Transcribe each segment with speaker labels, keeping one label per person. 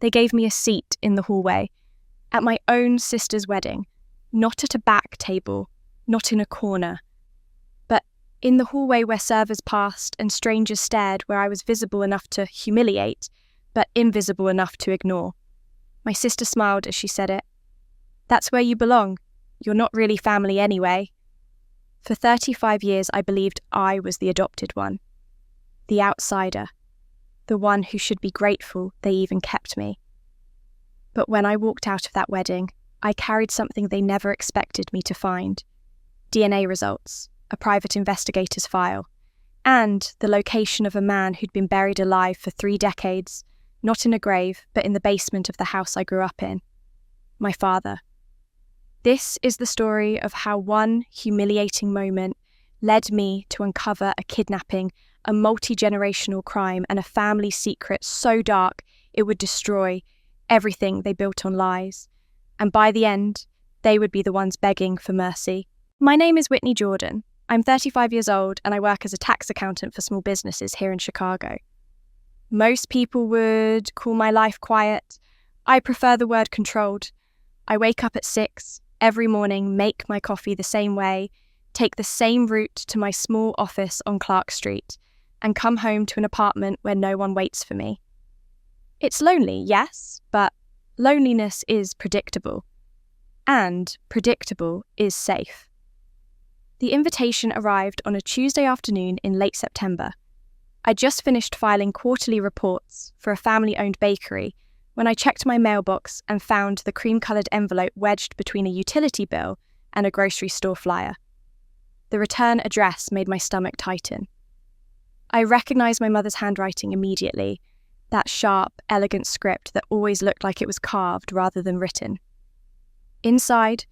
Speaker 1: They gave me a seat in the hallway, at my own sister's wedding, not at a back table, not in a corner, but in the hallway where servers passed and strangers stared, where I was visible enough to humiliate, but invisible enough to ignore. My sister smiled as she said it. That's where you belong. You're not really family anyway. For 35 years, I believed I was the adopted one, the outsider, the one who should be grateful they even kept me. But when I walked out of that wedding, I carried something they never expected me to find. DNA results, a private investigator's file, and the location of a man who'd been buried alive for 3 decades, not in a grave, but in the basement of the house I grew up in. My father. This is the story of how one humiliating moment led me to uncover a kidnapping, a multi-generational crime, and a family secret so dark it would destroy everything they built on lies. And by the end, they would be the ones begging for mercy. My name is Whitney Jordan. I'm 35 years old and I work as a tax accountant for small businesses here in Chicago. Most people would call my life quiet. I prefer the word controlled. I wake up at 6 every morning, make my coffee the same way, take the same route to my small office on Clark Street, and come home to an apartment where no one waits for me. It's lonely, yes, but loneliness is predictable. And predictable is safe. The invitation arrived on a Tuesday afternoon in late September. I'd just finished filing quarterly reports for a family-owned bakery when I checked my mailbox and found the cream-coloured envelope wedged between a utility bill and a grocery store flyer. The return address made my stomach tighten. I recognised my mother's handwriting immediately, that sharp, elegant script that always looked like it was carved rather than written. Inside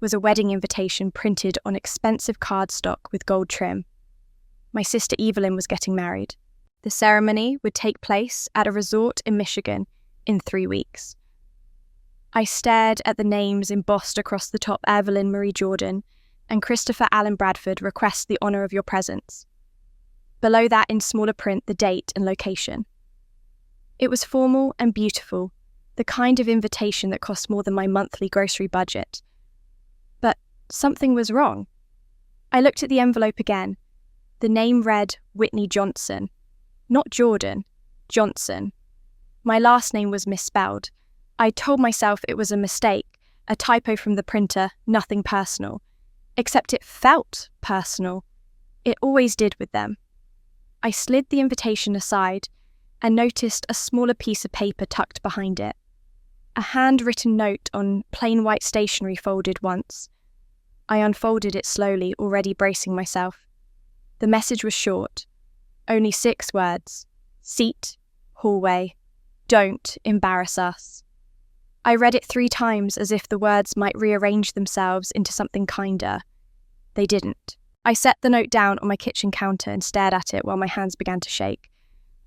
Speaker 1: was a wedding invitation printed on expensive cardstock with gold trim. My sister Evelyn was getting married. The ceremony would take place at a resort in Michigan in 3 weeks. I stared at the names embossed across the top: Evelyn Marie Jordan and Christopher Allen Bradford request the honour of your presence. Below that, in smaller print, the date and location. It was formal and beautiful, the kind of invitation that cost more than my monthly grocery budget. But something was wrong. I looked at the envelope again. The name read Whitney Johnson. Not Jordan, Johnson. My last name was misspelled. I told myself it was a mistake, a typo from the printer, nothing personal. Except it felt personal. It always did with them. I slid the invitation aside and noticed a smaller piece of paper tucked behind it. A handwritten note on plain white stationery folded once. I unfolded it slowly, already bracing myself. The message was short. Only 6 words. Seat, hallway, don't embarrass us. I read it 3 times as if the words might rearrange themselves into something kinder. They didn't. I set the note down on my kitchen counter and stared at it while my hands began to shake.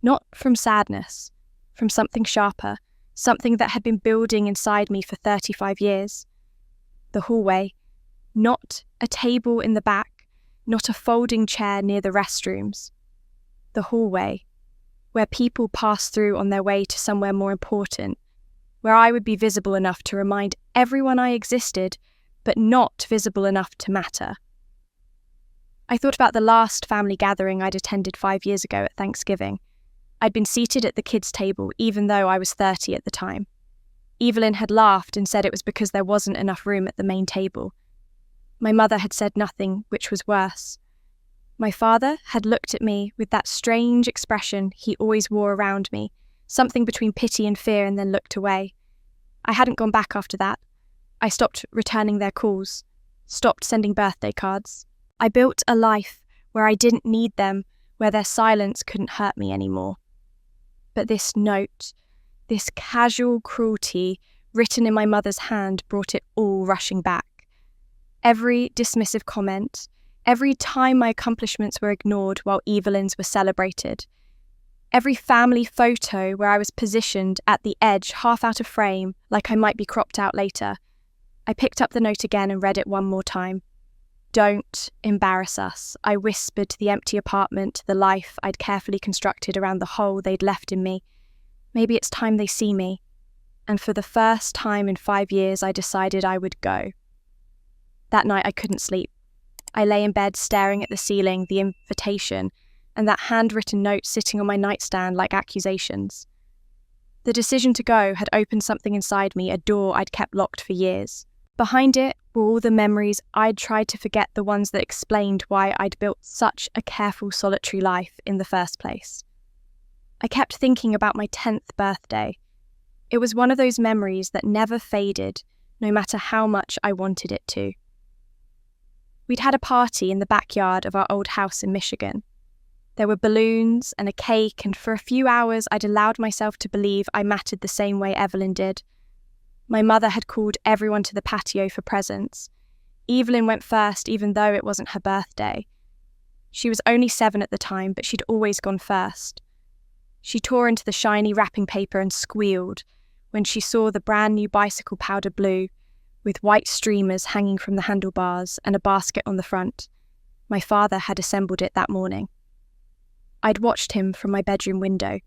Speaker 1: Not from sadness, from something sharper, something that had been building inside me for 35 years. The hallway. Not a table in the back, not a folding chair near the restrooms. The hallway, where people pass through on their way to somewhere more important, where I would be visible enough to remind everyone I existed, but not visible enough to matter. I thought about the last family gathering I'd attended 5 years ago at Thanksgiving. I'd been seated at the kids' table even though I was 30 at the time. Evelyn had laughed and said it was because there wasn't enough room at the main table. My mother had said nothing, which was worse. My father had looked at me with that strange expression he always wore around me, something between pity and fear, and then looked away. I hadn't gone back after that. I stopped returning their calls, stopped sending birthday cards. I built a life where I didn't need them, where their silence couldn't hurt me anymore. But this note, this casual cruelty written in my mother's hand, brought it all rushing back. Every dismissive comment, every time my accomplishments were ignored while Evelyn's were celebrated, every family photo where I was positioned at the edge, half out of frame, like I might be cropped out later. I picked up the note again and read it one more time. Don't embarrass us, I whispered to the empty apartment, to the life I'd carefully constructed around the hole they'd left in me. Maybe it's time they see me. and for the first time in 5 years, I decided I would go. That night, I couldn't sleep. I lay in bed staring at the ceiling, the invitation, and that handwritten note sitting on my nightstand like accusations. The decision to go had opened something inside me, a door I'd kept locked for years. Behind it were all the memories I'd tried to forget, the ones that explained why I'd built such a careful, solitary life in the first place. I kept thinking about my 10th birthday. It was one of those memories that never faded, no matter how much I wanted it to. We'd had a party in the backyard of our old house in Michigan. There were balloons and a cake, and for a few hours I'd allowed myself to believe I mattered the same way Evelyn did. My mother had called everyone to the patio for presents. Evelyn went first, even though it wasn't her birthday. She was only 7 at the time, but she'd always gone first. She tore into the shiny wrapping paper and squealed when she saw the brand new bicycle powder blue, with white streamers hanging from the handlebars and a basket on the front. My father had assembled it that morning. I'd watched him from my bedroom window,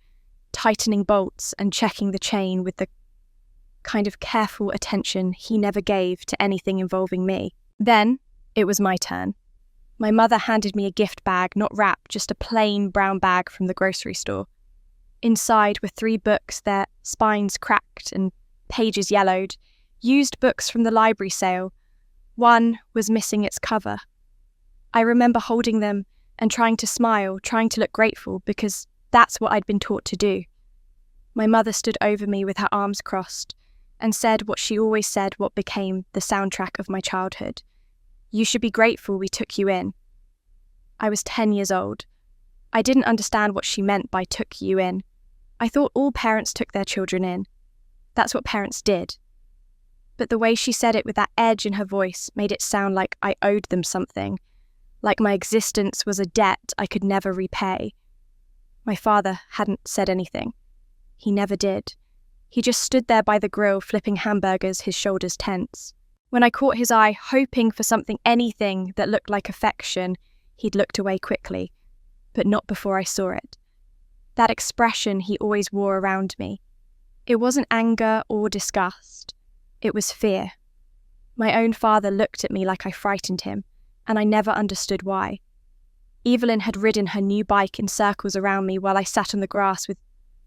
Speaker 1: tightening bolts and checking the chain with the kind of careful attention he never gave to anything involving me. Then it was my turn. My mother handed me a gift bag, not wrapped, just a plain brown bag from the grocery store. Inside were 3 books, their spines cracked and pages yellowed, used books from the library sale. One was missing its cover. I remember holding them and trying to smile, trying to look grateful, because that's what I'd been taught to do. My mother stood over me with her arms crossed and said what she always said, what became the soundtrack of my childhood. "You should be grateful we took you in." I was 10 years old. I didn't understand what she meant by "took you in." I thought all parents took their children in. That's what parents did. But the way she said it with that edge in her voice made it sound like I owed them something, like my existence was a debt I could never repay. My father hadn't said anything. He never did. He just stood there by the grill flipping hamburgers, his shoulders tense. When I caught his eye, hoping for something, anything that looked like affection, he'd looked away quickly, but not before I saw it. That expression he always wore around me. It wasn't anger or disgust. It was fear. My own father looked at me like I frightened him, and I never understood why. Evelyn had ridden her new bike in circles around me while I sat on the grass with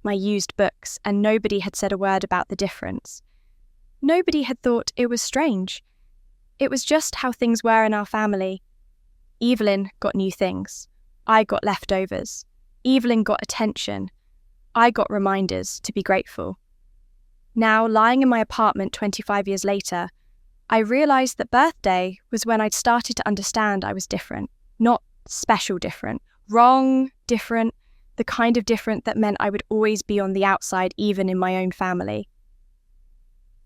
Speaker 1: my used books, and nobody had said a word about the difference. Nobody had thought it was strange. It was just how things were in our family. Evelyn got new things. I got leftovers. Evelyn got attention. I got reminders to be grateful. Now, lying in my apartment 25 years later, I realised that birthday was when I'd started to understand I was different. Not special different, wrong different, the kind of different that meant I would always be on the outside, even in my own family.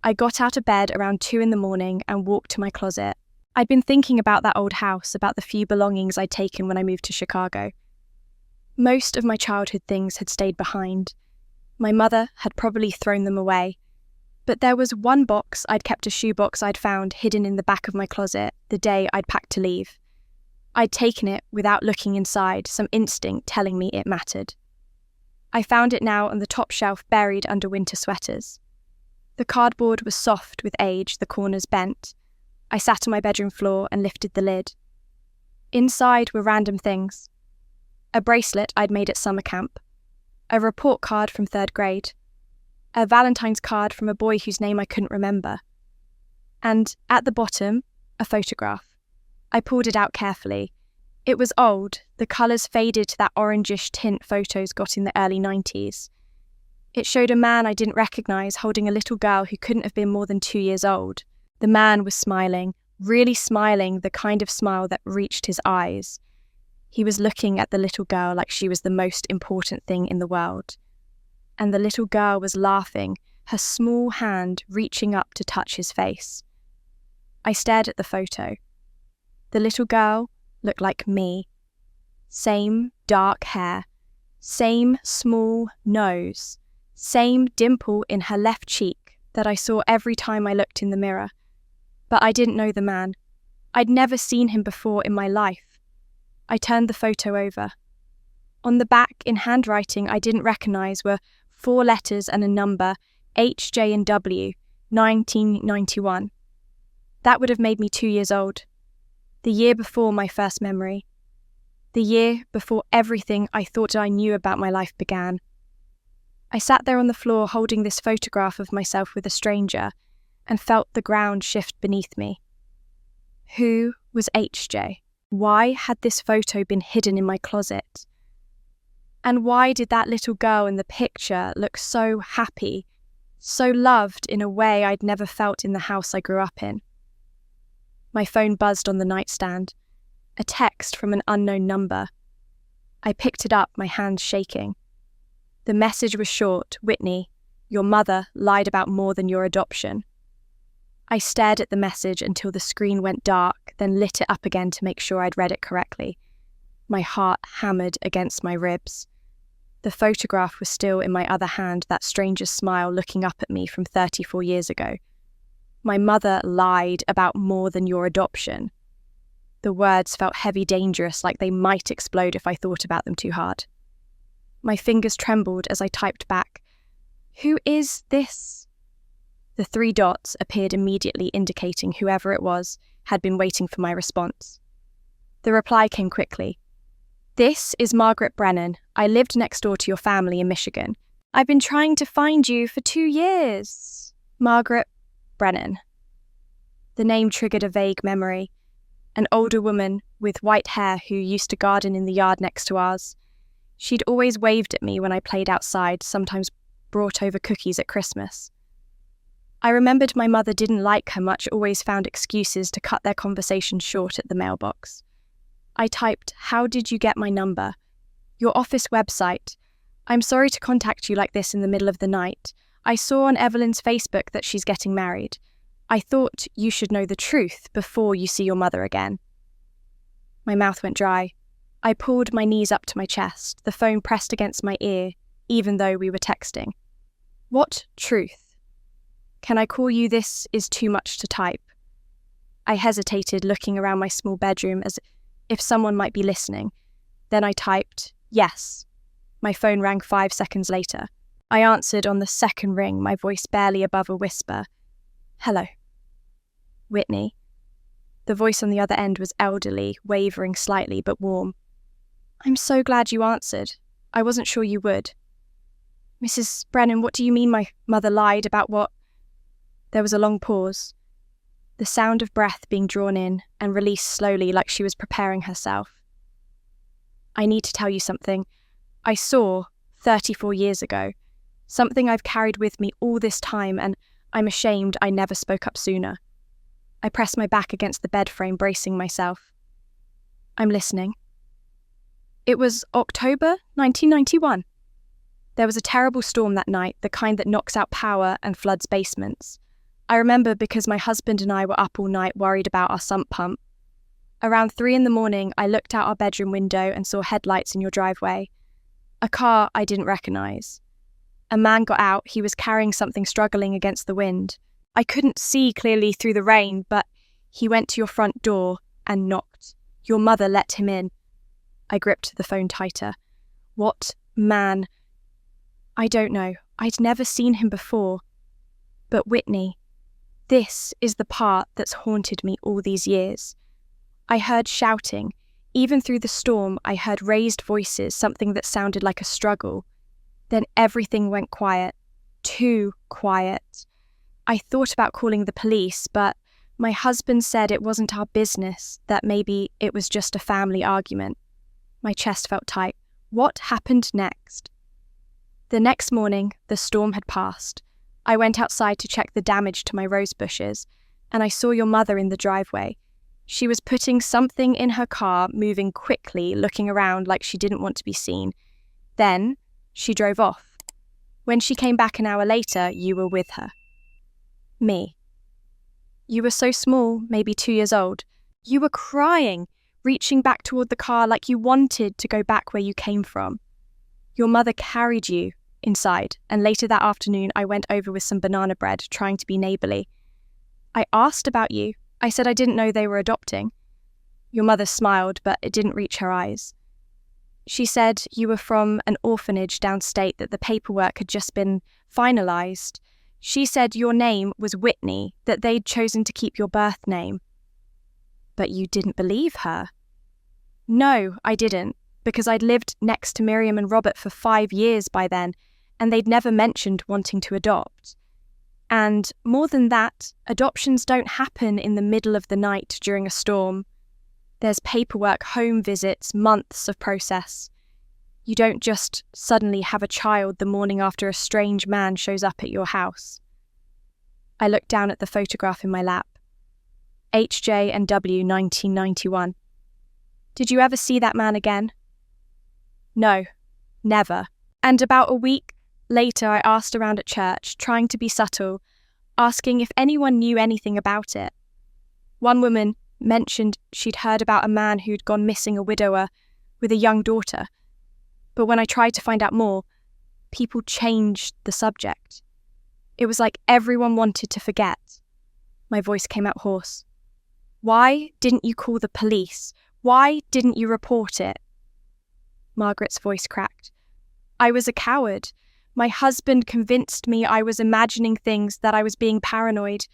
Speaker 1: I got out of bed around 2 a.m. and walked to my closet. I'd been thinking about that old house, about the few belongings I'd taken when I moved to Chicago. Most of my childhood things had stayed behind. My mother had probably thrown them away. But there was one box I'd kept, a shoebox I'd found hidden in the back of my closet the day I'd packed to leave. I'd taken it without looking inside, some instinct telling me it mattered. I found it now on the top shelf, buried under winter sweaters. The cardboard was soft with age, the corners bent. I sat on my bedroom floor and lifted the lid. Inside were random things. A bracelet I'd made at summer camp. A report card from 3rd grade. A Valentine's card from a boy whose name I couldn't remember. And at the bottom, a photograph. I pulled it out carefully. It was old, the colours faded to that orangish tint photos got in the early 90s. It showed a man I didn't recognise holding a little girl who couldn't have been more than 2 years old. The man was smiling, really smiling, the kind of smile that reached his eyes. He was looking at the little girl like she was the most important thing in the world. And the little girl was laughing, her small hand reaching up to touch his face. I stared at the photo. The little girl looked like me. Same dark hair, same small nose, same dimple in her left cheek that I saw every time I looked in the mirror. But I didn't know the man. I'd never seen him before in my life. I turned the photo over. On the back, in handwriting I didn't recognise, were 4 letters and a number, HJ and W, 1991. That would have made me 2 years old. The year before my first memory. The year before everything I thought I knew about my life began. I sat there on the floor holding this photograph of myself with a stranger and felt the ground shift beneath me. Who was HJ? Why had this photo been hidden in my closet? And why did that little girl in the picture look so happy, so loved in a way I'd never felt in the house I grew up in? My phone buzzed on the nightstand, a text from an unknown number. I picked it up, my hands shaking. The message was short. Whitney, your mother lied about more than your adoption. I stared at the message until the screen went dark, then lit it up again to make sure I'd read it correctly. My heart hammered against my ribs. The photograph was still in my other hand, that stranger's smile looking up at me from 34 years ago. My mother lied about more than your adoption. The words felt heavy, dangerous, like they might explode if I thought about them too hard. My fingers trembled as I typed back, "Who is this?" The 3 dots appeared immediately, indicating whoever it was had been waiting for my response. The reply came quickly. "This is Margaret Brennan. I lived next door to your family in Michigan. I've been trying to find you for 2 years. Margaret Brennan." The name triggered a vague memory. An older woman with white hair who used to garden in the yard next to ours. She'd always waved at me when I played outside, sometimes brought over cookies at Christmas. I remembered my mother didn't like her much, always found excuses to cut their conversation short at the mailbox. I typed, "How did you get my number? Your office website. I'm sorry to contact you like this in the middle of the night. I saw on Evelyn's Facebook that she's getting married. I thought you should know the truth before you see your mother again." My mouth went dry. I pulled my knees up to my chest, the phone pressed against my ear, even though we were texting. "What truth? Can I call you this is too much to type?" I hesitated, looking around my small bedroom as if someone might be listening. Then I typed, "Yes." My phone rang 5 seconds later. I answered on the second ring, my voice barely above a whisper. "Hello." "Whitney." The voice on the other end was elderly, wavering slightly, but warm. "I'm so glad you answered. I wasn't sure you would." "Mrs. Brennan, what do you mean my mother lied about what?" There was a long pause. The sound of breath being drawn in and released slowly like she was preparing herself. "I need to tell you something. I saw 34 years ago. Something I've carried with me all this time, and I'm ashamed I never spoke up sooner." I pressed my back against the bed frame, bracing myself. "I'm listening." "It was October 1991. There was a terrible storm that night, the kind that knocks out power and floods basements. I remember because my husband and I were up all night worried about our sump pump. Around 3 a.m, I looked out our bedroom window and saw headlights in your driveway. A car I didn't recognise. A man got out. He was carrying something, struggling against the wind. I couldn't see clearly through the rain, but he went to your front door and knocked. Your mother let him in." I gripped the phone tighter. "What man?" "I don't know. I'd never seen him before. But Whitney, this is the part that's haunted me all these years. I heard shouting. Even through the storm, I heard raised voices, something that sounded like a struggle. Then everything went quiet. Too quiet. I thought about calling the police, but my husband said it wasn't our business, that maybe it was just a family argument." My chest felt tight. What happened next? The next morning, the storm had passed. I went outside to check the damage to my rose bushes, and I saw your mother in the driveway. She was putting something in her car, moving quickly, looking around like she didn't want to be seen. Then she drove off. When she came back an hour later, you were with her. Me. You were so small, maybe 2 years old. You were crying, reaching back toward the car like you wanted to go back where you came from. Your mother carried you inside, and later that afternoon I went over with some banana bread, trying to be neighbourly. I asked about you. I said I didn't know they were adopting. Your mother smiled, but it didn't reach her eyes. She said you were from an orphanage downstate, that the paperwork had just been finalised. She said your name was Whitney, that they'd chosen to keep your birth name. But you didn't believe her? No, I didn't, because I'd lived next to Miriam and Robert for 5 years by then, and they'd never mentioned wanting to adopt. And more than that, adoptions don't happen in the middle of the night during a storm. There's paperwork, home visits, months of process. You don't just suddenly have a child the morning after a strange man shows up at your house. I looked down at the photograph in my lap. HJ and W 1991. Did you ever see that man again? No, never. And about a week later I asked around at church, trying to be subtle, asking if anyone knew anything about it. One woman mentioned she'd heard about a man who'd gone missing, a widower with a young daughter. But when I tried to find out more, people changed the subject. It was like everyone wanted to forget. My voice came out hoarse. Why didn't you call the police? Why didn't you report it? Margaret's voice cracked. I was a coward. My husband convinced me I was imagining things, that I was being paranoid.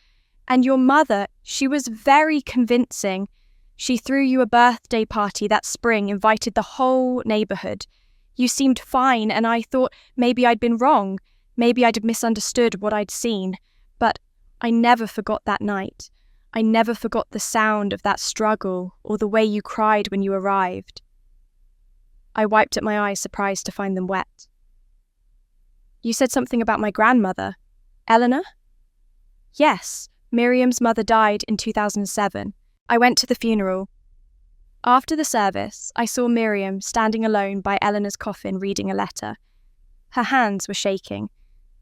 Speaker 1: And your mother, she was very convincing. She threw you a birthday party that spring, invited the whole neighbourhood. You seemed fine, and I thought maybe I'd been wrong. Maybe I'd misunderstood what I'd seen. But I never forgot that night. I never forgot the sound of that struggle or the way you cried when you arrived. I wiped at my eyes, surprised to find them wet. You said something about my grandmother. Eleanor? Yes, Miriam's mother died in 2007. I went to the funeral. After the service, I saw Miriam standing alone by Eleanor's coffin reading a letter. Her hands were shaking.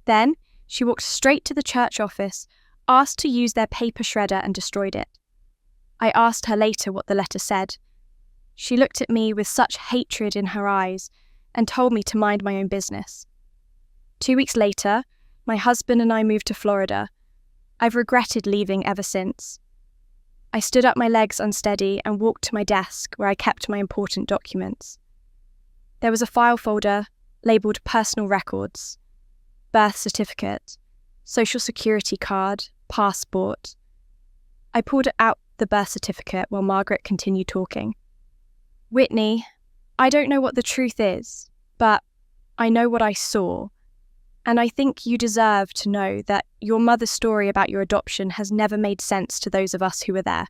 Speaker 1: Then she walked straight to the church office, asked to use their paper shredder, and destroyed it. I asked her later what the letter said. She looked at me with such hatred in her eyes and told me to mind my own business. 2 weeks later, my husband and I moved to Florida. I've regretted leaving ever since. I stood up, my legs unsteady, and walked to my desk where I kept my important documents. There was a file folder labelled personal records, birth certificate, social security card, passport. I pulled out the birth certificate while Margaret continued talking. Whitney, I don't know what the truth is, but I know what I saw. And I think you deserve to know that your mother's story about your adoption has never made sense to those of us who were there.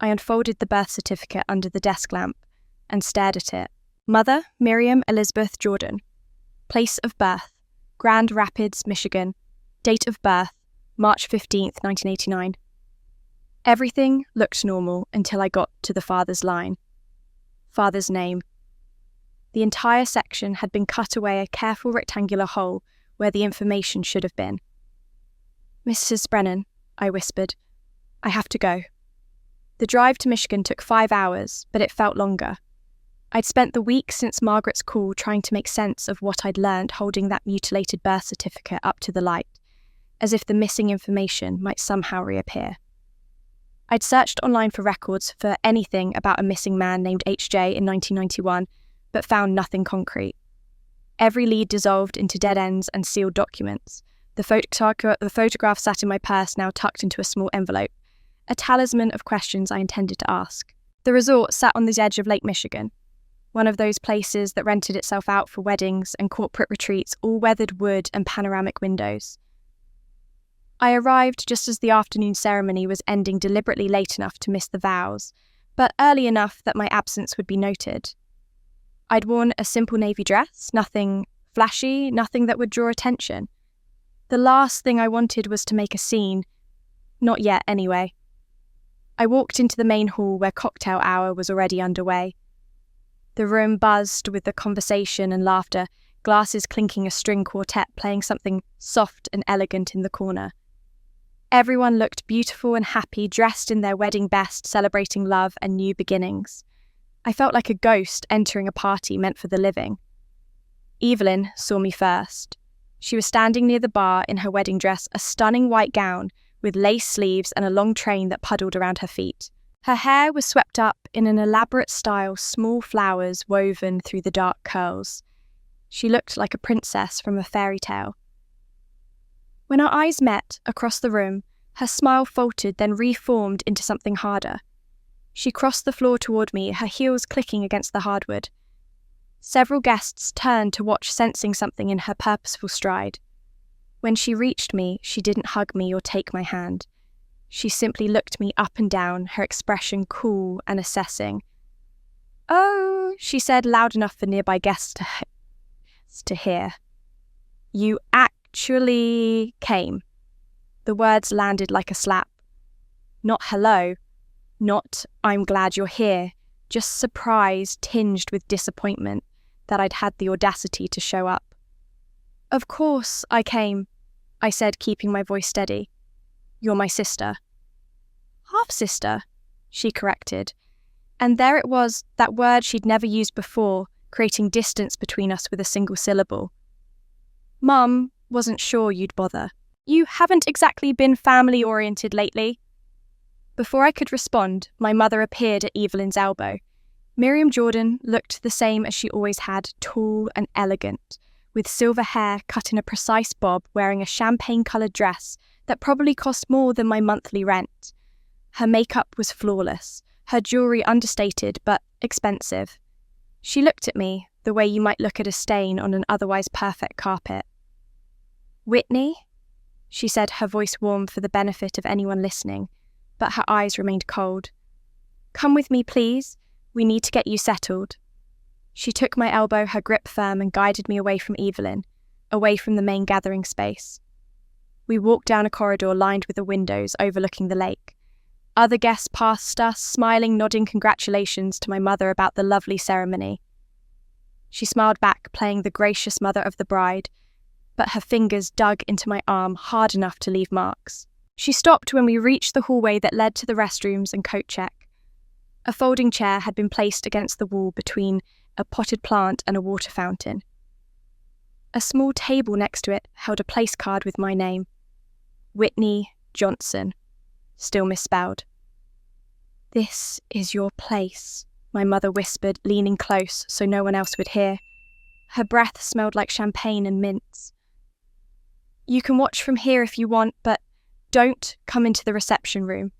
Speaker 1: I unfolded the birth certificate under the desk lamp and stared at it. Mother, Miriam Elizabeth Jordan. Place of birth, Grand Rapids, Michigan. Date of birth, March 15th, 1989. Everything looked normal until I got to the father's line. Father's name. The entire section had been cut away, a careful rectangular hole where the information should have been. Mrs. Brennan, I whispered, I have to go. The drive to Michigan took 5 hours, but it felt longer. I'd spent the week since Margaret's call trying to make sense of what I'd learned, holding that mutilated birth certificate up to the light, as if the missing information might somehow reappear. I'd searched online for records for anything about a missing man named HJ in 1991, but found nothing concrete. Every lead dissolved into dead ends and sealed documents. The photograph sat in my purse, now tucked into a small envelope, a talisman of questions I intended to ask. The resort sat on the edge of Lake Michigan, one of those places that rented itself out for weddings and corporate retreats, all weathered wood and panoramic windows. I arrived just as the afternoon ceremony was ending, deliberately late enough to miss the vows, but early enough that my absence would be noted. I'd worn a simple navy dress, nothing flashy, nothing that would draw attention. The last thing I wanted was to make a scene. Not yet, anyway. I walked into the main hall where cocktail hour was already underway. The room buzzed with the conversation and laughter, glasses clinking, a string quartet playing something soft and elegant in the corner. Everyone looked beautiful and happy, dressed in their wedding best, celebrating love and new beginnings. I felt like a ghost entering a party meant for the living. Evelyn saw me first. She was standing near the bar in her wedding dress, a stunning white gown with lace sleeves and a long train that puddled around her feet. Her hair was swept up in an elaborate style, small flowers woven through the dark curls. She looked like a princess from a fairy tale. When our eyes met across the room, her smile faltered, then reformed into something harder. She crossed the floor toward me, her heels clicking against the hardwood. Several guests turned to watch, sensing something in her purposeful stride. When she reached me, she didn't hug me or take my hand. She simply looked me up and down, her expression cool and assessing. "Oh," she said, loud enough for nearby guests to hear. "You actually came." The words landed like a slap. Not hello, not I'm glad you're here, just surprise tinged with disappointment that I'd had the audacity to show up. "Of course I came," I said, keeping my voice steady. "You're my sister." "Half-sister," she corrected. And there it was, that word she'd never used before, creating distance between us with a single syllable. "Mum wasn't sure you'd bother. You haven't exactly been family-oriented lately." Before I could respond, my mother appeared at Evelyn's elbow. Miriam Jordan looked the same as she always had, tall and elegant, with silver hair cut in a precise bob, wearing a champagne-coloured dress that probably cost more than my monthly rent. Her makeup was flawless, her jewellery understated but expensive. She looked at me the way you might look at a stain on an otherwise perfect carpet. "Whitney," she said, her voice warm for the benefit of anyone listening, but her eyes remained cold. "Come with me, please. We need to get you settled." She took my elbow, her grip firm, and guided me away from Evelyn, away from the main gathering space. We walked down a corridor lined with the windows overlooking the lake. Other guests passed us, smiling, nodding congratulations to my mother about the lovely ceremony. She smiled back, playing the gracious mother of the bride, but her fingers dug into my arm hard enough to leave marks. She stopped when we reached the hallway that led to the restrooms and coat check. A folding chair had been placed against the wall between a potted plant and a water fountain. A small table next to it held a place card with my name. Whitney Johnson, still misspelled. "This is your place," my mother whispered, leaning close so no one else would hear. Her breath smelled like champagne and mints. "You can watch from here if you want, but don't come into the reception room.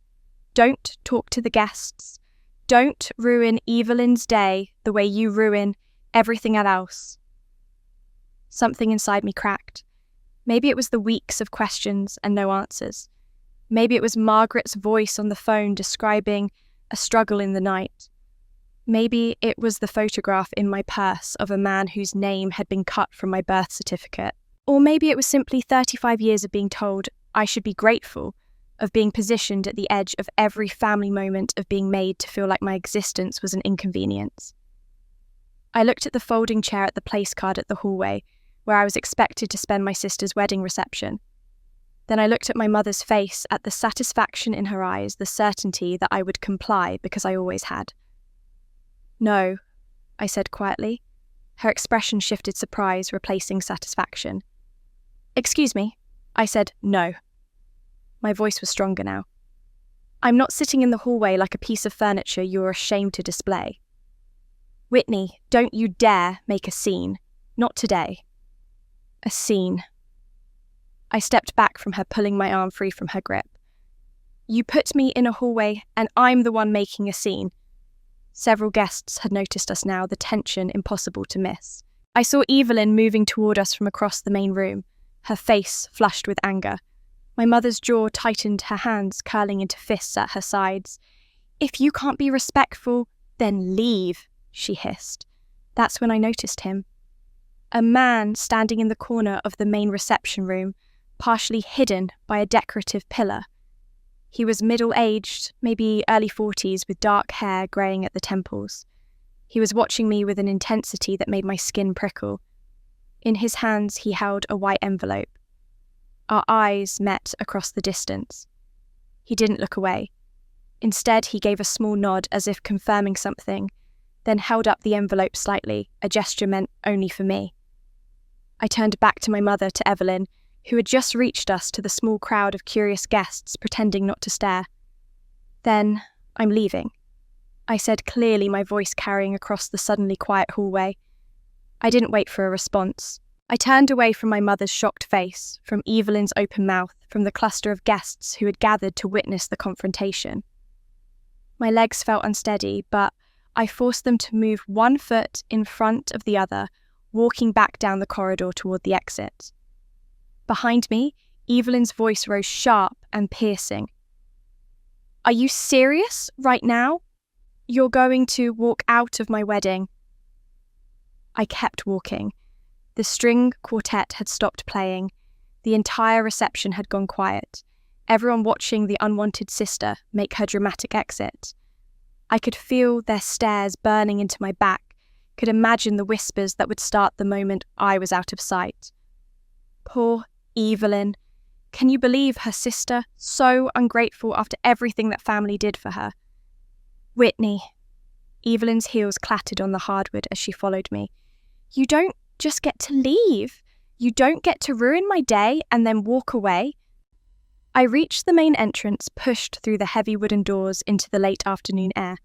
Speaker 1: Don't talk to the guests. Don't ruin Evelyn's day the way you ruin everything else." Something inside me cracked. Maybe it was the weeks of questions and no answers. Maybe it was Margaret's voice on the phone describing a struggle in the night. Maybe it was the photograph in my purse of a man whose name had been cut from my birth certificate. Or maybe it was simply 35 years of being told I should be grateful, of being positioned at the edge of every family moment, of being made to feel like my existence was an inconvenience. I looked at the folding chair at the place card at the hallway, where I was expected to spend my sister's wedding reception. Then I looked at my mother's face, at the satisfaction in her eyes, the certainty that I would comply because I always had. "No," I said quietly. Her expression shifted surprise, replacing satisfaction. "Excuse me," I said no. My voice was stronger now. "I'm not sitting in the hallway like a piece of furniture you're ashamed to display. Whitney, don't you dare make a scene. Not today." A scene. I stepped back from her, pulling my arm free from her grip. "You put me in a hallway and I'm the one making a scene." Several guests had noticed us now, the tension impossible to miss. I saw Evelyn moving toward us from across the main room, her face flushed with anger. My mother's jaw tightened, her hands curling into fists at her sides. "If you can't be respectful, then leave," she hissed. That's when I noticed him. A man standing in the corner of the main reception room, partially hidden by a decorative pillar. He was middle-aged, maybe early 40s, with dark hair greying at the temples. He was watching me with an intensity that made my skin prickle. In his hands he held a white envelope. Our eyes met across the distance. He didn't look away. Instead, he gave a small nod as if confirming something, then held up the envelope slightly, a gesture meant only for me. I turned back to my mother, to Evelyn, who had just reached us, to the small crowd of curious guests pretending not to stare. "Then I'm leaving," I said clearly, my voice carrying across the suddenly quiet hallway. I didn't wait for a response. I turned away from my mother's shocked face, from Evelyn's open mouth, from the cluster of guests who had gathered to witness the confrontation. My legs felt unsteady, but I forced them to move one foot in front of the other, walking back down the corridor toward the exit. Behind me, Evelyn's voice rose sharp and piercing. "Are you serious right now? You're going to walk out of my wedding?" I kept walking. The string quartet had stopped playing. The entire reception had gone quiet, everyone watching the unwanted sister make her dramatic exit. I could feel their stares burning into my back, could imagine the whispers that would start the moment I was out of sight. Poor Evelyn. Can you believe her sister? So ungrateful after everything that family did for her. Whitney. Evelyn's heels clattered on the hardwood as she followed me. You don't just get to leave. You don't get to ruin my day and then walk away. I reached the main entrance, pushed through the heavy wooden doors into the late afternoon air.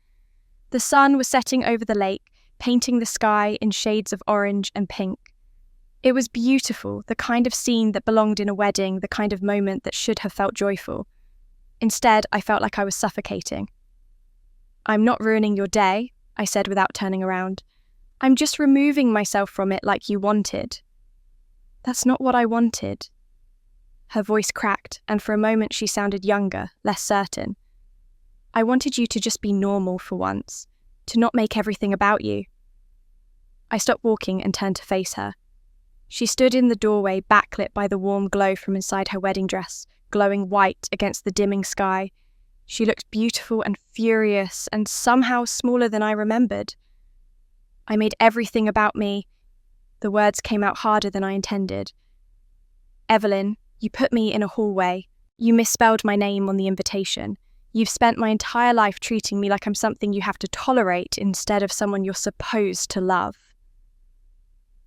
Speaker 1: The sun was setting over the lake, painting the sky in shades of orange and pink. It was beautiful, the kind of scene that belonged in a wedding, the kind of moment that should have felt joyful. Instead, I felt like I was suffocating. "I'm not ruining your day," I said without turning around. "I'm just removing myself from it like you wanted." "That's not what I wanted." Her voice cracked, and for a moment she sounded younger, less certain. "I wanted you to just be normal for once, to not make everything about you." I stopped walking and turned to face her. She stood in the doorway, backlit by the warm glow from inside her wedding dress, glowing white against the dimming sky. She looked beautiful and furious, and somehow smaller than I remembered. I made everything about me. The words came out harder than I intended. "Evelyn, you put me in a hallway. You misspelled my name on the invitation. You've spent my entire life treating me like I'm something you have to tolerate instead of someone you're supposed to love."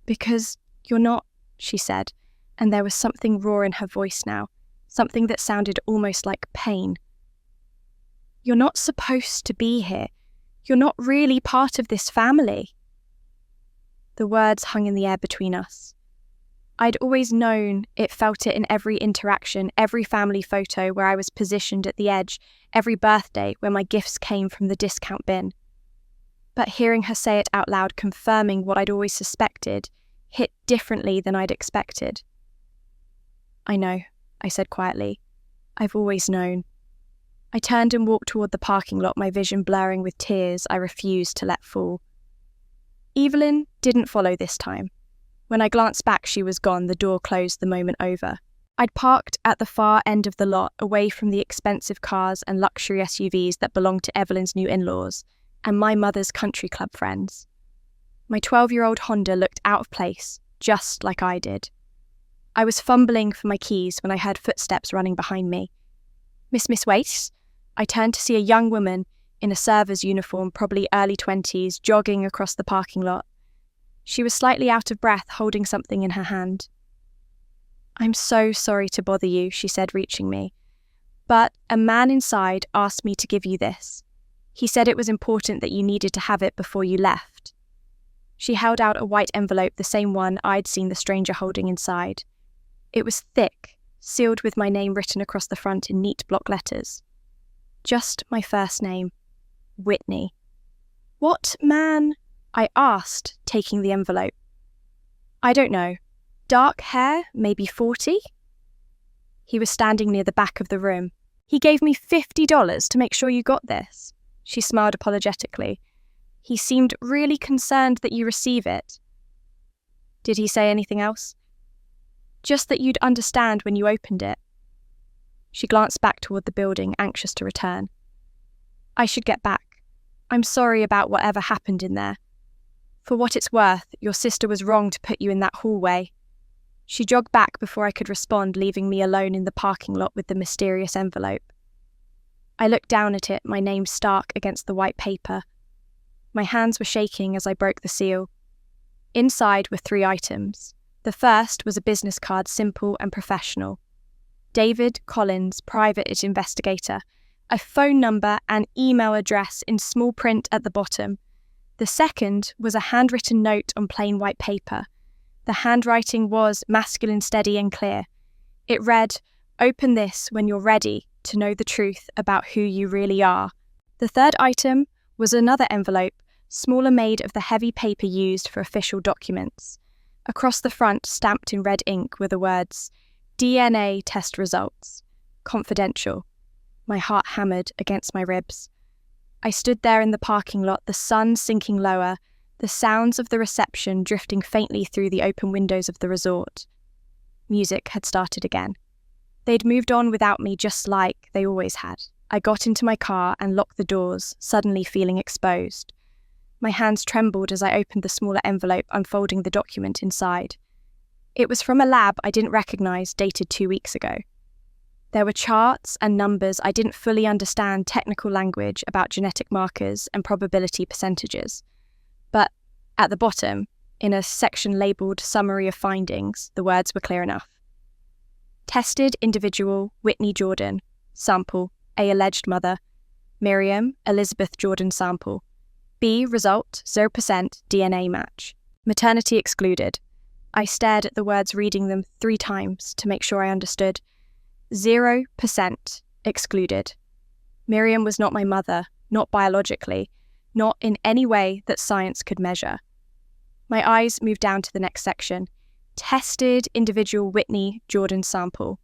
Speaker 1: "Because you're not," she said, and there was something raw in her voice now, something that sounded almost like pain. "You're not supposed to be here. You're not really part of this family." The words hung in the air between us. I'd always known it, felt it in every interaction, every family photo where I was positioned at the edge, every birthday where my gifts came from the discount bin. But hearing her say it out loud, confirming what I'd always suspected, hit differently than I'd expected. "I know," I said quietly. "I've always known." I turned and walked toward the parking lot, my vision blurring with tears I refused to let fall. Evelyn didn't follow this time. When I glanced back, she was gone, the door closed the moment over. I'd parked at the far end of the lot, away from the expensive cars and luxury SUVs that belonged to Evelyn's new in-laws, and my mother's country club friends. My 12-year-old Honda looked out of place, just like I did. I was fumbling for my keys when I heard footsteps running behind me. Miss Wace?" I turned to see a young woman in a server's uniform, probably early 20s, jogging across the parking lot. She was slightly out of breath, holding something in her hand. "I'm so sorry to bother you," she said, reaching me. "But a man inside asked me to give you this. He said it was important that you needed to have it before you left." She held out a white envelope, the same one I'd seen the stranger holding inside. It was thick, sealed with my name written across the front in neat block letters. Just my first name, Whitney. "What man?" I asked, taking the envelope. "I don't know. Dark hair, maybe 40? He was standing near the back of the room. "He gave me $50 to make sure you got this." She smiled apologetically. "He seemed really concerned that you receive it." "Did he say anything else?" "Just that you'd understand when you opened it." She glanced back toward the building, anxious to return. "I should get back. I'm sorry about whatever happened in there. For what it's worth, your sister was wrong to put you in that hallway." She jogged back before I could respond, leaving me alone in the parking lot with the mysterious envelope. I looked down at it, my name stark against the white paper. My hands were shaking as I broke the seal. Inside were 3 items. The first was a business card, simple and professional. David Collins, private investigator. A phone number and email address in small print at the bottom. The second was a handwritten note on plain white paper. The handwriting was masculine, steady and clear. It read, "Open this when you're ready to know the truth about who you really are." The third item was another envelope, smaller, made of the heavy paper used for official documents. Across the front, stamped in red ink, were the words, "DNA test results. Confidential." My heart hammered against my ribs. I stood there in the parking lot, the sun sinking lower, the sounds of the reception drifting faintly through the open windows of the resort. Music had started again. They'd moved on without me, just like they always had. I got into my car and locked the doors, suddenly feeling exposed. My hands trembled as I opened the smaller envelope, unfolding the document inside. It was from a lab I didn't recognise, dated 2 weeks ago. There were charts and numbers. I didn't fully understand technical language about genetic markers and probability percentages. But at the bottom, in a section labelled Summary of Findings, the words were clear enough. Tested individual Whitney Jordan, sample, A alleged mother, Miriam Elizabeth Jordan sample, B result 0% DNA match, maternity excluded. I stared at the words, reading them 3 times to make sure I understood. 0% excluded. Miriam was not my mother, not biologically, not in any way that science could measure. My eyes moved down to the next section. Tested individual Whitney Jordan sample.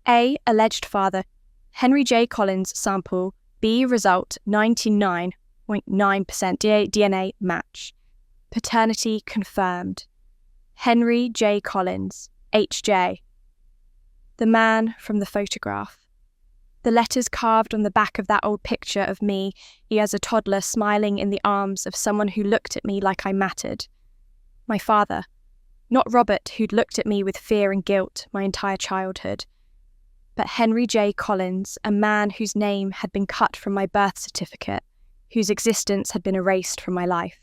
Speaker 1: A alleged father, Henry J. Collins sample. B result 99.9% DNA match. Paternity confirmed. Henry J. Collins, HJ. The man from the photograph. The letters carved on the back of that old picture of me as a toddler smiling in the arms of someone who looked at me like I mattered. My father. Not Robert, who'd looked at me with fear and guilt my entire childhood, but Henry J. Collins, a man whose name had been cut from my birth certificate, whose existence had been erased from my life.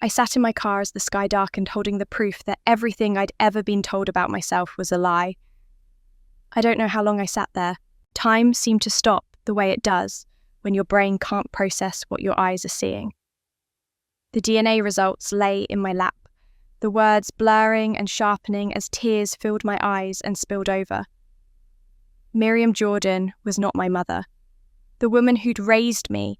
Speaker 1: I sat in my car as the sky darkened, holding the proof that everything I'd ever been told about myself was a lie. I don't know how long I sat there. Time seemed to stop the way it does when your brain can't process what your eyes are seeing. The DNA results lay in my lap, the words blurring and sharpening as tears filled my eyes and spilled over. Miriam Jordan was not my mother. The woman who'd raised me,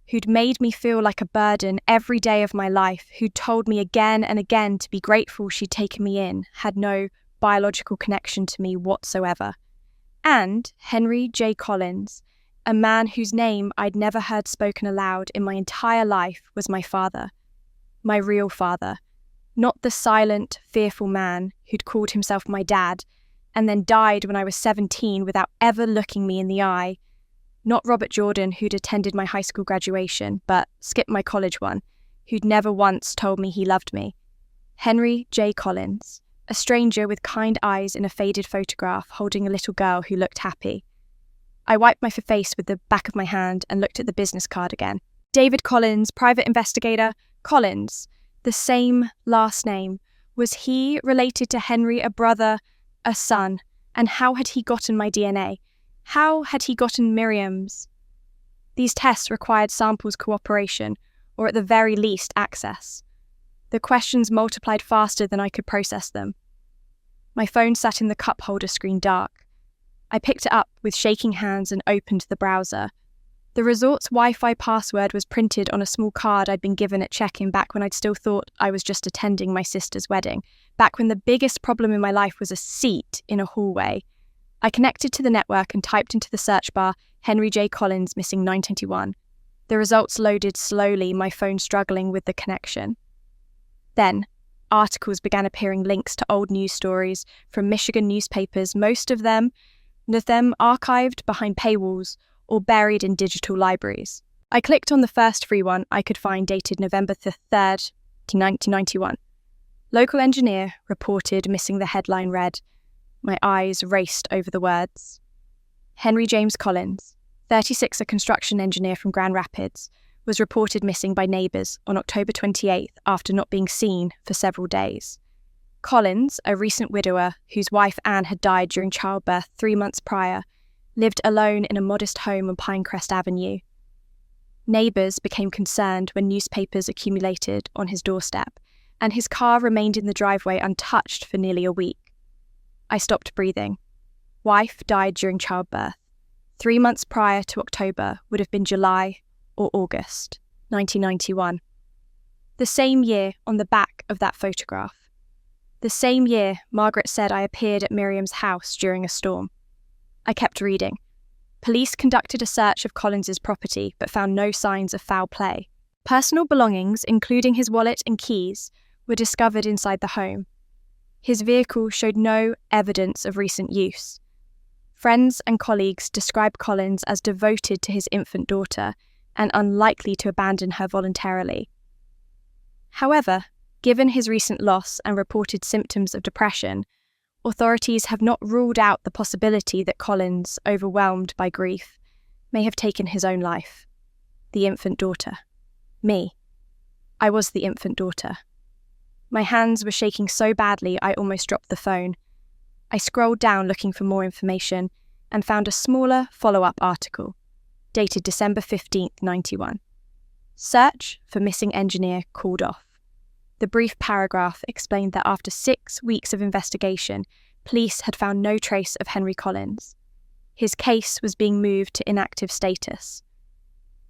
Speaker 1: who'd made me feel like a burden every day of my life, who'd told me again and again to be grateful she'd taken me in, had no biological connection to me whatsoever. And Henry J. Collins, a man whose name I'd never heard spoken aloud in my entire life, was my father. My real father. Not the silent, fearful man who'd called himself my dad and then died when I was 17 without ever looking me in the eye. Not Robert Jordan, who'd attended my high school graduation but skipped my college one, who'd never once told me he loved me. Henry J. Collins, a stranger with kind eyes in a faded photograph holding a little girl who looked happy. I wiped my face with the back of my hand and looked at the business card again. David Collins, private investigator. Collins, the same last name. Was he related to Henry, a brother, a son? And how had he gotten my DNA? How had he gotten Miriam's? These tests required samples cooperation, or at the very least access. The questions multiplied faster than I could process them. My phone sat in the cup holder screen dark. I picked it up with shaking hands and opened the browser. The resort's Wi-Fi password was printed on a small card I'd been given at check-in back when I'd still thought I was just attending my sister's wedding, back when the biggest problem in my life was a seat in a hallway. I connected to the network and typed into the search bar, Henry J. Collins, missing 921. The results loaded slowly, my phone struggling with the connection. Then, articles began appearing, links to old news stories from Michigan newspapers, most of them archived behind paywalls or buried in digital libraries. I clicked on the first free one I could find, dated November 3rd, 1991. Local engineer reported missing. The headline read. My eyes raced over the words. Henry James Collins, 36, a construction engineer from Grand Rapids, was reported missing by neighbours on October 28th after not being seen for several days. Collins, a recent widower whose wife Anne had died during childbirth 3 months prior, lived alone in a modest home on Pinecrest Avenue. Neighbours became concerned when newspapers accumulated on his doorstep, and his car remained in the driveway untouched for nearly a week. I stopped breathing. Wife died during childbirth. 3 months prior to October would have been July or August, 1991. The same year on the back of that photograph. The same year Margaret said I appeared at Miriam's house during a storm. I kept reading. Police conducted a search of Collins's property but found no signs of foul play. Personal belongings, including his wallet and keys, were discovered inside the home. His vehicle showed no evidence of recent use. Friends and colleagues described Collins as devoted to his infant daughter and unlikely to abandon her voluntarily. However, given his recent loss and reported symptoms of depression, authorities have not ruled out the possibility that Collins, overwhelmed by grief, may have taken his own life. The infant daughter. Me. I was the infant daughter. My hands were shaking so badly I almost dropped the phone. I scrolled down looking for more information and found a smaller follow-up article, dated December 15th, 91. Search for missing engineer called off. The brief paragraph explained that after 6 weeks of investigation, police had found no trace of Henry Collins. His case was being moved to inactive status.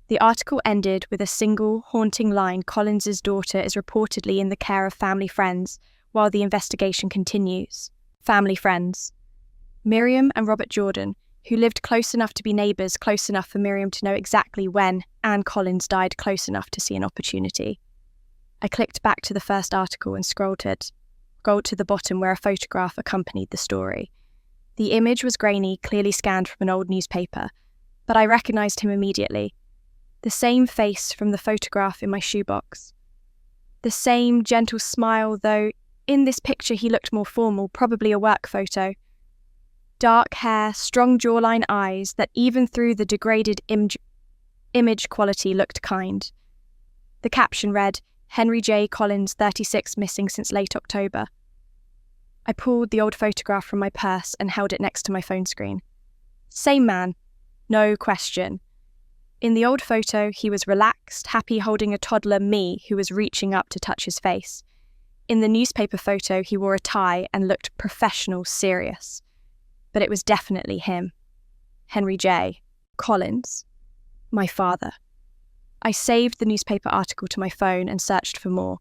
Speaker 1: The article ended with a single, haunting line: Collins's daughter is reportedly in the care of family friends while the investigation continues. Family friends. Miriam and Robert Jordan, who lived close enough to be neighbours, close enough for Miriam to know exactly when Anne Collins died, close enough to see an opportunity. I clicked back to the first article and scrolled to the bottom where a photograph accompanied the story. The image was grainy, clearly scanned from an old newspaper, but I recognised him immediately. The same face from the photograph in my shoebox. The same gentle smile, though in this picture he looked more formal, probably a work photo. Dark hair, strong jawline, eyes that even through the degraded image quality looked kind. The caption read, Henry J. Collins, 36, missing since late October. I pulled the old photograph from my purse and held it next to my phone screen. Same man. No question. In the old photo, he was relaxed, happy holding a toddler me who was reaching up to touch his face. In the newspaper photo, he wore a tie and looked professional, serious. But it was definitely him. Henry J. Collins. My father. I saved the newspaper article to my phone and searched for more.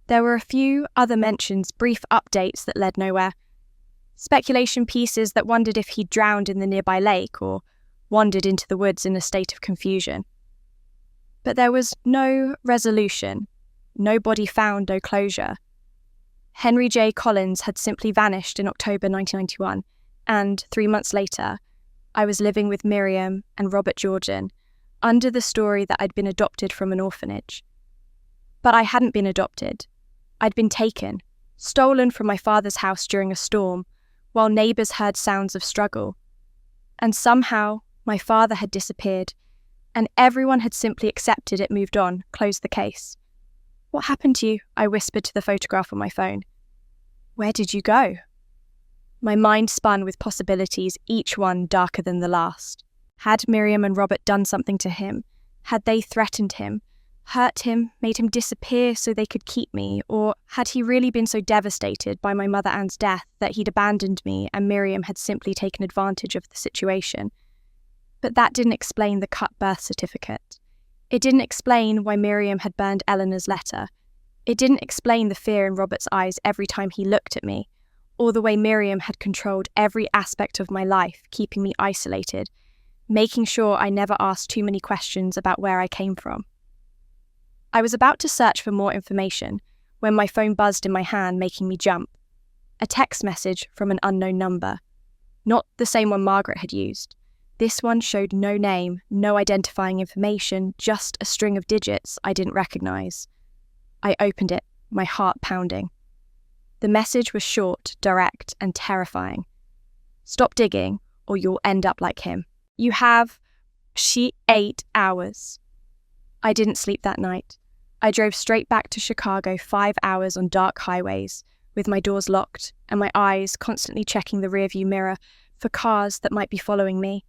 Speaker 1: There were a few other mentions, brief updates that led nowhere. Speculation pieces that wondered if he'd drowned in the nearby lake or wandered into the woods in a state of confusion. But there was no resolution, no body found, no closure. Henry J. Collins had simply vanished in October 1991, and 3 months later, I was living with Miriam and Robert Jordan under the story that I'd been adopted from an orphanage. But I hadn't been adopted. I'd been taken, stolen from my father's house during a storm, while neighbours heard sounds of struggle. And somehow, my father had disappeared, and everyone had simply accepted it, moved on, closed the case. What happened to you? I whispered to the photograph on my phone. Where did you go? My mind spun with possibilities, each one darker than the last. Had Miriam and Robert done something to him? Had they threatened him, hurt him, made him disappear so they could keep me? Or had he really been so devastated by my mother Anne's death that he'd abandoned me and Miriam had simply taken advantage of the situation? But that didn't explain the cut birth certificate. It didn't explain why Miriam had burned Eleanor's letter. It didn't explain the fear in Robert's eyes every time he looked at me, or the way Miriam had controlled every aspect of my life, keeping me isolated, making sure I never asked too many questions about where I came from. I was about to search for more information when my phone buzzed in my hand, making me jump. A text message from an unknown number. Not the same one Margaret had used. This one showed no name, no identifying information, just a string of digits I didn't recognise. I opened it, my heart pounding. The message was short, direct, and terrifying. Stop digging, or you'll end up like him. You have 8 hours. I didn't sleep that night. I drove straight back to Chicago, 5 hours on dark highways, with my doors locked and my eyes constantly checking the rearview mirror for cars that might be following me.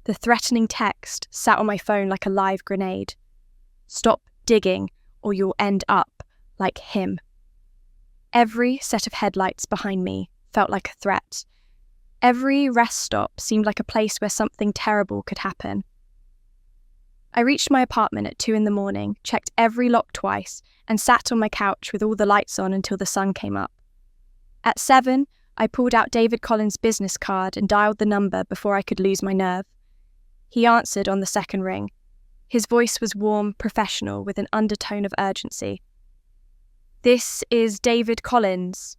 Speaker 1: The threatening text sat on my phone like a live grenade. Stop digging, or you'll end up like him. Every set of headlights behind me felt like a threat. Every rest stop seemed like a place where something terrible could happen. I reached my apartment at 2 a.m, checked every lock twice, and sat on my couch with all the lights on until the sun came up. At 7, I pulled out David Collins' business card and dialed the number before I could lose my nerve. He answered on the second ring. His voice was warm, professional, with an undertone of urgency. "This is David Collins.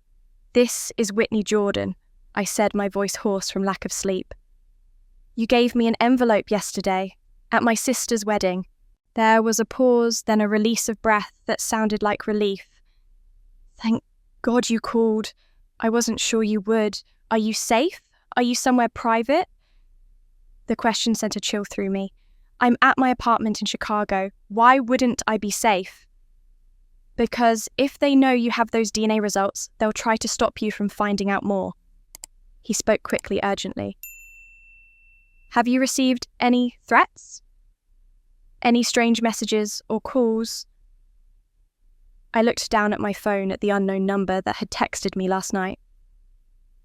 Speaker 1: This is Whitney Jordan," I said, my voice hoarse from lack of sleep. "You gave me an envelope yesterday, at my sister's wedding." There was a pause, then a release of breath that sounded like relief. "Thank God you called. I wasn't sure you would. Are you safe? Are you somewhere private?" The question sent a chill through me. I'm at my apartment in Chicago. Why wouldn't I be safe? "Because if they know you have those DNA results, they'll try to stop you from finding out more." He spoke quickly, urgently. "Have you received any threats? Any strange messages or calls?" I looked down at my phone at the unknown number that had texted me last night.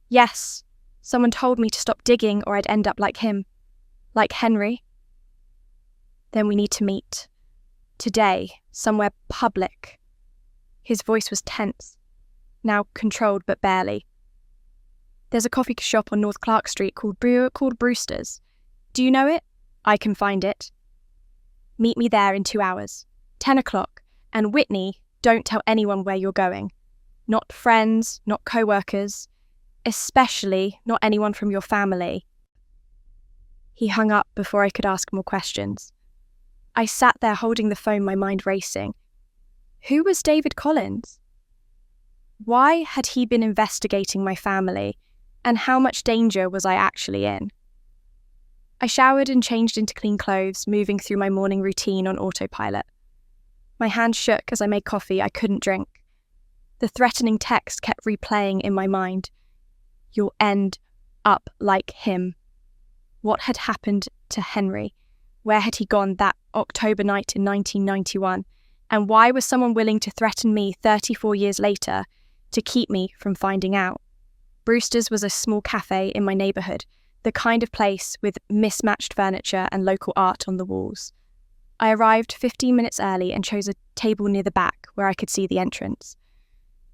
Speaker 1: "Yes, someone told me to stop digging or I'd end up like him. Like Henry." "Then we need to meet. Today, somewhere public." His voice was tense, now controlled but barely. "There's a coffee shop on North Clark Street called Brewster's. Do you know it? I can find it. Meet me there in 2 hours, 10 o'clock, and Whitney, don't tell anyone where you're going. Not friends, not co-workers, especially not anyone from your family." He hung up before I could ask more questions. I sat there holding the phone, my mind racing. Who was David Collins? Why had he been investigating my family, and how much danger was I actually in? I showered and changed into clean clothes, moving through my morning routine on autopilot. My hands shook as I made coffee I couldn't drink. The threatening text kept replaying in my mind. "You'll end up like him." What had happened to Henry? Where had he gone that October night in 1991? And why was someone willing to threaten me 34 years later to keep me from finding out? Brewster's was a small cafe in my neighbourhood, the kind of place with mismatched furniture and local art on the walls. I arrived 15 minutes early and chose a table near the back where I could see the entrance.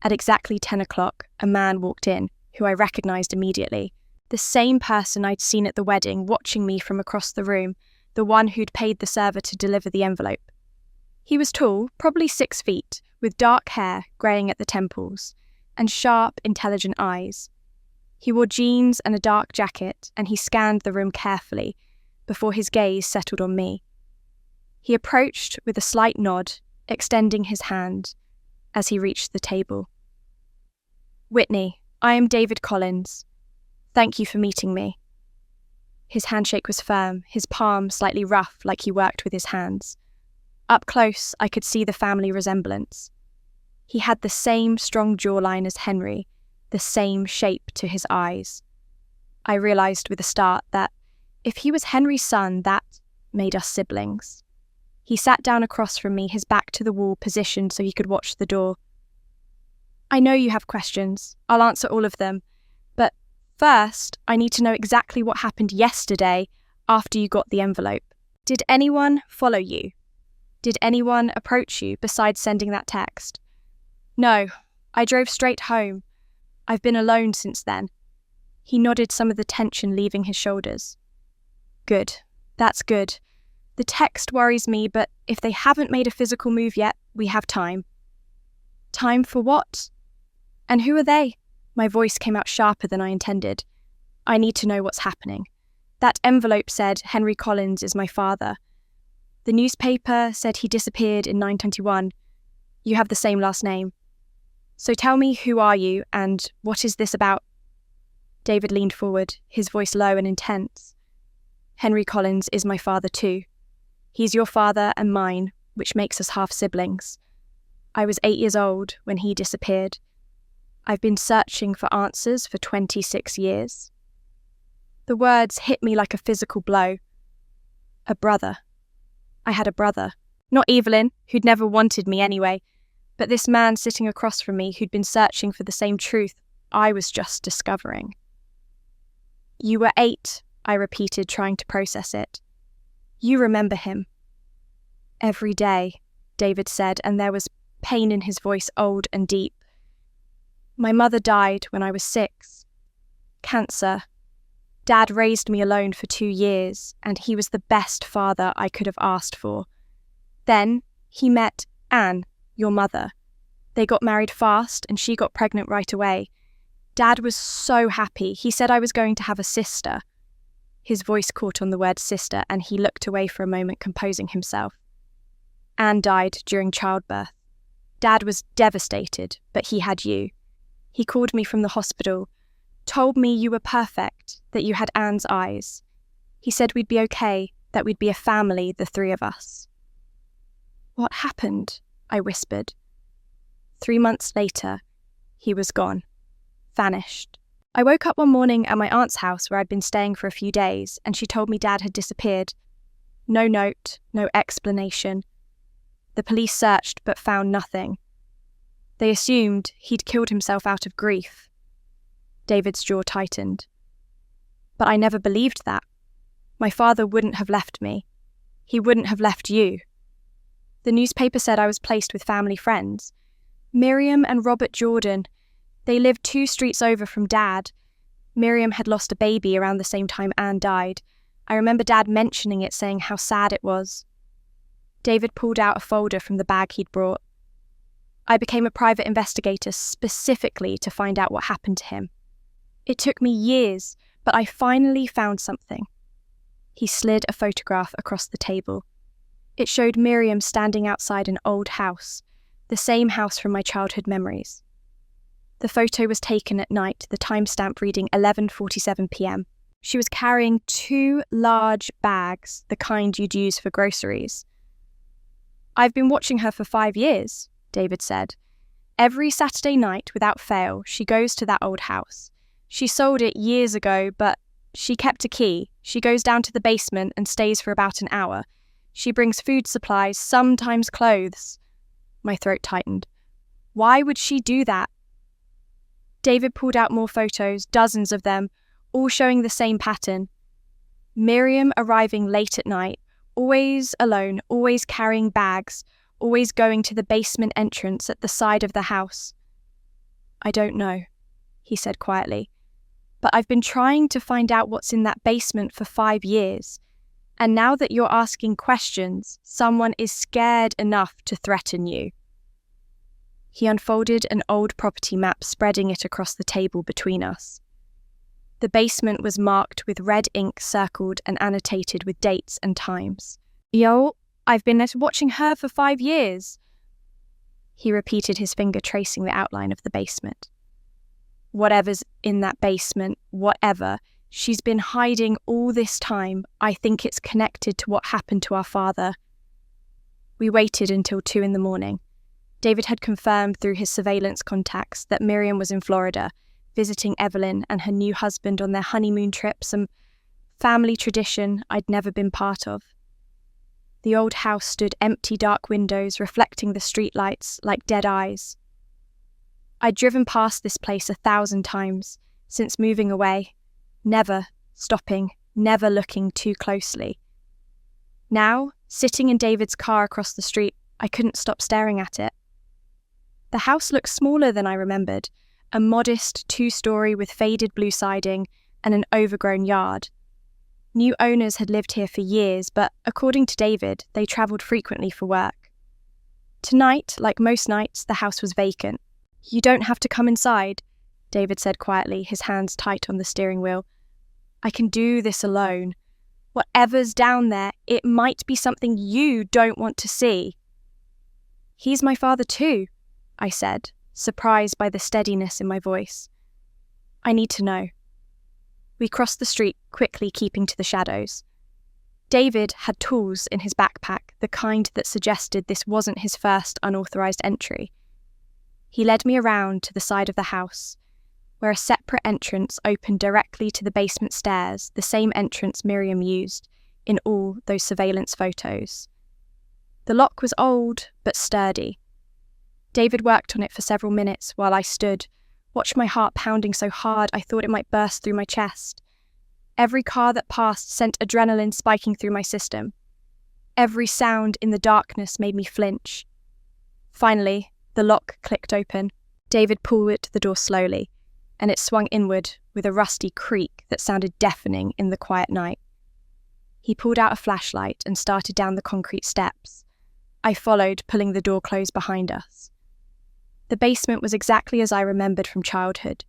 Speaker 1: At exactly 10 o'clock, a man walked in, who I recognised immediately. The same person I'd seen at the wedding watching me from across the room, the one who'd paid the server to deliver the envelope. He was tall, probably 6 feet, with dark hair greying at the temples, and sharp, intelligent eyes. He wore jeans and a dark jacket, and he scanned the room carefully before his gaze settled on me. He approached with a slight nod, extending his hand as he reached the table. "Whitney, I am David Collins. Thank you for meeting me." His handshake was firm, his palm slightly rough like he worked with his hands. Up close, I could see the family resemblance. He had the same strong jawline as Henry, the same shape to his eyes. I realised with a start that if he was Henry's son, that made us siblings. He sat down across from me, his back to the wall, positioned so he could watch the door. "I know you have questions. I'll answer all of them. But first, I need to know exactly what happened yesterday after you got the envelope. Did anyone follow you? Did anyone approach you besides sending that text?" "No, I drove straight home. I've been alone since then." He nodded, some of the tension leaving his shoulders. "Good. That's good. The text worries me, but if they haven't made a physical move yet, we have time." "Time for what? And who are they?" My voice came out sharper than I intended. "I need to know what's happening. That envelope said Henry Collins is my father. The newspaper said he disappeared in 921. You have the same last name. So tell me, who are you, and what is this about?" David leaned forward, his voice low and intense. "Henry Collins is my father too. He's your father and mine, which makes us half-siblings. I was 8 years old when he disappeared. I've been searching for answers for 26 years. The words hit me like a physical blow. A brother. I had a brother. Not Evelyn, who'd never wanted me anyway, but this man sitting across from me who'd been searching for the same truth I was just discovering. "You were 8, I repeated, trying to process it. "You remember him." "Every day," David said, and there was pain in his voice, old and deep. "My mother died when I was 6. Cancer. Dad raised me alone for 2 years, and he was the best father I could have asked for. Then he met Anne, your mother. They got married fast, and she got pregnant right away. Dad was so happy. He said I was going to have a sister." His voice caught on the word sister, and he looked away for a moment, composing himself. "Anne died during childbirth. Dad was devastated, but he had you. He called me from the hospital, told me you were perfect, that you had Anne's eyes. He said we'd be okay, that we'd be a family, the 3 of us." "What happened?" I whispered. 3 months later, he was gone. Vanished. I woke up one morning at my aunt's house where I'd been staying for a few days, and she told me Dad had disappeared. No note, no explanation. The police searched but found nothing. They assumed he'd killed himself out of grief. David's jaw tightened. But I never believed that. My father wouldn't have left me. He wouldn't have left you. The newspaper said I was placed with family friends. Miriam and Robert Jordan. They lived 2 streets over from Dad. Miriam had lost a baby around the same time Anne died. I remember Dad mentioning it, saying how sad it was. David pulled out a folder from the bag he'd brought. I became a private investigator specifically to find out what happened to him. It took me years, but I finally found something. He slid a photograph across the table. It showed Miriam standing outside an old house, the same house from my childhood memories. The photo was taken at night, the timestamp reading 11:47 p.m. She was carrying 2 large bags, the kind you'd use for groceries. "I've been watching her for 5 years, David said. "Every Saturday night, without fail, she goes to that old house. She sold it years ago, but she kept a key. She goes down to the basement and stays for about an hour. She brings food supplies, sometimes clothes." My throat tightened. Why would she do that? David pulled out more photos, dozens of them, all showing the same pattern. Miriam arriving late at night, always alone, always carrying bags, always going to the basement entrance at the side of the house. "I don't know," he said quietly, "but I've been trying to find out what's in that basement for 5 years. And now that you're asking questions, someone is scared enough to threaten you." He unfolded an old property map, spreading it across the table between us. The basement was marked with red ink, circled and annotated with dates and times. "Yo, I've been watching her for 5 years." He repeated, his finger tracing the outline of the basement. "Whatever's in that basement, whatever, she's been hiding all this time. I think it's connected to what happened to our father." We waited until 2 in the morning. David had confirmed through his surveillance contacts that Miriam was in Florida, visiting Evelyn and her new husband on their honeymoon trip, some family tradition I'd never been part of. The old house stood empty, dark windows reflecting the streetlights like dead eyes. I'd driven past this place 1,000 times since moving away, never stopping, never looking too closely. Now, sitting in David's car across the street, I couldn't stop staring at it. The house looked smaller than I remembered, a modest 2-story with faded blue siding and an overgrown yard. New owners had lived here for years, but according to David, they travelled frequently for work. Tonight, like most nights, the house was vacant. "You don't have to come inside," David said quietly, his hands tight on the steering wheel. "I can do this alone. Whatever's down there, it might be something you don't want to see." "He's my father too," I said, surprised by the steadiness in my voice. "I need to know." We crossed the street, quickly keeping to the shadows. David had tools in his backpack, the kind that suggested this wasn't his first unauthorized entry. He led me around to the side of the house, where a separate entrance opened directly to the basement stairs, the same entrance Miriam used in all those surveillance photos. The lock was old but sturdy. David worked on it for several minutes while I stood, watched my heart pounding so hard I thought it might burst through my chest. Every car that passed sent adrenaline spiking through my system. Every sound in the darkness made me flinch. Finally, the lock clicked open. David pulled the door slowly, and it swung inward with a rusty creak that sounded deafening in the quiet night. He pulled out a flashlight and started down the concrete steps. I followed, pulling the door closed behind us. The basement was exactly as I remembered from childhood.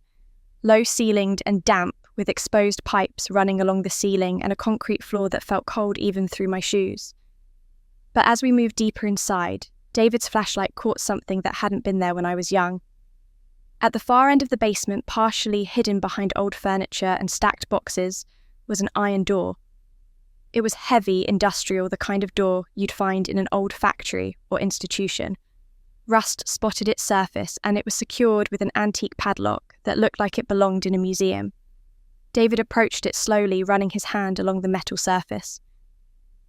Speaker 1: Low-ceilinged and damp, with exposed pipes running along the ceiling and a concrete floor that felt cold even through my shoes. But as we moved deeper inside, David's flashlight caught something that hadn't been there when I was young. At the far end of the basement, partially hidden behind old furniture and stacked boxes, was an iron door. It was heavy, industrial, the kind of door you'd find in an old factory or institution. Rust spotted its surface, and it was secured with an antique padlock that looked like it belonged in a museum. David approached it slowly, running his hand along the metal surface.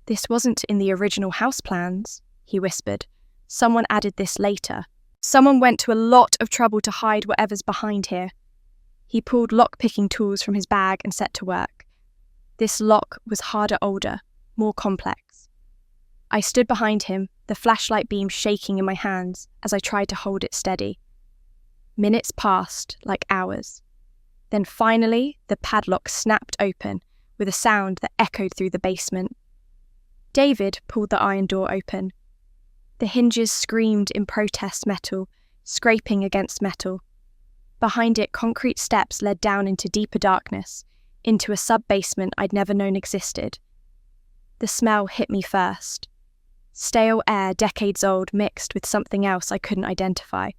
Speaker 1: "This wasn't in the original house plans," he whispered. "Someone added this later. Someone went to a lot of trouble to hide whatever's behind here." He pulled lock-picking tools from his bag and set to work. This lock was harder, older, more complex. I stood behind him, the flashlight beam shaking in my hands as I tried to hold it steady. Minutes passed like hours. Then finally, the padlock snapped open with a sound that echoed through the basement. David pulled the iron door open. The hinges screamed in protest metal, scraping against metal. Behind it, concrete steps led down into deeper darkness, into a sub-basement I'd never known existed. The smell hit me first. Stale air, decades old, mixed with something else I couldn't identify.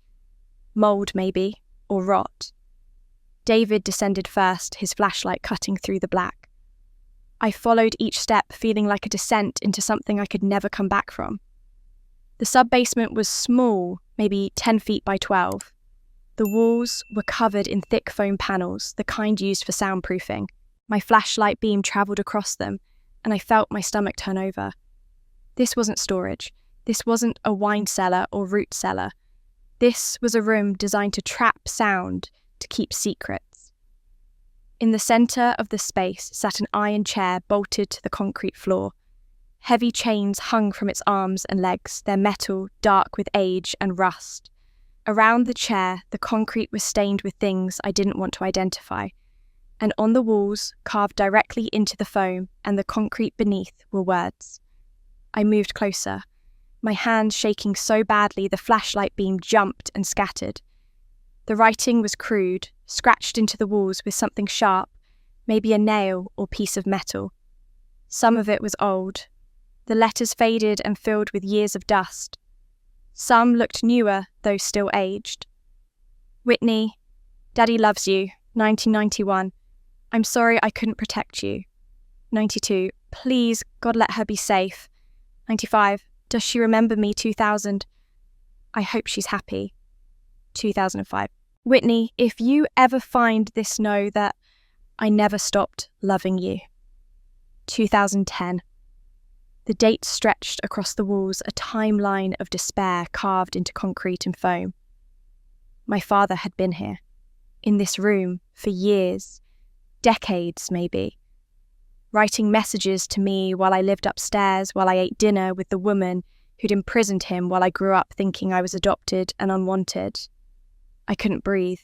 Speaker 1: Mold, maybe, or rot. David descended first, his flashlight cutting through the black. I followed each step, feeling like a descent into something I could never come back from. The sub-basement was small, maybe 10 feet by 12. The walls were covered in thick foam panels, the kind used for soundproofing. My flashlight beam travelled across them, and I felt my stomach turn over. This wasn't storage. This wasn't a wine cellar or root cellar. This was a room designed to trap sound, to keep secrets. In the centre of the space sat an iron chair bolted to the concrete floor. Heavy chains hung from its arms and legs, their metal dark with age and rust. Around the chair, the concrete was stained with things I didn't want to identify, and on the walls, carved directly into the foam and the concrete beneath, were words. I moved closer, my hand shaking so badly the flashlight beam jumped and scattered. The writing was crude, scratched into the walls with something sharp, maybe a nail or piece of metal. Some of it was old. The letters faded and filled with years of dust. Some looked newer, though still aged. "Whitney, Daddy loves you, 1991. I'm sorry I couldn't protect you. 92, please, God let her be safe. 95, does she remember me, 2000? I hope she's happy. 2005. Whitney, if you ever find this, know that I never stopped loving you. 2010. The dates stretched across the walls, a timeline of despair carved into concrete and foam. My father had been here, in this room, for years, decades maybe, writing messages to me while I lived upstairs, while I ate dinner with the woman who'd imprisoned him while I grew up thinking I was adopted and unwanted. I couldn't breathe.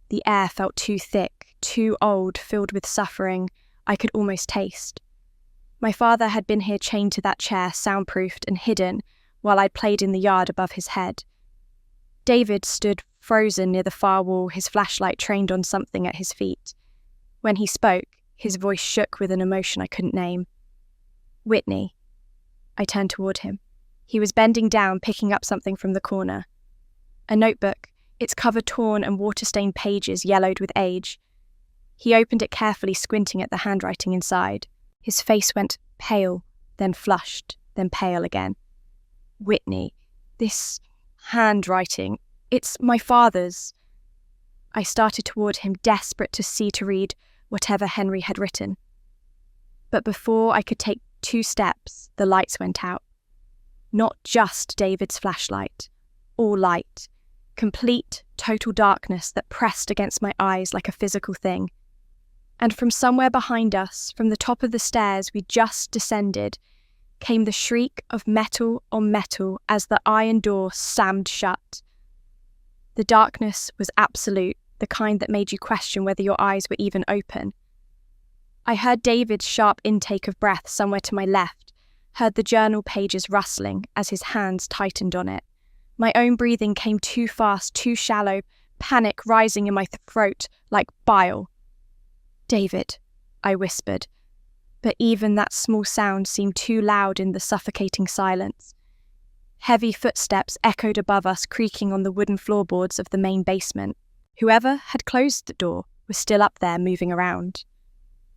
Speaker 1: The air felt too thick, too old, filled with suffering I could almost taste. My father had been here chained to that chair, soundproofed and hidden, while I played in the yard above his head. David stood frozen near the far wall, his flashlight trained on something at his feet. When he spoke, his voice shook with an emotion I couldn't name. "Whitney." I turned toward him. He was bending down, picking up something from the corner. A notebook, its cover torn and water-stained pages yellowed with age. He opened it carefully, squinting at the handwriting inside. His face went pale, then flushed, then pale again. "Whitney, this handwriting, it's my father's." I started toward him, desperate to read whatever Henry had written. But before I could take 2 steps, the lights went out. Not just David's flashlight. All light. Complete, total darkness that pressed against my eyes like a physical thing. And from somewhere behind us, from the top of the stairs we just descended, came the shriek of metal on metal as the iron door slammed shut. The darkness was absolute, the kind that made you question whether your eyes were even open. I heard David's sharp intake of breath somewhere to my left, heard the journal pages rustling as his hands tightened on it. My own breathing came too fast, too shallow, panic rising in my throat like bile. "David," I whispered, but even that small sound seemed too loud in the suffocating silence. Heavy footsteps echoed above us, creaking on the wooden floorboards of the main basement. Whoever had closed the door was still up there, moving around.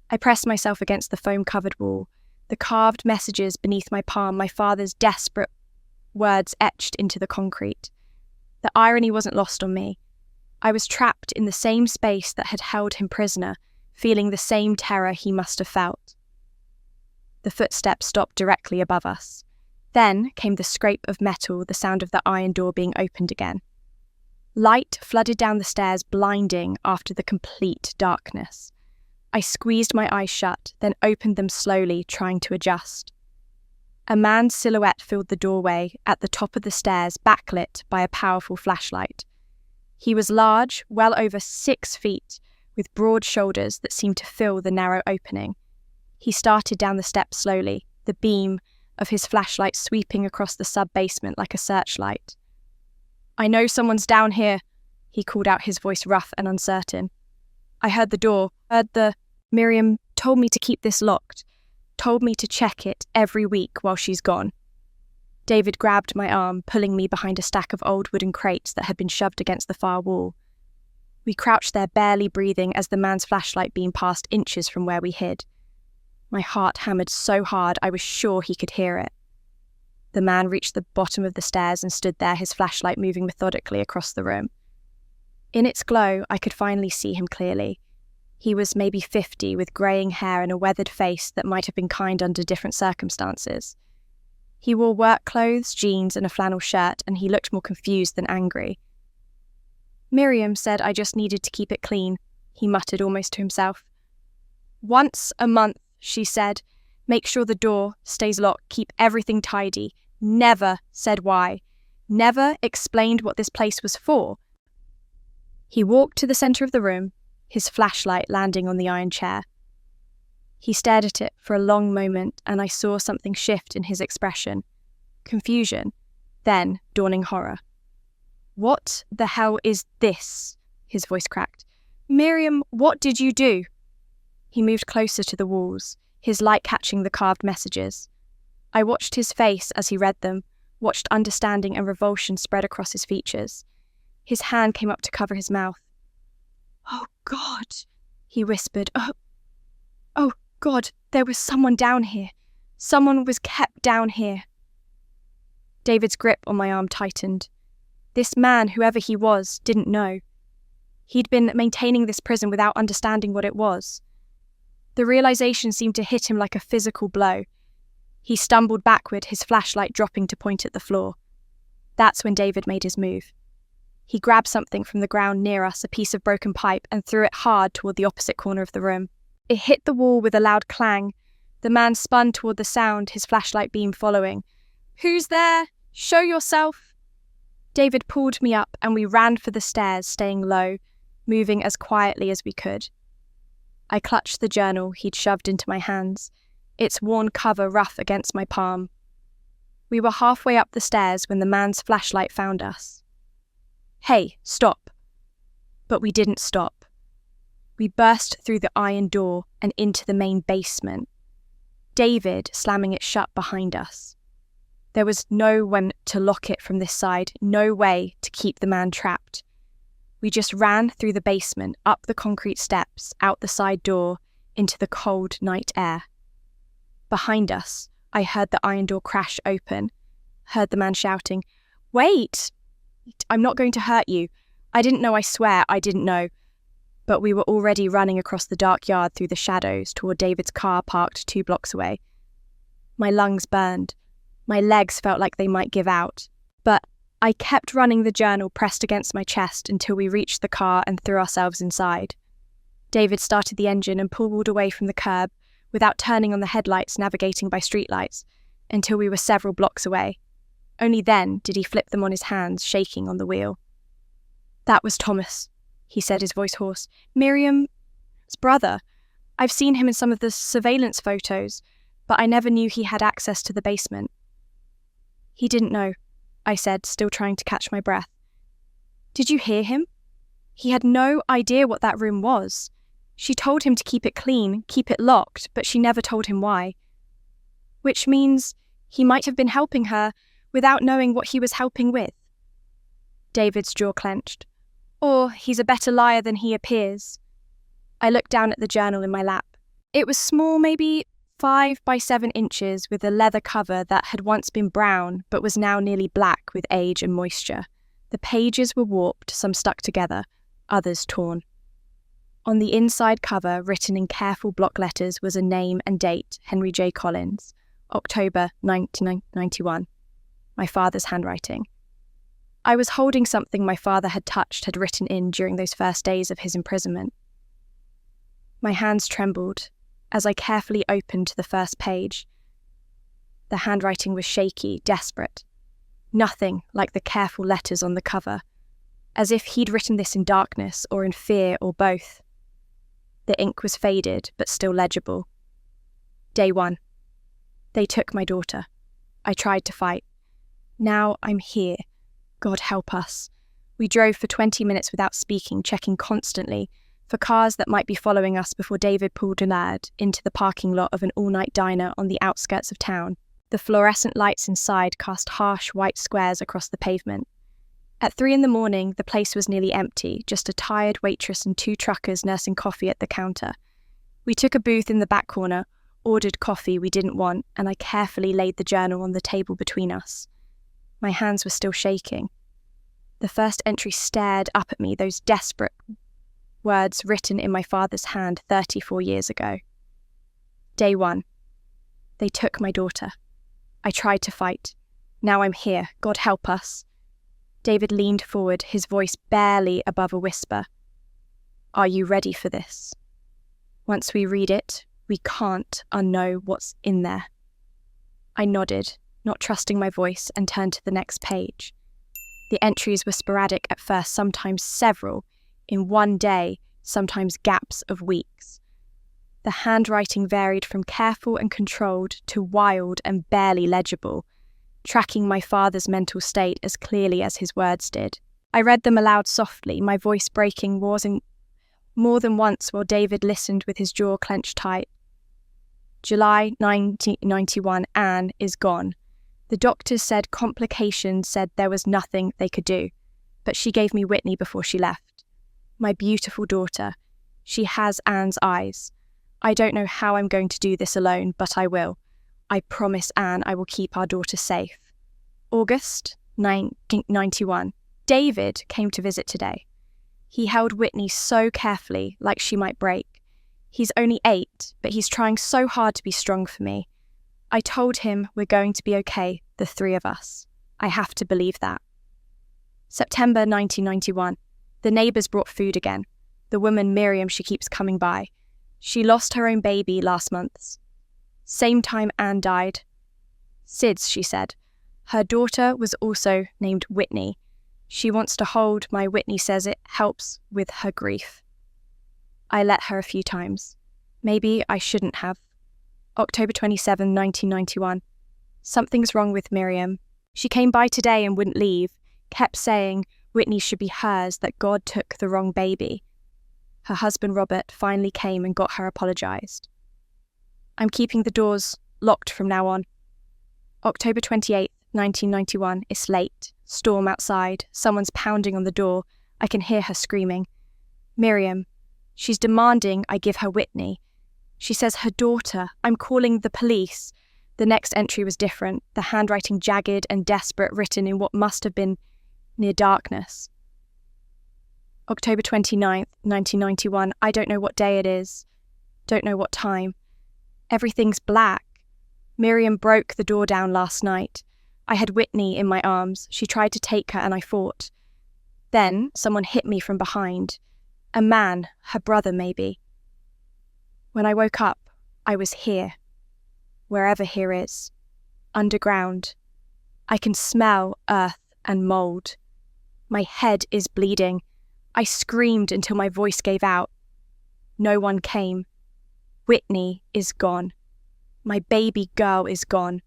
Speaker 1: I pressed myself against the foam-covered wall, the carved messages beneath my palm, my father's desperate words etched into the concrete. The irony wasn't lost on me. I was trapped in the same space that had held him prisoner, feeling the same terror he must have felt. The footsteps stopped directly above us. Then came the scrape of metal, the sound of the iron door being opened again. Light flooded down the stairs, blinding after the complete darkness. I squeezed my eyes shut, then opened them slowly, trying to adjust. A man's silhouette filled the doorway at the top of the stairs, backlit by a powerful flashlight. He was large, well over 6 feet, with broad shoulders that seemed to fill the narrow opening. He started down the steps slowly, the beam of his flashlight sweeping across the sub-basement like a searchlight. "I know someone's down here," he called out, his voice rough and uncertain. "I heard the door, Miriam told me to keep this locked, told me to check it every week while she's gone." David grabbed my arm, pulling me behind a stack of old wooden crates that had been shoved against the far wall. We crouched there, barely breathing, as the man's flashlight beam passed inches from where we hid. My heart hammered so hard I was sure he could hear it. The man reached the bottom of the stairs and stood there, his flashlight moving methodically across the room. In its glow, I could finally see him clearly. He was maybe 50, with greying hair and a weathered face that might have been kind under different circumstances. He wore work clothes, jeans, and a flannel shirt, and he looked more confused than angry. "Miriam said I just needed to keep it clean," he muttered almost to himself. "Once a month," she said. "Make sure the door stays locked, keep everything tidy." Never said why. Never explained what this place was for. He walked to the centre of the room, his flashlight landing on the iron chair. He stared at it for a long moment, and I saw something shift in his expression. Confusion, then dawning horror. "What the hell is this?" his voice cracked. "Miriam, what did you do?" He moved closer to the walls, his light catching the carved messages. I watched his face as he read them, watched understanding and revulsion spread across his features. His hand came up to cover his mouth. "Oh, God," he whispered. Oh, God, there was someone down here. Someone was kept down here." David's grip on my arm tightened. This man, whoever he was, didn't know. He'd been maintaining this prison without understanding what it was. The realization seemed to hit him like a physical blow. He stumbled backward, his flashlight dropping to point at the floor. That's when David made his move. He grabbed something from the ground near us, a piece of broken pipe, and threw it hard toward the opposite corner of the room. It hit the wall with a loud clang. The man spun toward the sound, his flashlight beam following. "Who's there? Show yourself!" David pulled me up and we ran for the stairs, staying low, moving as quietly as we could. I clutched the journal he'd shoved into my hands, its worn cover rough against my palm. We were halfway up the stairs when the man's flashlight found us. "Hey, stop!" But we didn't stop. We burst through the iron door and into the main basement, David slamming it shut behind us. There was no one to lock it from this side, no way to keep the man trapped. We just ran through the basement, up the concrete steps, out the side door, into the cold night air. Behind us, I heard the iron door crash open, heard the man shouting, "Wait! I'm not going to hurt you. I didn't know, I swear, I didn't know." But we were already running across the dark yard through the shadows toward David's car parked 2 blocks away. My lungs burned. My legs felt like they might give out. But I kept running the journal pressed against my chest until we reached the car and threw ourselves inside. David started the engine and pulled away from the curb without turning on the headlights navigating by streetlights until we were several blocks away. Only then did he flip them on his hands, shaking on the wheel. "That was Thomas," he said, his voice hoarse. "Miriam's brother. I've seen him in some of the surveillance photos, but I never knew he had access to the basement." "He didn't know," I said, still trying to catch my breath. "Did you hear him? He had no idea what that room was. She told him to keep it clean, keep it locked, but she never told him why. Which means he might have been helping her without knowing what he was helping with." David's jaw clenched. "Or he's a better liar than he appears." I looked down at the journal in my lap. It was small, maybe 5 by 7 inches, with a leather cover that had once been brown but was now nearly black with age and moisture. The pages were warped, some stuck together, others torn. On the inside cover, written in careful block letters, was a name and date: Henry J. Collins, October 1991. My father's handwriting. I was holding something my father had written in during those first days of his imprisonment. My hands trembled as I carefully opened the first page. The handwriting was shaky, desperate. Nothing like the careful letters on the cover, as if he'd written this in darkness or in fear or both. The ink was faded, but still legible. Day 1. They took my daughter. I tried to fight. Now I'm here. God help us. We drove for 20 minutes without speaking, checking constantly for cars that might be following us before David pulled unheard into the parking lot of an all-night diner on the outskirts of town. The fluorescent lights inside cast harsh white squares across the pavement. At 3 a.m, the place was nearly empty, just a tired waitress and 2 truckers nursing coffee at the counter. We took a booth in the back corner, ordered coffee we didn't want, and I carefully laid the journal on the table between us. My hands were still shaking. The first entry stared up at me, those desperate words written in my father's hand 34 years ago. Day 1. They took my daughter. I tried to fight. Now I'm here. God help us. David leaned forward, his voice barely above a whisper. Are you ready for this? Once we read it, we can't unknow what's in there. I nodded, not trusting my voice, and turned to the next page. The entries were sporadic at first, sometimes several, in one day, sometimes gaps of weeks. The handwriting varied from careful and controlled to wild and barely legible, tracking my father's mental state as clearly as his words did. I read them aloud softly, my voice breaking more than once while David listened with his jaw clenched tight. July 1991, Anne is gone. The doctors said complications, said there was nothing they could do, but she gave me Whitney before she left. My beautiful daughter. She has Anne's eyes. I don't know how I'm going to do this alone, but I will. I promise Anne I will keep our daughter safe. August 1991. David came to visit today. He held Whitney so carefully, like she might break. He's only 8, but he's trying so hard to be strong for me. I told him we're going to be okay, the 3 of us. I have to believe that. September 1991. The neighbours brought food again. The woman Miriam, she keeps coming by. She lost her own baby last month. Same time Anne died. SIDS, she said. Her daughter was also named Whitney. She wants to hold my Whitney, says it helps with her grief. I let her a few times. Maybe I shouldn't have. October 27, 1991. Something's wrong with Miriam. She came by today and wouldn't leave, kept saying Whitney should be hers, that God took the wrong baby. Her husband Robert finally came and got her apologised. I'm keeping the doors locked from now on. October 28, 1991. It's late. Storm outside. Someone's pounding on the door. I can hear her screaming. Miriam. She's demanding I give her Whitney. She says her daughter. I'm calling the police. The next entry was different, the handwriting jagged and desperate, written in what must have been near darkness. October 29th, 1991. I don't know what day it is. Don't know what time. Everything's black. Miriam broke the door down last night. I had Whitney in my arms. She tried to take her and I fought. Then someone hit me from behind. A man, her brother maybe. When I woke up, I was here. Wherever here is. Underground. I can smell earth and mold. My head is bleeding. I screamed until my voice gave out. No one came. Whitney is gone. My baby girl is gone.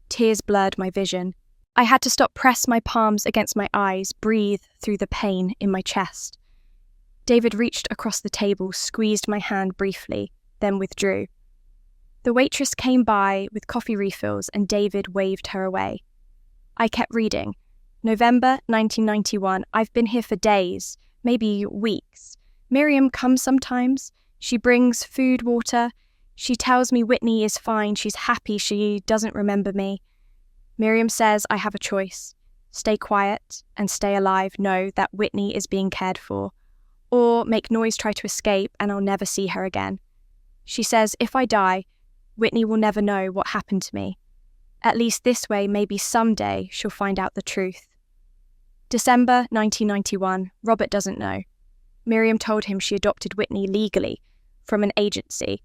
Speaker 1: Tears blurred my vision. I had to press my palms against my eyes, breathe through the pain in my chest. David reached across the table, squeezed my hand briefly, then withdrew. The waitress came by with coffee refills and David waved her away. I kept reading. November 1991, I've been here for days, maybe weeks. Miriam comes sometimes. She brings food, water. She tells me Whitney is fine, she's happy, she doesn't remember me. Miriam says I have a choice. Stay quiet and stay alive, know that Whitney is being cared for. Or make noise, try to escape, and I'll never see her again. She says if I die, Whitney will never know what happened to me. At least this way, maybe someday she'll find out the truth. December 1991, Robert doesn't know. Miriam told him she adopted Whitney legally from an agency.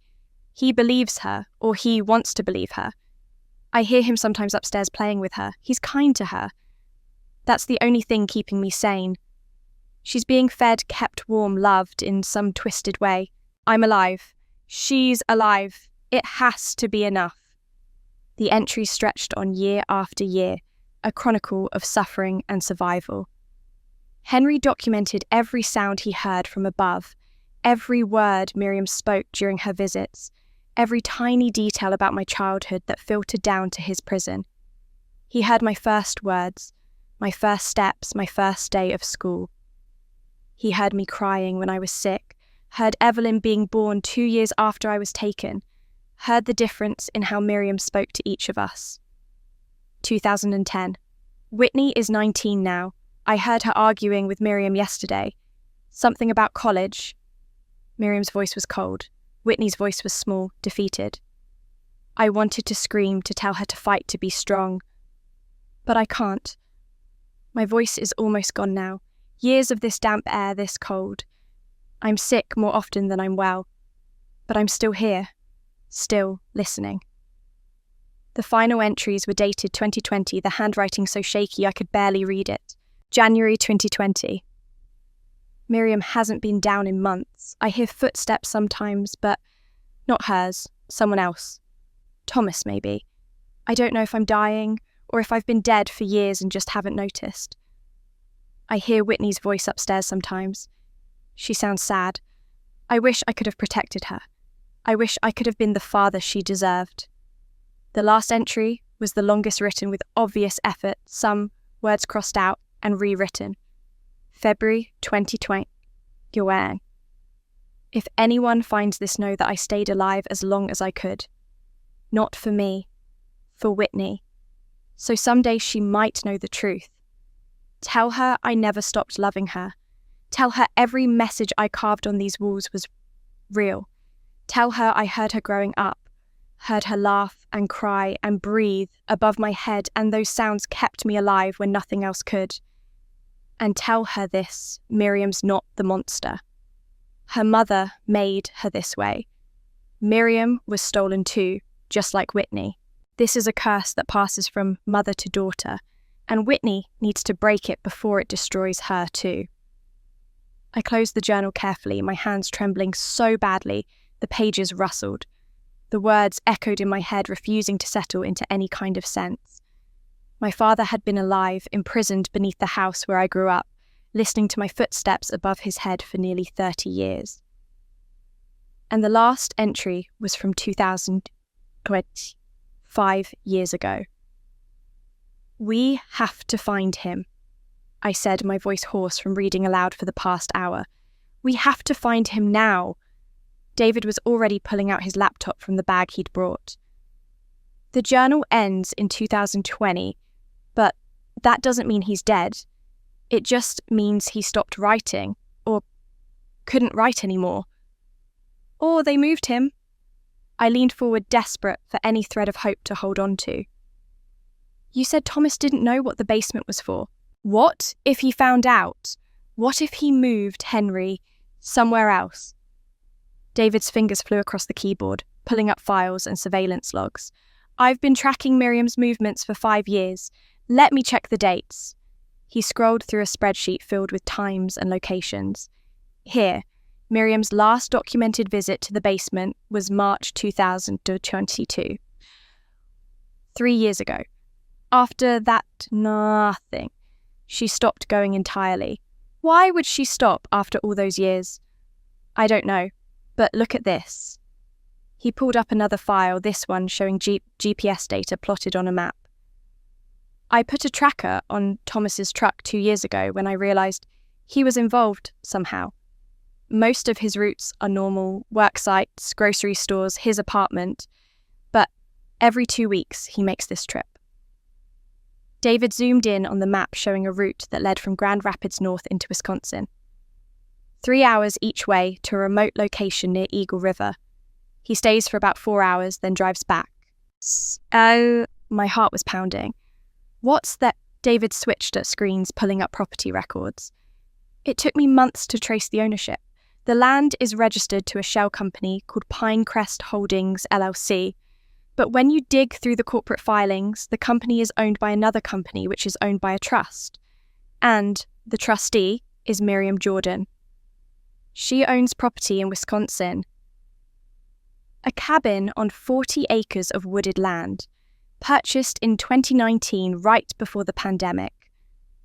Speaker 1: He believes her, or he wants to believe her. I hear him sometimes upstairs playing with her. He's kind to her. That's the only thing keeping me sane. She's being fed, kept warm, loved in some twisted way. I'm alive. She's alive. It has to be enough. The entries stretched on year after year, a chronicle of suffering and survival. Henry documented every sound he heard from above, every word Miriam spoke during her visits, every tiny detail about my childhood that filtered down to his prison. He heard my first words, my first steps, my first day of school. He heard me crying when I was sick, heard Evelyn being born 2 years after I was taken, heard the difference in how Miriam spoke to each of us. 2010. Whitney is 19 now. I heard her arguing with Miriam yesterday. Something about college. Miriam's voice was cold. Whitney's voice was small, defeated. I wanted to scream, to tell her to fight, to be strong. But I can't. My voice is almost gone now. Years of this damp air, this cold. I'm sick more often than I'm well. But I'm still here. Still listening. The final entries were dated 2020, the handwriting so shaky I could barely read it. January 2020. Miriam hasn't been down in months. I hear footsteps sometimes, but not hers, someone else. Thomas, maybe. I don't know if I'm dying or if I've been dead for years and just haven't noticed. I hear Whitney's voice upstairs sometimes. She sounds sad. I wish I could have protected her. I wish I could have been the father she deserved. The last entry was the longest written with obvious effort, some words crossed out and rewritten. February 2020. Yuan. If anyone finds this, know that I stayed alive as long as I could. Not for me, for Whitney. So someday she might know the truth. Tell her I never stopped loving her. Tell her every message I carved on these walls was real. Tell her I heard her growing up, heard her laugh and cry and breathe above my head, and those sounds kept me alive when nothing else could. And tell her this, Miriam's not the monster. Her mother made her this way. Miriam was stolen too, just like Whitney. This is a curse that passes from mother to daughter, and Whitney needs to break it before it destroys her too. I closed the journal carefully, my hands trembling so badly, the pages rustled. The words echoed in my head, refusing to settle into any kind of sense. My father had been alive, imprisoned beneath the house where I grew up, listening to my footsteps above his head for nearly 30 years. And the last entry was from 2020, 5 years ago. We have to find him, I said, my voice hoarse from reading aloud for the past hour. We have to find him now. David was already pulling out his laptop from the bag he'd brought. The journal ends in 2020, but that doesn't mean he's dead. It just means he stopped writing, or couldn't write anymore. Or they moved him. I leaned forward, desperate for any thread of hope to hold on to. You said Thomas didn't know what the basement was for. What if he found out? What if he moved Henry somewhere else? David's fingers flew across the keyboard, pulling up files and surveillance logs. I've been tracking Miriam's movements for 5 years. Let me check the dates. He scrolled through a spreadsheet filled with times and locations. Here, Miriam's last documented visit to the basement was March 2022. 3 years ago. After that, nothing. She stopped going entirely. Why would she stop after all those years? I don't know, but look at this. He pulled up another file, this one showing GPS data plotted on a map. I put a tracker on Thomas's truck 2 years ago when I realised he was involved somehow. Most of his routes are normal, work sites, grocery stores, his apartment, but every 2 weeks he makes this trip. David zoomed in on the map showing a route that led from Grand Rapids north into Wisconsin. 3 hours each way to a remote location near Eagle River. He stays for about 4 hours, then drives back. Oh, my heart was pounding. What's that? David switched at screens, pulling up property records. It took me months to trace the ownership. The land is registered to a shell company called Pinecrest Holdings, LLC. But when you dig through the corporate filings, the company is owned by another company, which is owned by a trust. And the trustee is Miriam Jordan. She owns property in Wisconsin. A cabin on 40 acres of wooded land, purchased in 2019 right before the pandemic.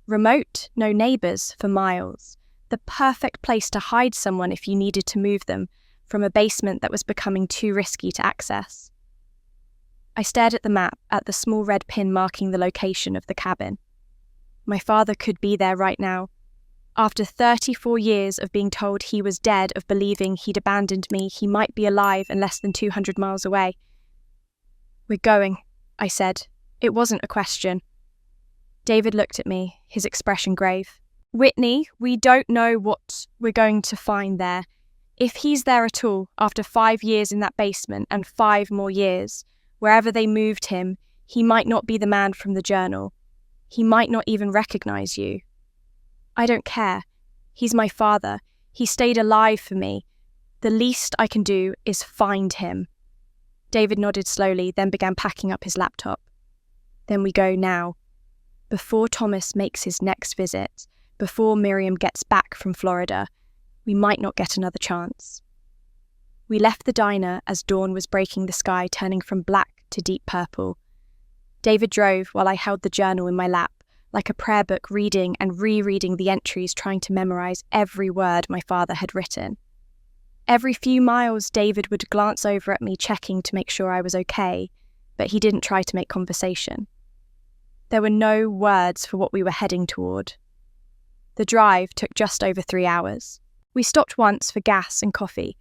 Speaker 1: Remote, no neighbours for miles. The perfect place to hide someone if you needed to move them from a basement that was becoming too risky to access. I stared at the map, at the small red pin marking the location of the cabin. My father could be there right now. After 34 years of being told he was dead, of believing he'd abandoned me, he might be alive and less than 200 miles away. We're going, I said. It wasn't a question. David looked at me, his expression grave. Whitney, we don't know what we're going to find there. If he's there at all, after 5 years in that basement and 5 more years, wherever they moved him, he might not be the man from the journal. He might not even recognize you. I don't care. He's my father. He stayed alive for me. The least I can do is find him. David nodded slowly, then began packing up his laptop. Then we go now. Before Thomas makes his next visit, before Miriam gets back from Florida, we might not get another chance. We left the diner as dawn was breaking the sky, turning from black to deep purple. David drove while I held the journal in my lap, like a prayer book, reading and rereading the entries, trying to memorize every word my father had written. Every few miles, David would glance over at me, checking to make sure I was okay, but he didn't try to make conversation. There were no words for what we were heading toward. The drive took just over 3 hours. We stopped once for gas and coffee,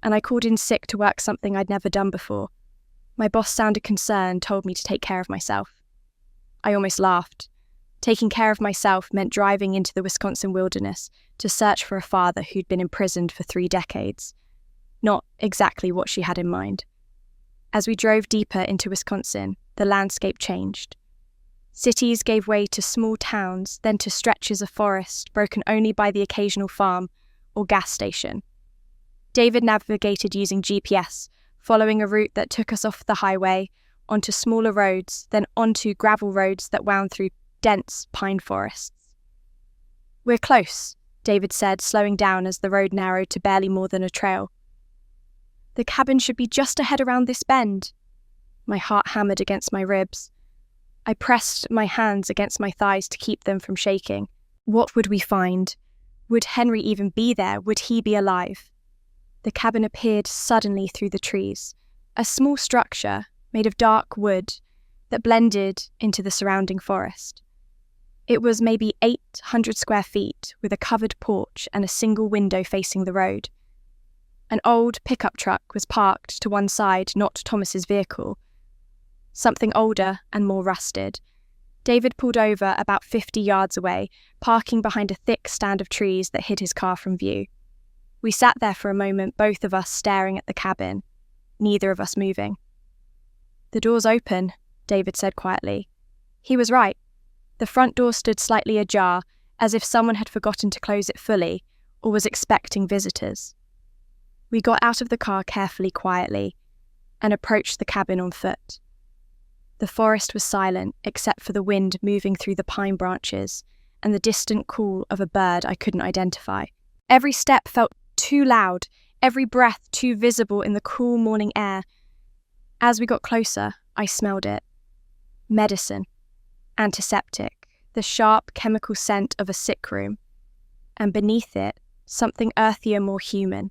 Speaker 1: and I called in sick to work something I'd never done before. My boss sounded concerned, told me to take care of myself. I almost laughed. Taking care of myself meant driving into the Wisconsin wilderness to search for a father who'd been imprisoned for 3 decades. Not exactly what she had in mind. As we drove deeper into Wisconsin, the landscape changed. Cities gave way to small towns, then to stretches of forest broken only by the occasional farm or gas station. David navigated using GPS, following a route that took us off the highway, onto smaller roads, then onto gravel roads that wound through dense pine forests. We're close, David said, slowing down as the road narrowed to barely more than a trail. The cabin should be just ahead around this bend. My heart hammered against my ribs. I pressed my hands against my thighs to keep them from shaking. What would we find? Would Henry even be there? Would he be alive? The cabin appeared suddenly through the trees, a small structure made of dark wood that blended into the surrounding forest. It was maybe 800 square feet, with a covered porch and a single window facing the road. An old pickup truck was parked to one side, not Thomas's vehicle. Something older and more rusted. David pulled over about 50 yards away, parking behind a thick stand of trees that hid his car from view. We sat there for a moment, both of us staring at the cabin, neither of us moving. The door's open, David said quietly. He was right. The front door stood slightly ajar, as if someone had forgotten to close it fully or was expecting visitors. We got out of the car carefully, quietly, and approached the cabin on foot. The forest was silent except for the wind moving through the pine branches and the distant call of a bird I couldn't identify. Every step felt too loud, every breath too visible in the cool morning air. As we got closer, I smelled it. Medicine, antiseptic, the sharp chemical scent of a sick room, and beneath it, something earthier, more human.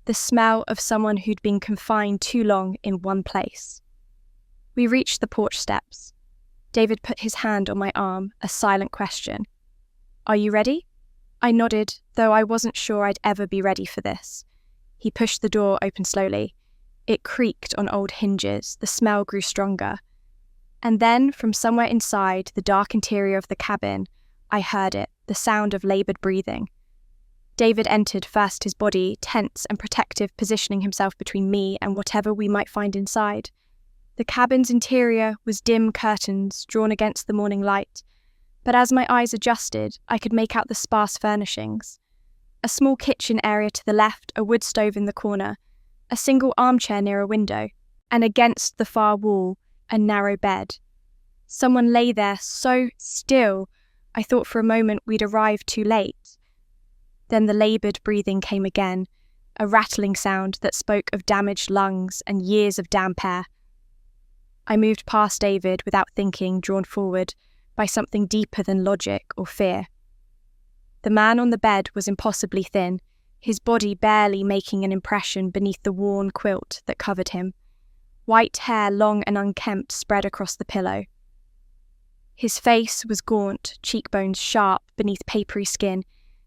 Speaker 1: The smell of someone who'd been confined too long in one place. We reached the porch steps. David put his hand on my arm, a silent question. "Are you ready?" I nodded, though I wasn't sure I'd ever be ready for this. He pushed the door open slowly. It creaked on old hinges, the smell grew stronger. And then, from somewhere inside the dark interior of the cabin, I heard it, the sound of laboured breathing. David entered, first his body, tense and protective, positioning himself between me and whatever we might find inside. The cabin's interior was dim curtains drawn against the morning light, but as my eyes adjusted, I could make out the sparse furnishings. A small kitchen area to the left, a wood stove in the corner, a single armchair near a window, and against the far wall, a narrow bed. Someone lay there so still, I thought for a moment we'd arrived too late. Then the laboured breathing came again, a rattling sound that spoke of damaged lungs and years of damp air. I moved past David without thinking, drawn forward by something deeper than logic or fear. The man on the bed was impossibly thin, his body barely making an impression beneath the worn quilt that covered him. White hair, long and unkempt, spread across the pillow. His face was gaunt, cheekbones sharp beneath papery skin,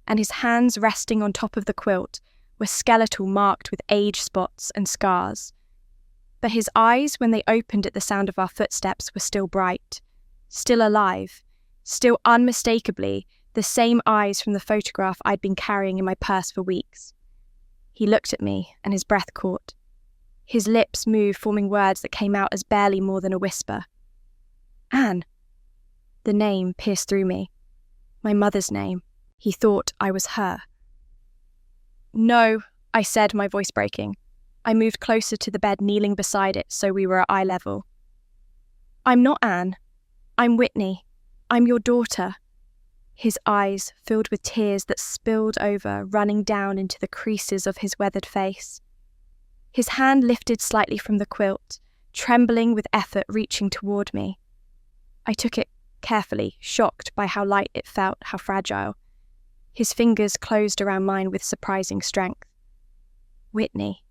Speaker 1: and his hands resting on top of the quilt were skeletal, marked with age spots and scars. But his eyes, when they opened at the sound of our footsteps, were still bright, still alive, still unmistakably the same eyes from the photograph I'd been carrying in my purse for weeks. He looked at me, and his breath caught. His lips moved, forming words that came out as barely more than a whisper. "Anne." The name pierced through me. My mother's name. He thought I was her. "No," I said, my voice breaking. I moved closer to the bed, kneeling beside it so we were at eye level. "I'm not Anne. I'm Whitney. I'm your daughter." His eyes filled with tears that spilled over, running down into the creases of his weathered face. His hand lifted slightly from the quilt, trembling with effort, reaching toward me. I took it carefully, shocked by how light it felt, how fragile. His fingers closed around mine with surprising strength. "Whitney."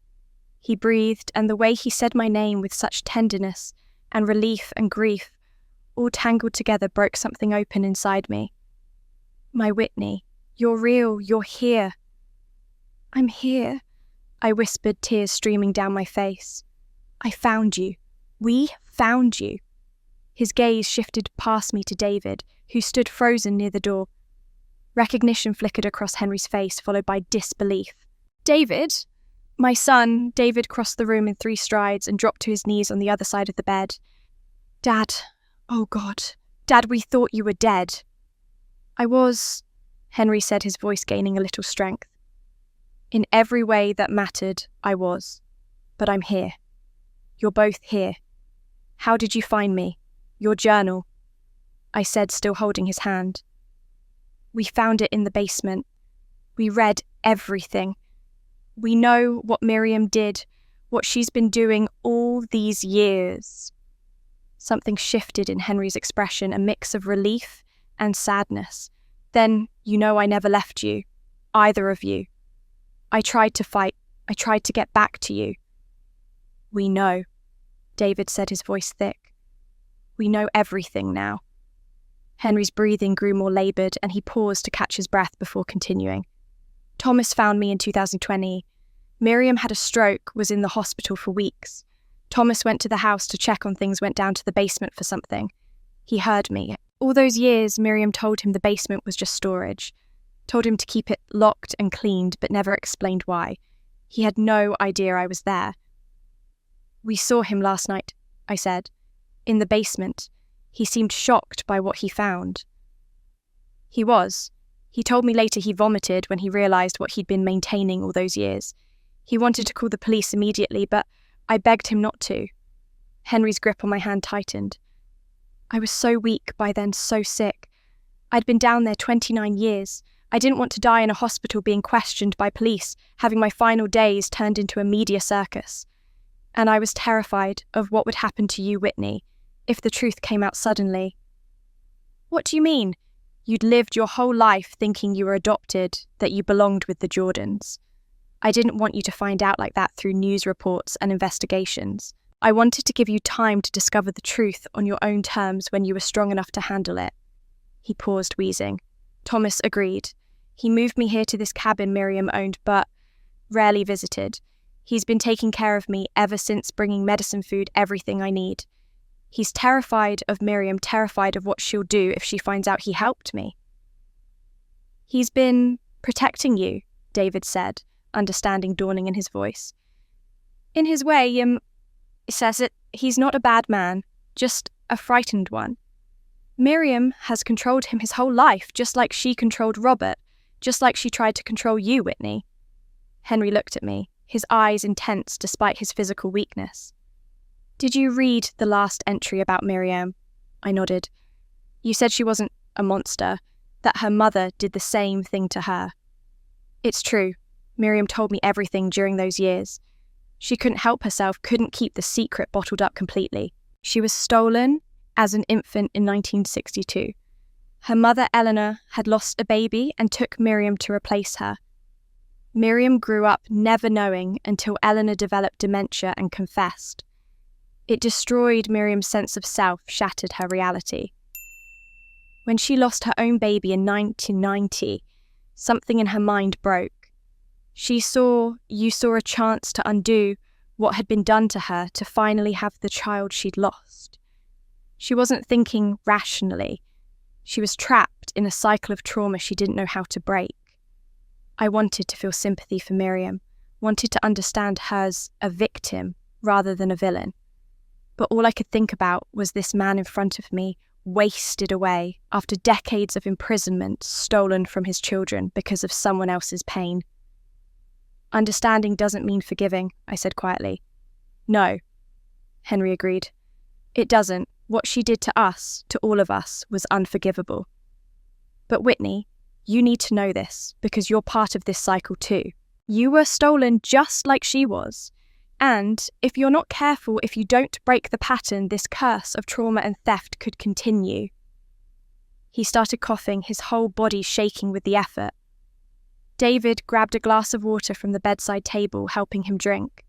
Speaker 1: He breathed, and the way he said my name with such tenderness and relief and grief, all tangled together, broke something open inside me. "My Whitney, you're real, you're here." "I'm here," I whispered, tears streaming down my face. "I found you. We found you." His gaze shifted past me to David, who stood frozen near the door. Recognition flickered across Henry's face, followed by disbelief. "David?" My son. David crossed the room in 3 strides and dropped to his knees on the other side of the bed. "Dad. Oh God. Dad, we thought you were dead." "I was," Henry said, his voice gaining a little strength. "In every way that mattered, I was. But I'm here. You're both here. How did you find me? Your journal," I said, still holding his hand. "We found it in the basement. We read everything. We know what Miriam did, what she's been doing all these years." Something shifted in Henry's expression, a mix of relief and sadness. "Then, you know I never left you. Either of you. I tried to fight. I tried to get back to you." "We know," David said, his voice thick. "We know everything now." Henry's breathing grew more laboured, and he paused to catch his breath before continuing. "Thomas found me in 2020. Miriam had a stroke, was in the hospital for weeks. Thomas went to the house to check on things, went down to the basement for something. He heard me. All those years, Miriam told him the basement was just storage. Told him to keep it locked and cleaned, but never explained why. He had no idea I was there." "We saw him last night," I said. "In the basement. He seemed shocked by what he found. He was. He told me later he vomited when he realised what he'd been maintaining all those years. He wanted to call the police immediately, but I begged him not to. Henry's grip on my hand tightened. I was so weak by then, so sick. I'd been down there 29 years. I didn't want to die in a hospital being questioned by police, having my final days turned into a media circus. And I was terrified of what would happen to you, Whitney, if the truth came out suddenly. What do you mean? You'd lived your whole life thinking you were adopted, that you belonged with the Jordans. I didn't want you to find out like that through news reports and investigations. I wanted to give you time to discover the truth on your own terms when you were strong enough to handle it. He paused, wheezing. Thomas agreed. He moved me here to this cabin Miriam owned, but rarely visited. He's been taking care of me ever since, bringing medicine, food, everything I need. He's terrified of Miriam, terrified of what she'll do if she finds out he helped me. He's been protecting you, David said, understanding dawning in his voice. In his way, says it, he's not a bad man, just a frightened one. Miriam has controlled him his whole life, just like she controlled Robert, just like she tried to control you, Whitney. Henry looked at me, his eyes intense despite his physical weakness. Did you read the last entry about Miriam? I nodded. You said she wasn't a monster, that her mother did the same thing to her. It's true. Miriam told me everything during those years. She couldn't help herself, couldn't keep the secret bottled up completely. She was stolen as an infant in 1962. Her mother, Eleanor, had lost a baby and took Miriam to replace her. Miriam grew up never knowing until Eleanor developed dementia and confessed. It destroyed Miriam's sense of self, shattered her reality. When she lost her own baby in 1990, something in her mind broke. You saw a chance to undo what had been done to her, to finally have the child she'd lost. She wasn't thinking rationally. She was trapped in a cycle of trauma she didn't know how to break. I wanted to feel sympathy for Miriam, wanted to understand her as a victim rather than a villain. But all I could think about was this man in front of me, wasted away after decades of imprisonment, stolen from his children because of someone else's pain. Understanding doesn't mean forgiving, I said quietly. No, Henry agreed. It doesn't. What she did to us, to all of us, was unforgivable. But Whitney, you need to know this, because you're part of this cycle too. You were stolen just like she was. And if you're not careful, if you don't break the pattern, this curse of trauma and theft could continue. He started coughing, his whole body shaking with the effort. David grabbed a glass of water from the bedside table, helping him drink.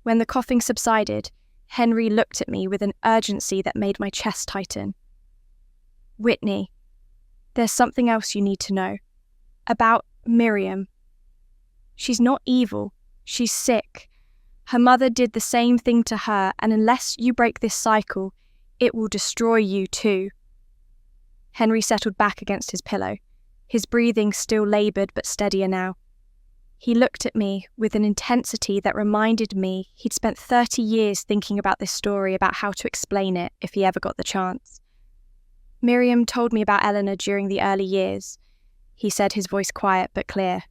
Speaker 1: When the coughing subsided, Henry looked at me with an urgency that made my chest tighten. Whitney, there's something else you need to know. About Miriam. She's not evil. She's sick. Her mother did the same thing to her, and unless you break this cycle, it will destroy you too. Henry settled back against his pillow, his breathing still laboured but steadier now. He looked at me with an intensity that reminded me he'd spent 30 years thinking about this story, about how to explain it if he ever got the chance. Miriam told me about Eleanor during the early years, he said, his voice quiet but clear,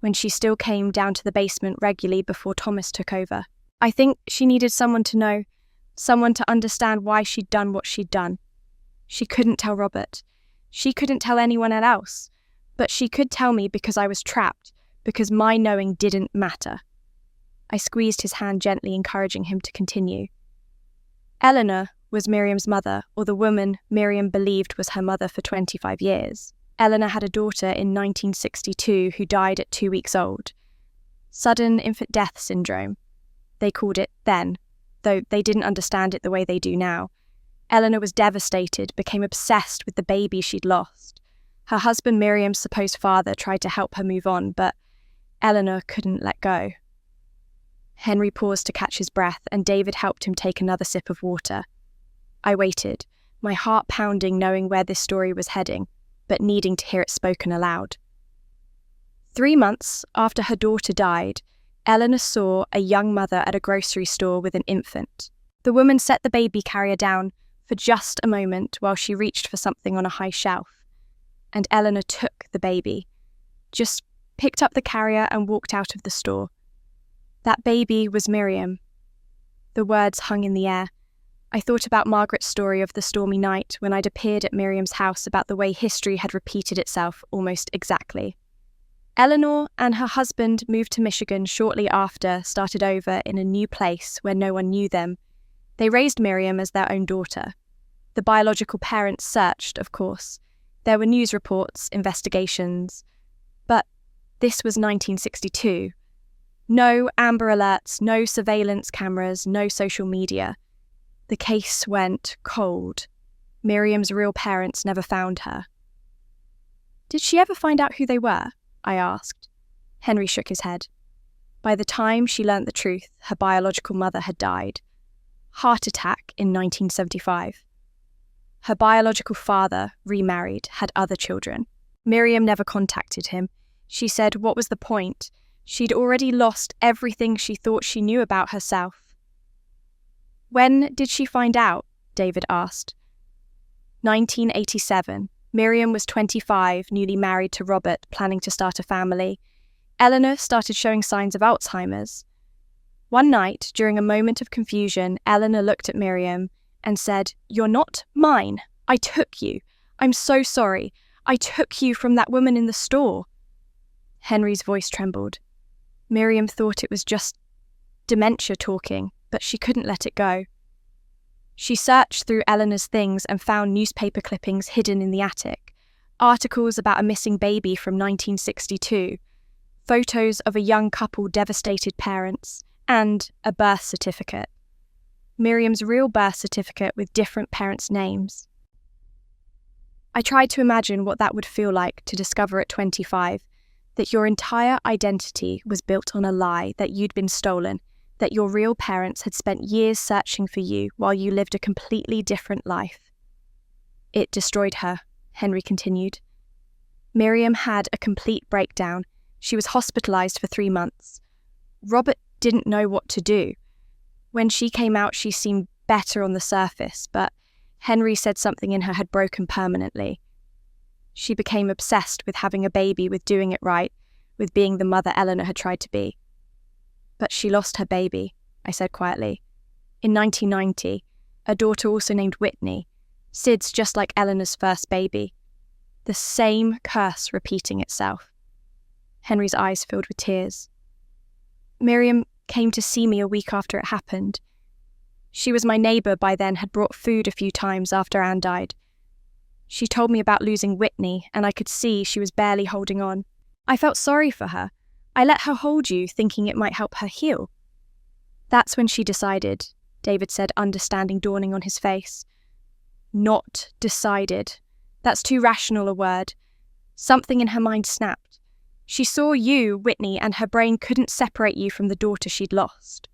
Speaker 1: when she still came down to the basement regularly before Thomas took over. I think she needed someone to know, someone to understand why she'd done what she'd done. She couldn't tell Robert. She couldn't tell anyone else. But she could tell me because I was trapped, because my knowing didn't matter. I squeezed his hand gently, encouraging him to continue. Eleanor was Miriam's mother, or the woman Miriam believed was her mother for 25 years. Eleanor had a daughter in 1962 who died at 2 weeks old. Sudden infant death syndrome. They called it then, though they didn't understand it the way they do now. Eleanor was devastated, became obsessed with the baby she'd lost. Her husband, Miriam's supposed father, tried to help her move on, but Eleanor couldn't let go. Henry paused to catch his breath, and David helped him take another sip of water. I waited, my heart pounding, knowing where this story was heading, but needing to hear it spoken aloud. 3 months after her daughter died, Eleanor saw a young mother at a grocery store with an infant. The woman set the baby carrier down, for just a moment while she reached for something on a high shelf, and Eleanor took the baby, just picked up the carrier and walked out of the store. That baby was Miriam. The words hung in the air. I thought about Margaret's story of the stormy night when I'd appeared at Miriam's house, about the way history had repeated itself almost exactly. Eleanor and her husband moved to Michigan shortly after, started over in a new place where no one knew them. They raised Miriam as their own daughter. The biological parents searched, of course. There were news reports, investigations. But this was 1962. No Amber Alerts, no surveillance cameras, no social media. The case went cold. Miriam's real parents never found her. Did she ever find out who they were? I asked. Henry shook his head. By the time she learnt the truth, her biological mother had died. Heart attack in 1975. Her biological father, remarried, had other children. Miriam never contacted him. She said, what was the point? She'd already lost everything she thought she knew about herself. When did she find out? David asked. 1987. Miriam was 25, newly married to Robert, planning to start a family. Eleanor started showing signs of Alzheimer's. One night, during a moment of confusion, Eleanor looked at Miriam and said, "You're not mine. I took you. I'm so sorry. I took you from that woman in the store." Henry's voice trembled. Miriam thought it was just dementia talking, but she couldn't let it go. She searched through Eleanor's things and found newspaper clippings hidden in the attic, articles about a missing baby from 1962, photos of a young couple devastated parents, and a birth certificate. Miriam's real birth certificate with different parents' names. I tried to imagine what that would feel like to discover at 25 that your entire identity was built on a lie, that you'd been stolen, that your real parents had spent years searching for you while you lived a completely different life. It destroyed her, Henry continued. Miriam had a complete breakdown. She was hospitalized for 3 months. Robert didn't know what to do. When she came out, she seemed better on the surface, but Henry said something in her had broken permanently. She became obsessed with having a baby, with doing it right, with being the mother Eleanor had tried to be. But she lost her baby, I said quietly. In 1990, a daughter also named Whitney, Sid's just like Eleanor's first baby. The same curse repeating itself. Henry's eyes filled with tears. Miriam came to see me a week after it happened. She was my neighbour by then, had brought food a few times after Anne died. She told me about losing Whitney, and I could see she was barely holding on. I felt sorry for her. I let her hold you, thinking it might help her heal. That's when she decided, David said, understanding dawning on his face. Not decided. That's too rational a word. Something in her mind snapped. She saw you, Whitney, and her brain couldn't separate you from the daughter she'd lost.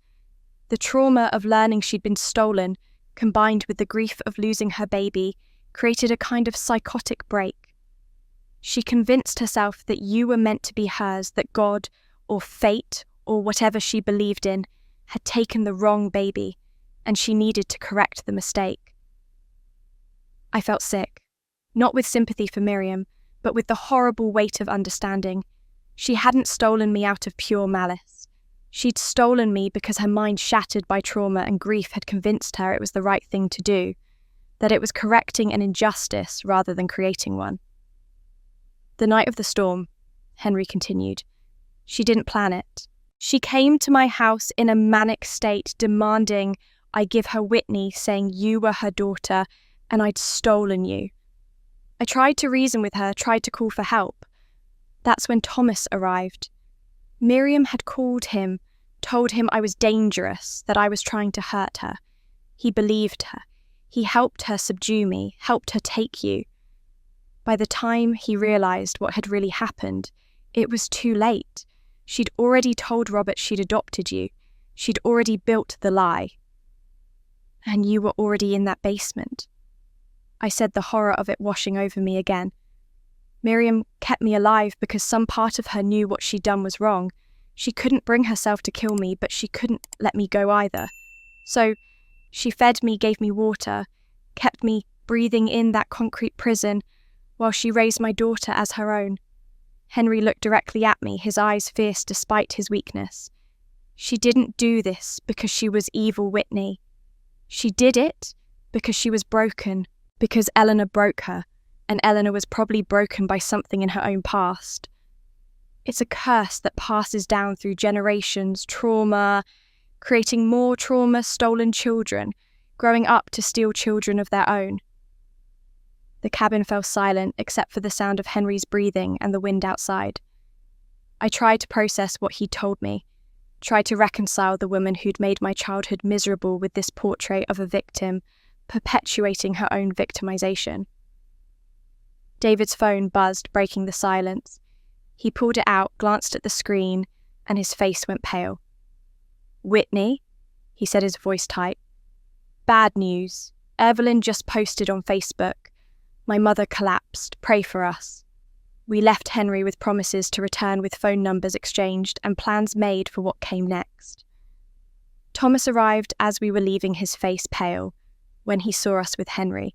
Speaker 1: The trauma of learning she'd been stolen, combined with the grief of losing her baby, created a kind of psychotic break. She convinced herself that you were meant to be hers, that God, or fate, or whatever she believed in, had taken the wrong baby, and she needed to correct the mistake. I felt sick, not with sympathy for Miriam, but with the horrible weight of understanding. She hadn't stolen me out of pure malice. She'd stolen me because her mind, shattered by trauma and grief, had convinced her it was the right thing to do, that it was correcting an injustice rather than creating one. The night of the storm, Henry continued, she didn't plan it. She came to my house in a manic state, demanding I give her Whitney, saying you were her daughter and I'd stolen you. I tried to reason with her, tried to call for help. That's when Thomas arrived. Miriam had called him, told him I was dangerous, that I was trying to hurt her. He believed her. He helped her subdue me, helped her take you. By the time he realised what had really happened, it was too late. She'd already told Robert she'd adopted you. She'd already built the lie. And you were already in that basement. I said, the horror of it washing over me again. Miriam kept me alive because some part of her knew what she'd done was wrong. She couldn't bring herself to kill me, but she couldn't let me go either. So she fed me, gave me water, kept me breathing in that concrete prison while she raised my daughter as her own. Henry looked directly at me, his eyes fierce despite his weakness. She didn't do this because she was evil, Whitney. She did it because she was broken, because Eleanor broke her, and Eleanor was probably broken by something in her own past. It's a curse that passes down through generations, trauma, creating more trauma, stolen children, growing up to steal children of their own. The cabin fell silent except for the sound of Henry's breathing and the wind outside. I tried to process what he'd told me, tried to reconcile the woman who'd made my childhood miserable with this portrait of a victim, perpetuating her own victimization. David's phone buzzed, breaking the silence. He pulled it out, glanced at the screen, and his face went pale. "Whitney," he said, his voice tight. "Bad news. Evelyn just posted on Facebook. My mother collapsed. Pray for us." We left Henry with promises to return with phone numbers exchanged and plans made for what came next. Thomas arrived as we were leaving, his face pale, when he saw us with Henry.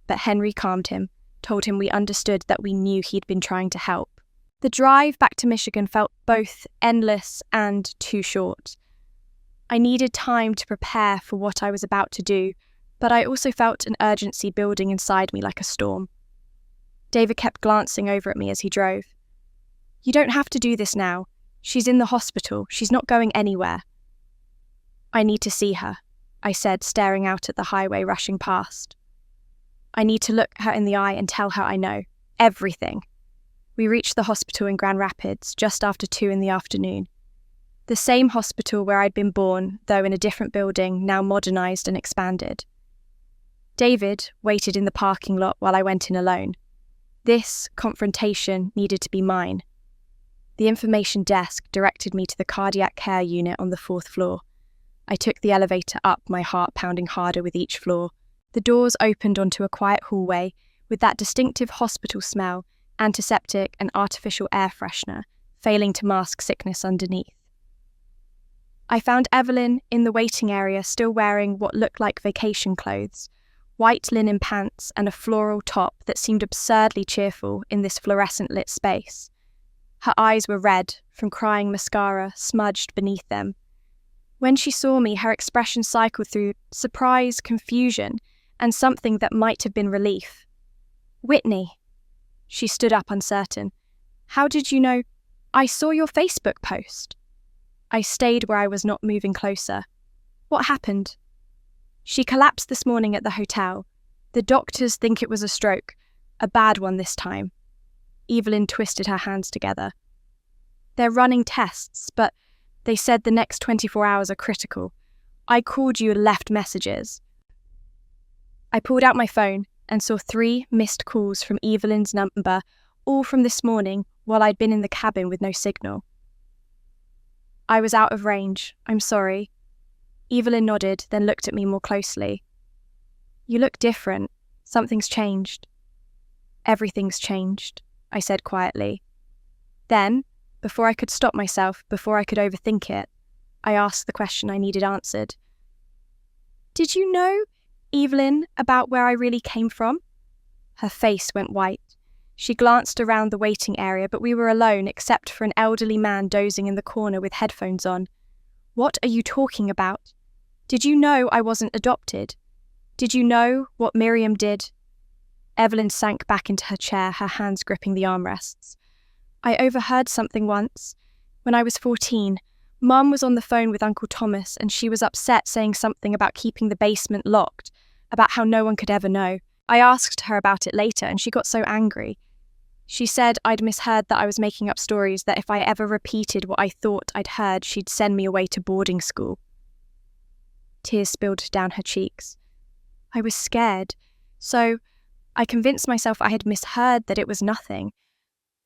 Speaker 1: But Henry calmed him, told him we understood that we knew he'd been trying to help. The drive back to Michigan felt both endless and too short. I needed time to prepare for what I was about to do, but I also felt an urgency building inside me like a storm. David kept glancing over at me as he drove. "You don't have to do this now. She's in the hospital. She's not going anywhere." "I need to see her," I said, staring out at the highway rushing past. "I need to look her in the eye and tell her I know. Everything." We reached the hospital in Grand Rapids just after 2 in the afternoon. The same hospital where I'd been born, though in a different building, now modernized and expanded. David waited in the parking lot while I went in alone. This confrontation needed to be mine. The information desk directed me to the cardiac care unit on the 4th floor. I took the elevator up, my heart pounding harder with each floor. The doors opened onto a quiet hallway with that distinctive hospital smell, antiseptic and artificial air freshener, failing to mask sickness underneath. I found Evelyn in the waiting area, still wearing what looked like vacation clothes, white linen pants and a floral top that seemed absurdly cheerful in this fluorescent-lit space. Her eyes were red from crying mascara smudged beneath them. When she saw me, her expression cycled through surprise, confusion, and something that might have been relief. "Whitney." She stood up uncertain. "How did you know? I saw your Facebook post." I stayed where I was, not moving closer. "What happened?" "She collapsed this morning at the hotel. The doctors think it was a stroke, a bad one this time." Evelyn twisted her hands together. "They're running tests, but they said the next 24 hours are critical. I called you and left messages." I pulled out my phone and saw 3 missed calls from Evelyn's number, all from this morning while I'd been in the cabin with no signal. "I was out of range. I'm sorry." Evelyn nodded, then looked at me more closely. "You look different. Something's changed." "Everything's changed," I said quietly. Then, before I could stop myself, before I could overthink it, I asked the question I needed answered. "Did you know, Evelyn, about where I really came from?" Her face went white. She glanced around the waiting area, but we were alone except for an elderly man dozing in the corner with headphones on. "What are you talking about? Did you know I wasn't adopted? Did you know what Miriam did?" Evelyn sank back into her chair, her hands gripping the armrests. "I overheard something once. When I was 14, Mum was on the phone with Uncle Thomas and she was upset, saying something about keeping the basement locked, about how no one could ever know. I asked her about it later and she got so angry. She said I'd misheard, that I was making up stories, that if I ever repeated what I thought I'd heard, she'd send me away to boarding school." Tears spilled down her cheeks. I was scared, so I convinced myself I had misheard, that it was nothing.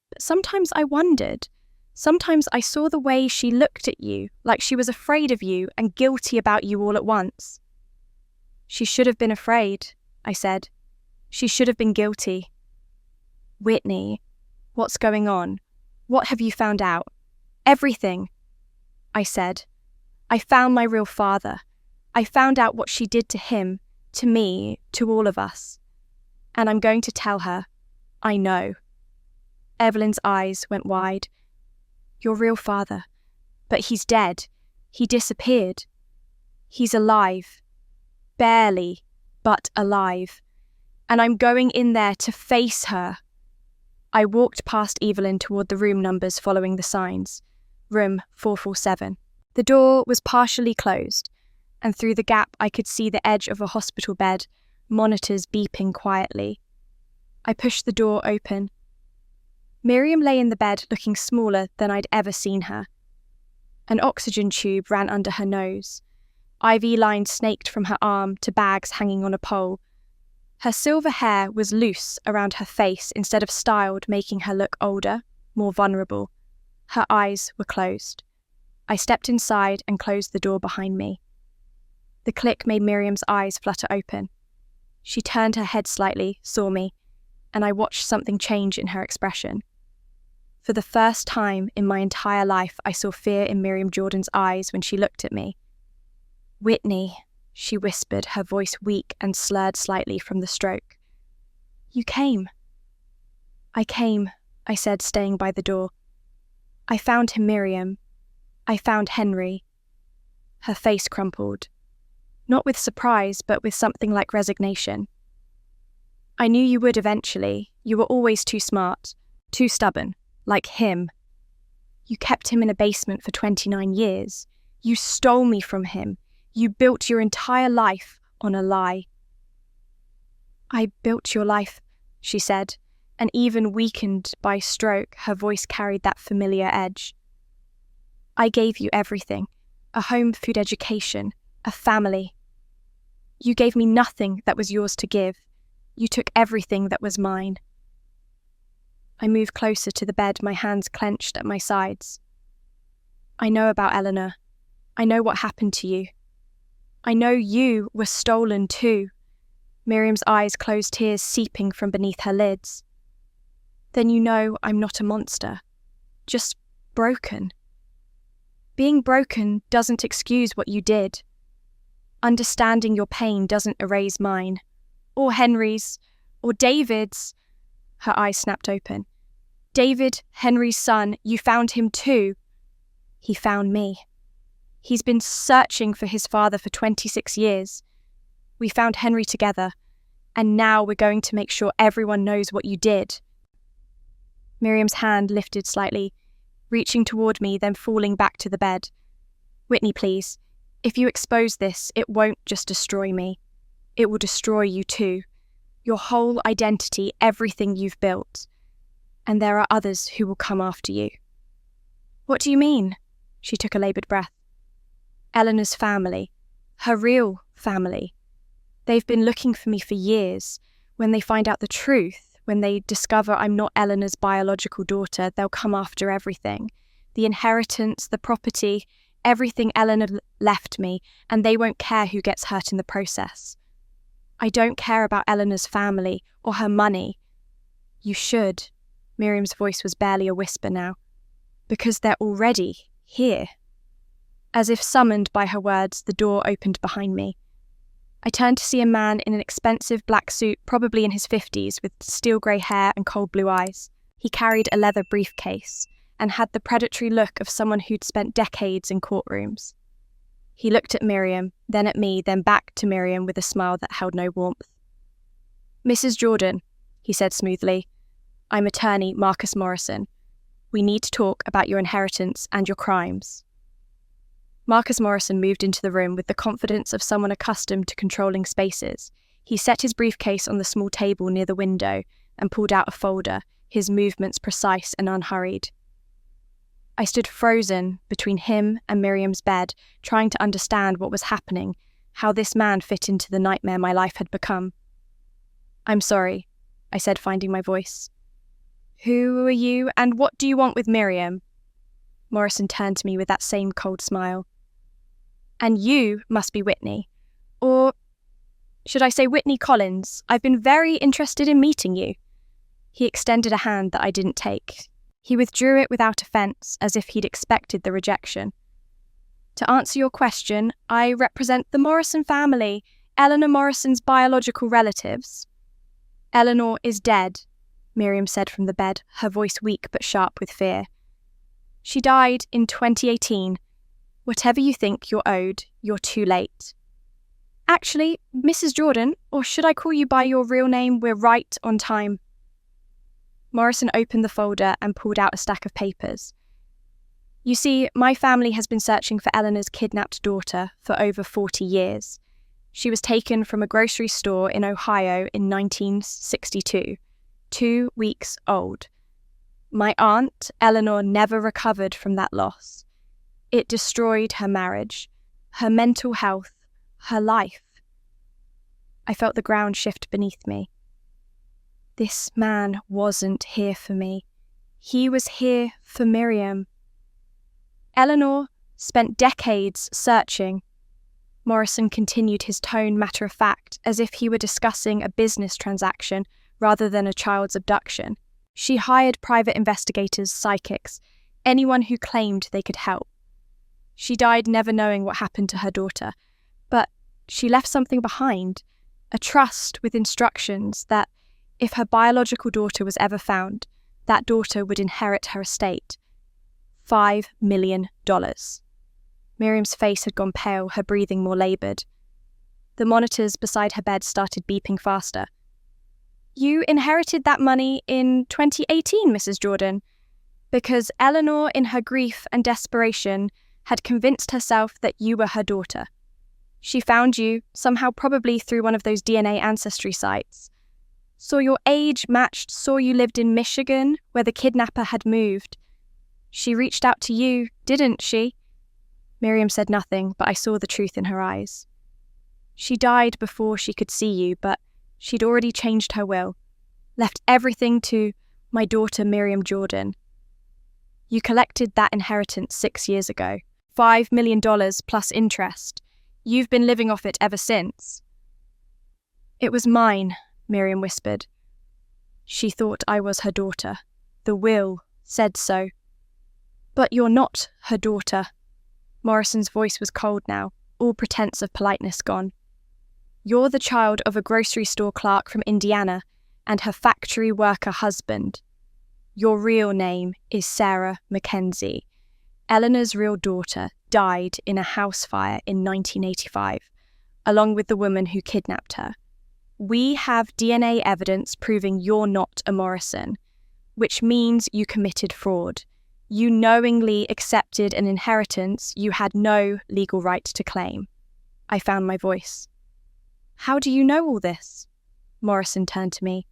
Speaker 1: But sometimes I wondered. Sometimes I saw the way she looked at you, like she was afraid of you and guilty about you all at once. "She should have been afraid," I said. "She should have been guilty." "Whitney, what's going on? What have you found out?" "Everything," I said. "I found my real father. I found out what she did to him, to me, to all of us. And I'm going to tell her, I know. Evelyn's eyes went wide. Your real father. But he's dead. He disappeared. He's alive. Barely, but alive. And I'm going in there to face her. I walked past Evelyn toward the room numbers following the signs. Room 447. The door was partially closed, and through the gap I could see the edge of a hospital bed, monitors beeping quietly. I pushed the door open. Miriam lay in the bed looking smaller than I'd ever seen her. An oxygen tube ran under her nose. IV lines snaked from her arm to bags hanging on a pole. Her silver hair was loose around her face instead of styled, making her look older, more vulnerable. Her eyes were closed. I stepped inside and closed the door behind me. The click made Miriam's eyes flutter open. She turned her head slightly, saw me, and I watched something change in her expression. For the first time in my entire life, I saw fear in Miriam Jordan's eyes when she looked at me. Whitney, she whispered, her voice weak and slurred slightly from the stroke. You came. I came, I said, staying by the door. I found him, Miriam. I found Henry. Her face crumpled. Not with surprise, but with something like resignation. I knew you would eventually. You were always too smart, too stubborn, like him. You kept him in a basement for 29 years. You stole me from him. You built your entire life on a lie. I built your life, she said, and even weakened by stroke, her voice carried that familiar edge. I gave you everything, a home food education, a family. You gave me nothing that was yours to give. You took everything that was mine. I moved closer to the bed, my hands clenched at my sides. I know about Eleanor. I know what happened to you. I know you were stolen too. Miriam's eyes closed, tears seeping from beneath her lids. Then you know I'm not a monster, just broken. Being broken doesn't excuse what you did. Understanding your pain doesn't erase mine, or Henry's, or David's. Her eyes snapped open. David, Henry's son, you found him too. He found me. He's been searching for his father for 26 years. We found Henry together, and now we're going to make sure everyone knows what you did. Miriam's hand lifted slightly, reaching toward me, then falling back to the bed. Whitney, please. If you expose this, it won't just destroy me. It will destroy you too. Your whole identity, everything you've built. And there are others who will come after you. What do you mean? She took a laboured breath. Eleanor's family. Her real family. They've been looking for me for years. When they find out the truth, when they discover I'm not Eleanor's biological daughter, they'll come after everything. The inheritance, the property, everything Eleanor left me, and they won't care who gets hurt in the process. I don't care about Eleanor's family or her money. You should. Miriam's voice was barely a whisper now. Because they're already here. As if summoned by her words, the door opened behind me. I turned to see a man in an expensive black suit, probably in his 50s, with steel grey hair and cold blue eyes. He carried a leather briefcase and had the predatory look of someone who'd spent decades in courtrooms. He looked at Miriam, then at me, then back to Miriam with a smile that held no warmth. Mrs. Jordan, he said smoothly, I'm attorney Marcus Morrison. We need to talk about your inheritance and your crimes. Marcus Morrison moved into the room with the confidence of someone accustomed to controlling spaces. He set his briefcase on the small table near the window and pulled out a folder, his movements precise and unhurried. I stood frozen between him and Miriam's bed, trying to understand what was happening, how this man fit into the nightmare my life had become. I'm sorry, I said, finding my voice. Who are you, and what do you want with Miriam? Morrison turned to me with that same cold smile. And you must be Whitney. Or should I say Whitney Collins? I've been very interested in meeting you. He extended a hand that I didn't take. He withdrew it without offence, as if he'd expected the rejection. To answer your question, I represent the Morrison family Eleanor Morrison's biological relatives? Eleanor is dead, Miriam said from the bed, her voice weak but sharp with fear. She died in 2018. Whatever you think you're owed, you're too late. Actually, Mrs. Jordan, or should I call you by your real name? We're right on time. Morrison opened the folder and pulled out a stack of papers. You see, my family has been searching for Eleanor's kidnapped daughter for over 40 years. She was taken from a grocery store in Ohio in 1962, 2 weeks old. My aunt, Eleanor, never recovered from that loss. It destroyed her marriage, her mental health, her life. I felt the ground shift beneath me. This man wasn't here for me. He was here for Miriam. Eleanor spent decades searching. Morrison continued, his tone matter-of-fact, as if he were discussing a business transaction rather than a child's abduction. She hired private investigators, psychics, anyone who claimed they could help. She died never knowing what happened to her daughter, but she left something behind, a trust with instructions that, if her biological daughter was ever found, that daughter would inherit her estate. $5 million. Miriam's face had gone pale, her breathing more laboured. The monitors beside her bed started beeping faster. You inherited that money in 2018, Mrs. Jordan, because Eleanor, in her grief and desperation, had convinced herself that you were her daughter. She found you, somehow probably through one of those DNA ancestry sites. Saw your age matched, saw you lived in Michigan, where the kidnapper had moved. She reached out to you, didn't she? Miriam said nothing, but I saw the truth in her eyes. She died before she could see you, but she'd already changed her will, left everything to my daughter Miriam Jordan. You collected that inheritance 6 years ago, $5 million plus interest. You've been living off it ever since. It was mine, Miriam whispered. She thought I was her daughter. The will said so. But you're not her daughter. Morrison's voice was cold now, all pretense of politeness gone. You're the child of a grocery store clerk from Indiana and her factory worker husband. Your real name is Sarah Mackenzie. Eleanor's real daughter died in a house fire in 1985, along with the woman who kidnapped her. We have DNA evidence proving you're not a Morrison, which means you committed fraud. You knowingly accepted an inheritance you had no legal right to claim. I found my voice. How do you know all this? Morrison turned to me.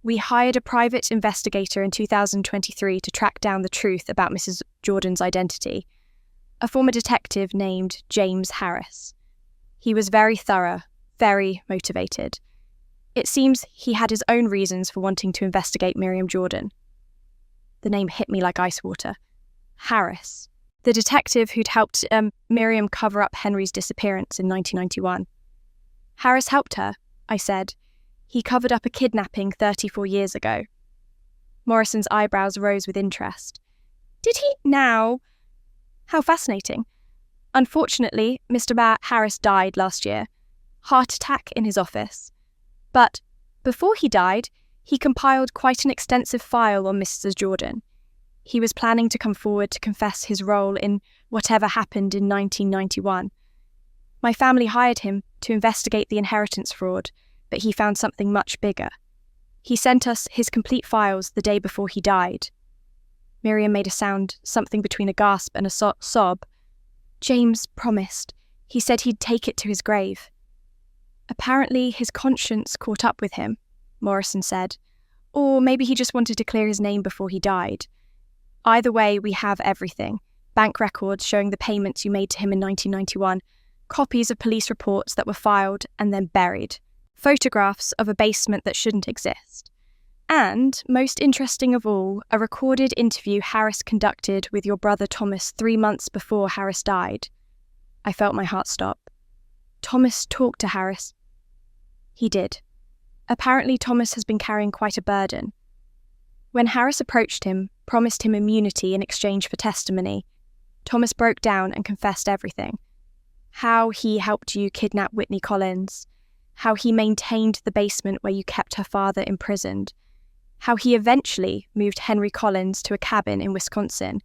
Speaker 1: We hired a private investigator in 2023 to track down the truth about Mrs. Jordan's identity, a former detective named James Harris. He was very thorough, very motivated. It seems he had his own reasons for wanting to investigate Miriam Jordan. The name hit me like ice water. Harris, the detective who'd helped Miriam cover up Henry's disappearance in 1991. Harris helped her, I said. He covered up a kidnapping 34 years ago. Morrison's eyebrows rose with interest. Did he now? How fascinating. Unfortunately, Mr. Harris died last year. Heart attack in his office. But before he died, he compiled quite an extensive file on Mrs. Jordan. He was planning to come forward to confess his role in whatever happened in 1991. My family hired him to investigate the inheritance fraud, but he found something much bigger. He sent us his complete files the day before he died. Miriam made a sound, something between a gasp and a sob. James promised. He said he'd take it to his grave. Apparently his conscience caught up with him, Morrison said. Or maybe he just wanted to clear his name before he died. Either way, we have everything. Bank records showing the payments you made to him in 1991, copies of police reports that were filed and then buried, photographs of a basement that shouldn't exist. And, most interesting of all, a recorded interview Harris conducted with your brother Thomas 3 months before Harris died. I felt my heart stop. Thomas talked to Harris. He did. Apparently Thomas has been carrying quite a burden. When Harris approached him, promised him immunity in exchange for testimony, Thomas broke down and confessed everything. How he helped you kidnap Whitney Collins, how he maintained the basement where you kept her father imprisoned, how he eventually moved Henry Collins to a cabin in Wisconsin.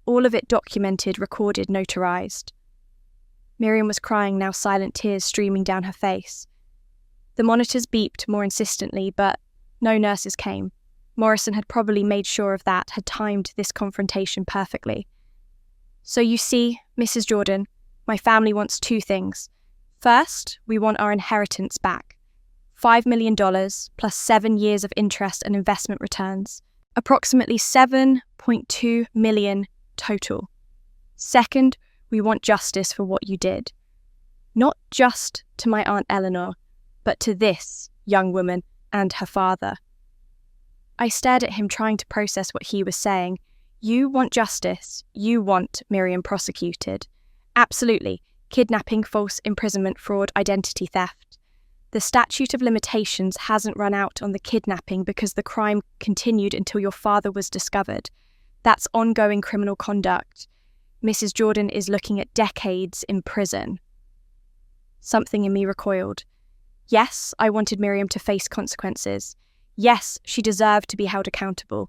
Speaker 1: All of it documented, recorded, notarized. Miriam was crying, now silent tears streaming down her face. The monitors beeped more insistently, but no nurses came. Morrison had probably made sure of that, had timed this confrontation perfectly. So you see, Mrs. Jordan, my family wants two things. First, we want our inheritance back. $5 million plus 7 years of interest and investment returns. Approximately $7.2 million total. Second, we want justice for what you did. Not just to my Aunt Eleanor, but to this young woman and her father. I stared at him, trying to process what he was saying. You want justice. You want Miriam prosecuted. Absolutely. Kidnapping, false imprisonment, fraud, identity theft. The statute of limitations hasn't run out on the kidnapping because the crime continued until your father was discovered. That's ongoing criminal conduct. Mrs. Jordan is looking at decades in prison. Something in me recoiled. Yes, I wanted Miriam to face consequences. Yes, she deserved to be held accountable.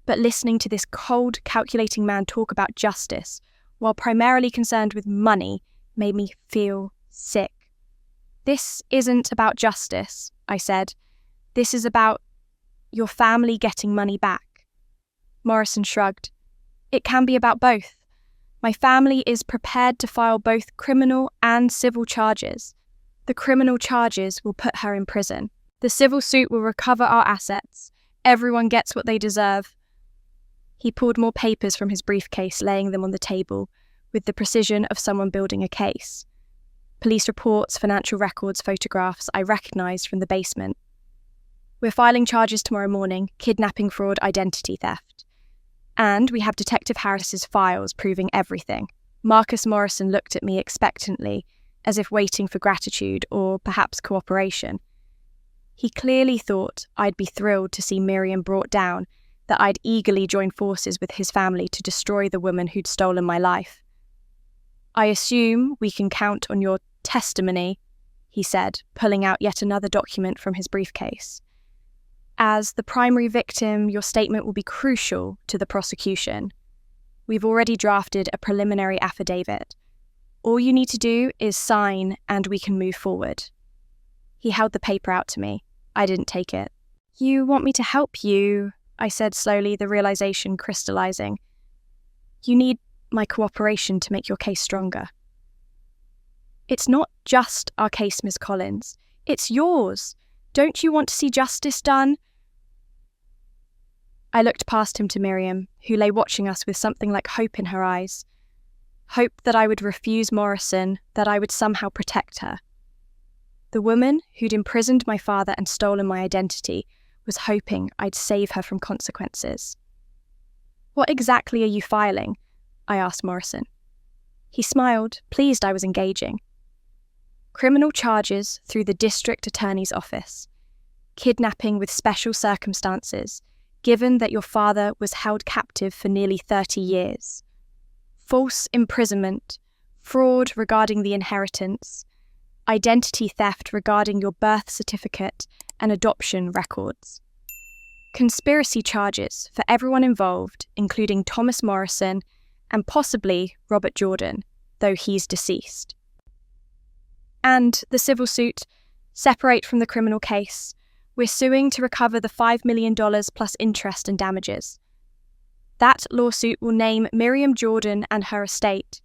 Speaker 1: But listening to this cold, calculating man talk about justice, while primarily concerned with money, made me feel sick. This isn't about justice, I said. This is about your family getting money back. Morrison shrugged. It can be about both. My family is prepared to file both criminal and civil charges. The criminal charges will put her in prison. The civil suit will recover our assets. Everyone gets what they deserve. He pulled more papers from his briefcase, laying them on the table, with the precision of someone building a case. Police reports, financial records, photographs I recognized from the basement. We're filing charges tomorrow morning, kidnapping, fraud, identity theft. And we have Detective Harris's files proving everything. Marcus Morrison looked at me expectantly, as if waiting for gratitude or perhaps cooperation. He clearly thought I'd be thrilled to see Miriam brought down, that I'd eagerly join forces with his family to destroy the woman who'd stolen my life. I assume we can count on your testimony, he said, pulling out yet another document from his briefcase. As the primary victim, your statement will be crucial to the prosecution. We've already drafted a preliminary affidavit. All you need to do is sign and we can move forward. He held the paper out to me. I didn't take it. You want me to help you? I said slowly, the realization crystallizing. You need my cooperation to make your case stronger. It's not just our case, Miss Collins. It's yours. Don't you want to see justice done? I looked past him to Miriam, who lay watching us with something like hope in her eyes. Hope that I would refuse Morrison, that I would somehow protect her. The woman who'd imprisoned my father and stolen my identity was hoping I'd save her from consequences. What exactly are you filing? I asked Morrison. He smiled, pleased I was engaging. Criminal charges through the district attorney's office. Kidnapping with special circumstances, given that your father was held captive for nearly 30 years. False imprisonment, fraud regarding the inheritance, identity theft regarding your birth certificate and adoption records. Conspiracy charges for everyone involved, including Thomas Morrison and possibly Robert Jordan, though he's deceased. And the civil suit, separate from the criminal case. We're suing to recover the $5 million plus interest and damages. That lawsuit will name Miriam Jordan and her estate.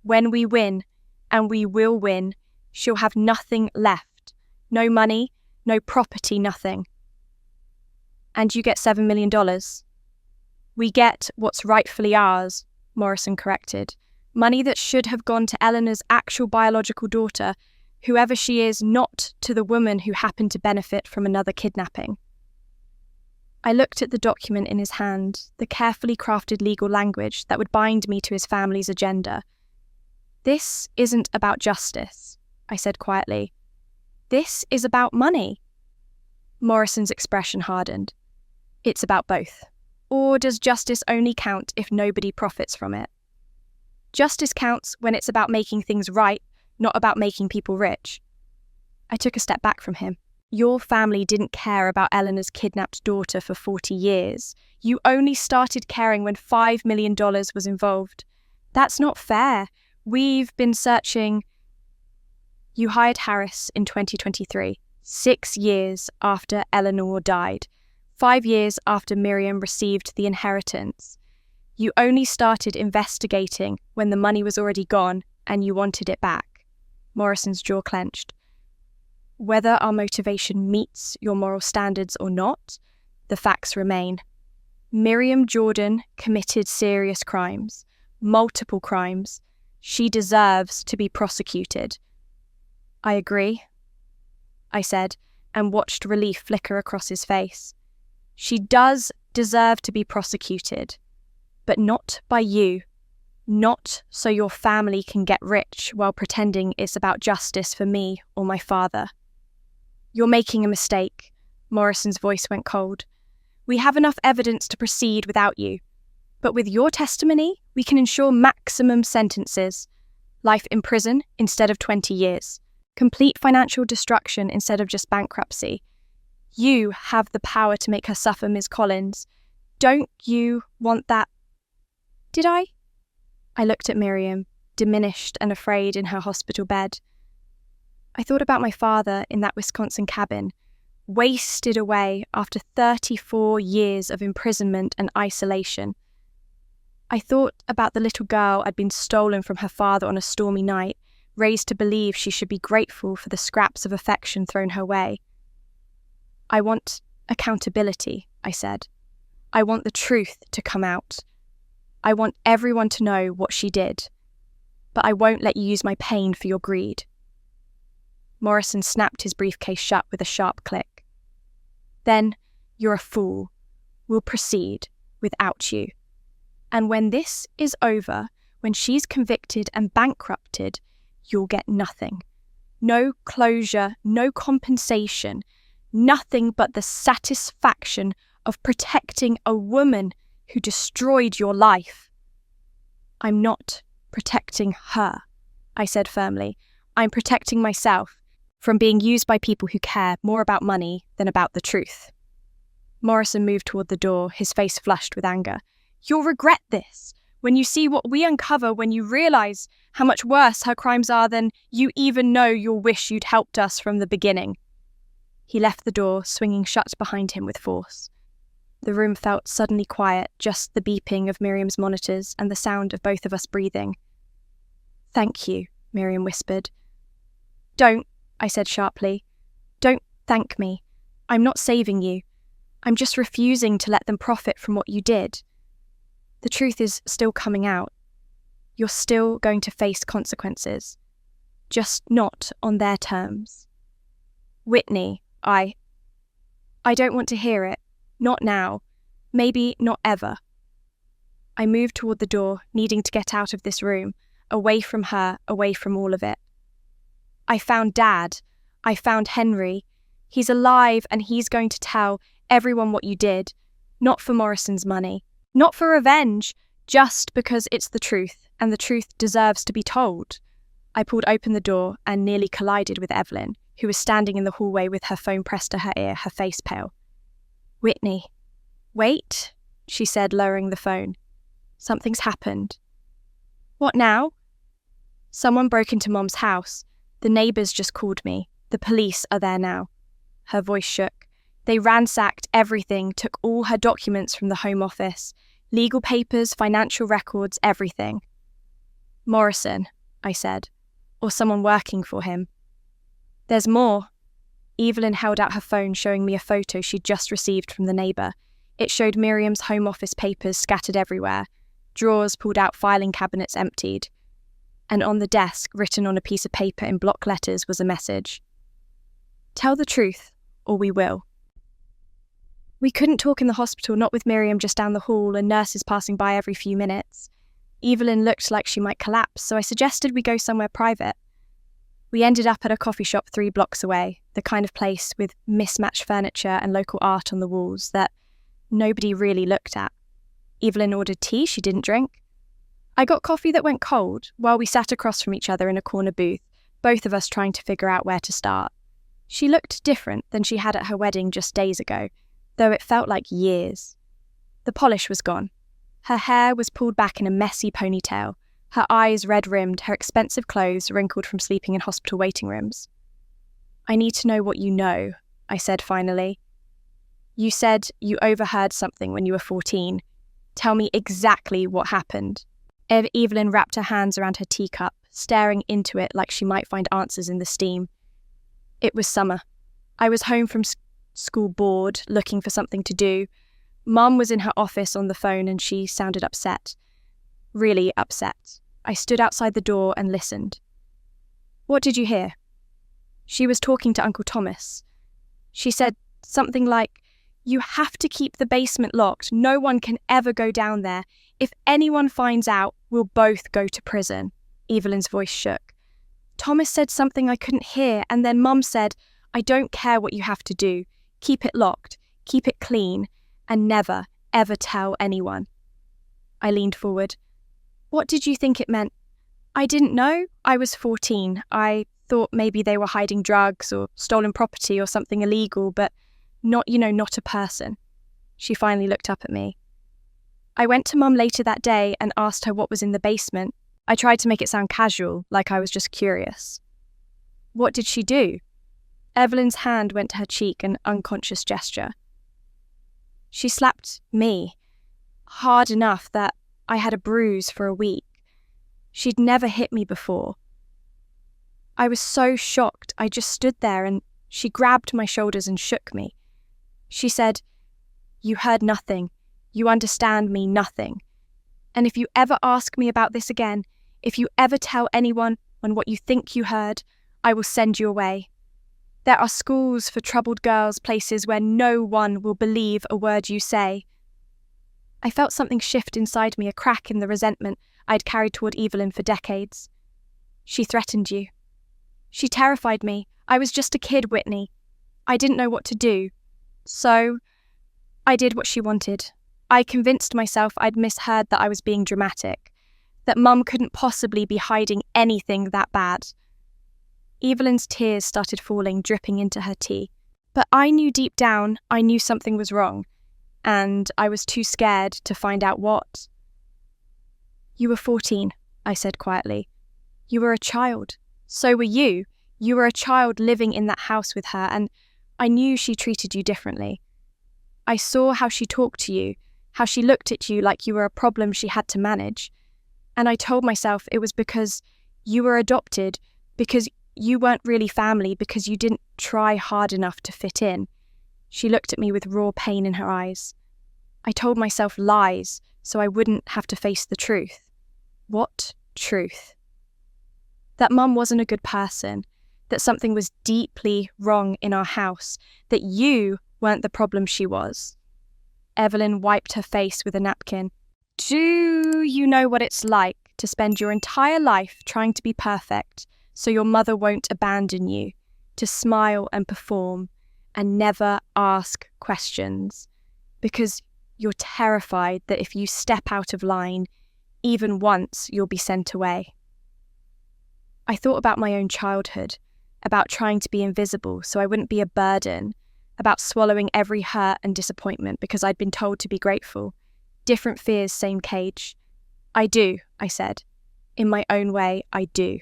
Speaker 1: When we win, and we will win, she'll have nothing left. No money, no property, nothing. And you get $7 million. We get what's rightfully ours, Morrison corrected. Money that should have gone to Eleanor's actual biological daughter, whoever she is, not to the woman who happened to benefit from another kidnapping. I looked at the document in his hand, the carefully crafted legal language that would bind me to his family's agenda. This isn't about justice, I said quietly. This is about money. Morrison's expression hardened. It's about both. Or does justice only count if nobody profits from it? Justice counts when it's about making things right, not about making people rich. I took a step back from him. Your family didn't care about Eleanor's kidnapped daughter for 40 years. You only started caring when $5 million was involved. That's not fair. We've been searching. You hired Harris in 2023, 6 years after Eleanor died, 5 years after Miriam received the inheritance. You only started investigating when the money was already gone and you wanted it back. Morrison's jaw clenched. Whether our motivation meets your moral standards or not, the facts remain. Miriam Jordan committed serious crimes, multiple crimes. She deserves to be prosecuted. I agree, I said, and watched relief flicker across his face. She does deserve to be prosecuted, but not by you. Not so your family can get rich while pretending it's about justice for me or my father. You're making a mistake. Morrison's voice went cold. We have enough evidence to proceed without you. But with your testimony, we can ensure maximum sentences. Life in prison instead of 20 years. Complete financial destruction instead of just bankruptcy. You have the power to make her suffer, Ms. Collins. Don't you want that? Did I? I looked at Miriam, diminished and afraid in her hospital bed. I thought about my father in that Wisconsin cabin, wasted away after 34 years of imprisonment and isolation. I thought about the little girl I'd been stolen from her father on a stormy night, raised to believe she should be grateful for the scraps of affection thrown her way. I want accountability, I said. I want the truth to come out. I want everyone to know what she did. But I won't let you use my pain for your greed. Morrison snapped his briefcase shut with a sharp click. Then you're a fool. We'll proceed without you. And when this is over, when she's convicted and bankrupted, you'll get nothing. No closure, no compensation, nothing but the satisfaction of protecting a woman who destroyed your life. I'm not protecting her, I said firmly. I'm protecting myself from being used by people who care more about money than about the truth. Morrison moved toward the door, his face flushed with anger. You'll regret this when you see what we uncover, when you realise how much worse her crimes are than you even know you'll wish you'd helped us from the beginning. He left the door, swinging shut behind him with force. The room felt suddenly quiet, just the beeping of Miriam's monitors and the sound of both of us breathing. Thank you, Miriam whispered. Don't, I said sharply. Don't thank me. I'm not saving you. I'm just refusing to let them profit from what you did. The truth is still coming out. You're still going to face consequences. Just not on their terms. Whitney, I don't want to hear it. Not now. Maybe not ever. I moved toward the door, needing to get out of this room, away from her, away from all of it. I found Dad. I found Henry. He's alive and he's going to tell everyone what you did. Not for Morrison's money. Not for revenge. Just because it's the truth, and the truth deserves to be told. I pulled open the door and nearly collided with Evelyn, who was standing in the hallway with her phone pressed to her ear, her face pale. Whitney. Wait, she said, lowering the phone. Something's happened. What now? Someone broke into Mom's house. The neighbours just called me. The police are there now. Her voice shook. They ransacked everything, took all her documents from the Home Office. Legal papers, financial records, everything. Morrison, I said. Or someone working for him. There's more. Evelyn held out her phone, showing me a photo she'd just received from the neighbour. It showed Miriam's Home Office papers scattered everywhere. Drawers pulled out, filing cabinets emptied. And on the desk, written on a piece of paper in block letters, was a message. Tell the truth, or we will. We couldn't talk in the hospital, not with Miriam just down the hall and nurses passing by every few minutes. Evelyn looked like she might collapse, so I suggested we go somewhere private. We ended up at a coffee shop 3 blocks away, the kind of place with mismatched furniture and local art on the walls that nobody really looked at. Evelyn ordered tea she didn't drink. I got coffee that went cold while we sat across from each other in a corner booth, both of us trying to figure out where to start. She looked different than she had at her wedding just days ago, though it felt like years. The polish was gone. Her hair was pulled back in a messy ponytail, her eyes red-rimmed, her expensive clothes wrinkled from sleeping in hospital waiting rooms. "I need to know what you know," I said finally. "You said you overheard something when you were 14. Tell me exactly what happened." Evelyn wrapped her hands around her teacup, staring into it like she might find answers in the steam. "It was summer. I was home from school bored, looking for something to do. Mum was in her office on the phone and she sounded upset. Really upset. I stood outside the door and listened." "What did you hear?" "She was talking to Uncle Thomas. She said something like, 'You have to keep the basement locked. No one can ever go down there. If anyone finds out, we'll both go to prison.'" Evelyn's voice shook. "Thomas said something I couldn't hear, and then Mum said, 'I don't care what you have to do. Keep it locked, keep it clean, and never, ever tell anyone.'" I leaned forward. "What did you think it meant?" "I didn't know. I was 14. I thought maybe they were hiding drugs or stolen property or something illegal, but not a person." She finally looked up at me. "I went to Mum later that day and asked her what was in the basement. I tried to make it sound casual, like I was just curious." "What did she do?" Evelyn's hand went to her cheek, an unconscious gesture. "She slapped me, hard enough that I had a bruise for a week. She'd never hit me before. I was so shocked, I just stood there and she grabbed my shoulders and shook me. She said, 'You heard nothing. You understand me nothing. And if you ever ask me about this again, if you ever tell anyone on what you think you heard, I will send you away. There are schools for troubled girls, places where no one will believe a word you say.'" I felt something shift inside me, a crack in the resentment I'd carried toward Evelyn for decades. "She threatened you. She terrified me. I was just a kid, Whitney. I didn't know what to do. So I did what she wanted. I convinced myself I'd misheard that I was being dramatic, that Mum couldn't possibly be hiding anything that bad." Evelyn's tears started falling, dripping into her tea. But I knew deep down, I knew something was wrong, and I was too scared to find out what. "You were 14, I said quietly. "You were a child. So were you. You were a child living in that house with her, and I knew she treated you differently. I saw how she talked to you, how she looked at you like you were a problem she had to manage. And I told myself it was because you were adopted, because you weren't really family, because you didn't try hard enough to fit in." She looked at me with raw pain in her eyes. "I told myself lies so I wouldn't have to face the truth." "What truth?" "That Mum wasn't a good person, that something was deeply wrong in our house, that you weren't the problem she was." Evelyn wiped her face with a napkin. "Do you know what it's like to spend your entire life trying to be perfect so your mother won't abandon you, to smile and perform and never ask questions, because you're terrified that if you step out of line, even once, you'll be sent away?" I thought about my own childhood, about trying to be invisible so I wouldn't be a burden, about swallowing every hurt and disappointment because I'd been told to be grateful. Different fears, same cage. "I do," I said. "In my own way, I do."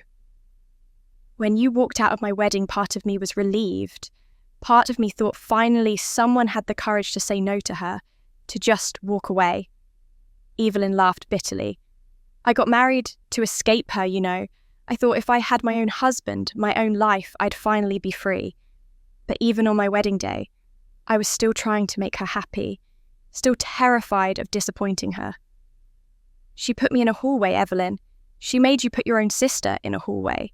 Speaker 1: When you walked out of my wedding, part of me was relieved. Part of me thought finally someone had the courage to say no to her, to just walk away. Evelyn laughed bitterly. "I got married to escape her, you know. I thought if I had my own husband, my own life, I'd finally be free. But even on my wedding day, I was still trying to make her happy, still terrified of disappointing her." "She put me in a hallway, Evelyn. She made you put your own sister in a hallway."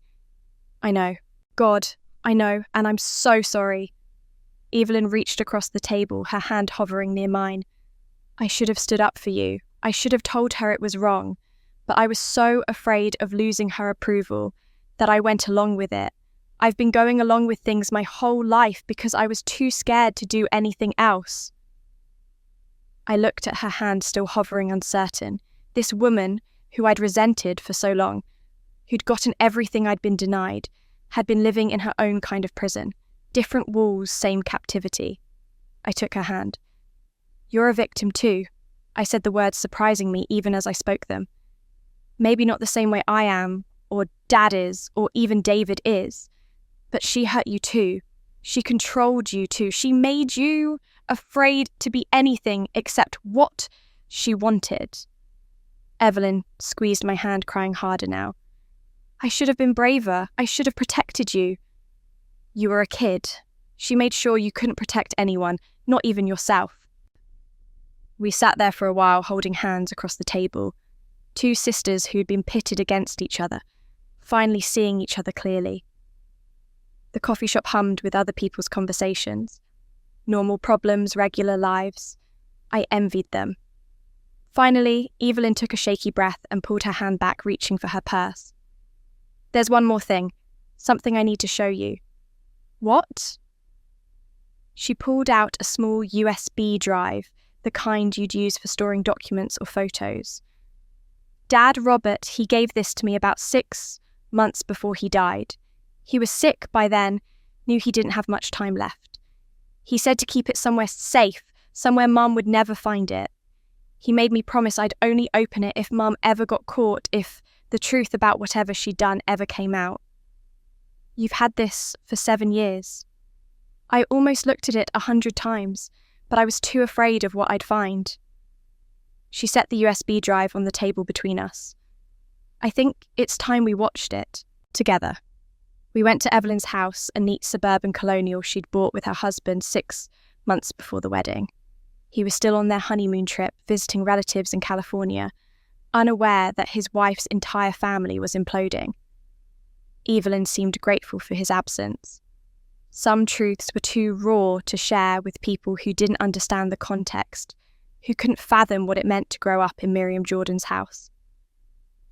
Speaker 1: "I know. God, I know, and I'm so sorry." Evelyn reached across the table, her hand hovering near mine. "I should have stood up for you. I should have told her it was wrong. But I was so afraid of losing her approval that I went along with it. I've been going along with things my whole life because I was too scared to do anything else." I looked at her hand still hovering uncertain, this woman who I'd resented for so long, who'd gotten everything I'd been denied, had been living in her own kind of prison, Different walls, same captivity. I took her hand. You're a victim too. I said the words surprising me even as I spoke them. Maybe not the same way I am, or Dad is, or even David is. But she hurt you too. She controlled you too. She made you afraid to be anything except what she wanted. Evelyn squeezed my hand, crying harder now. I should have been braver. I should have protected you. You were a kid. She made sure you couldn't protect anyone, not even yourself. We sat there for a while, holding hands across the table. Two sisters who'd been pitted against each other, finally seeing each other clearly. The coffee shop hummed with other people's conversations. Normal problems, regular lives. I envied them. Finally, Evelyn took a shaky breath and pulled her hand back, reaching for her purse. There's one more thing. Something I need to show you. What? She pulled out a small USB drive, the kind you'd use for storing documents or photos. Dad Robert, he gave this to me about 6 months before he died. He was sick by then, knew he didn't have much time left. He said to keep it somewhere safe, somewhere Mum would never find it. He made me promise I'd only open it if Mum ever got caught, if the truth about whatever she'd done ever came out. You've had this for 7 years. I almost looked at it 100 times, but I was too afraid of what I'd find. She set the USB drive on the table between us. I think it's time we watched it, together. We went to Evelyn's house, a neat suburban colonial she'd bought with her husband 6 months before the wedding. He was still on their honeymoon trip, visiting relatives in California, unaware that his wife's entire family was imploding. Evelyn seemed grateful for his absence. Some truths were too raw to share with people who didn't understand the context, who couldn't fathom what it meant to grow up in Miriam Jordan's house.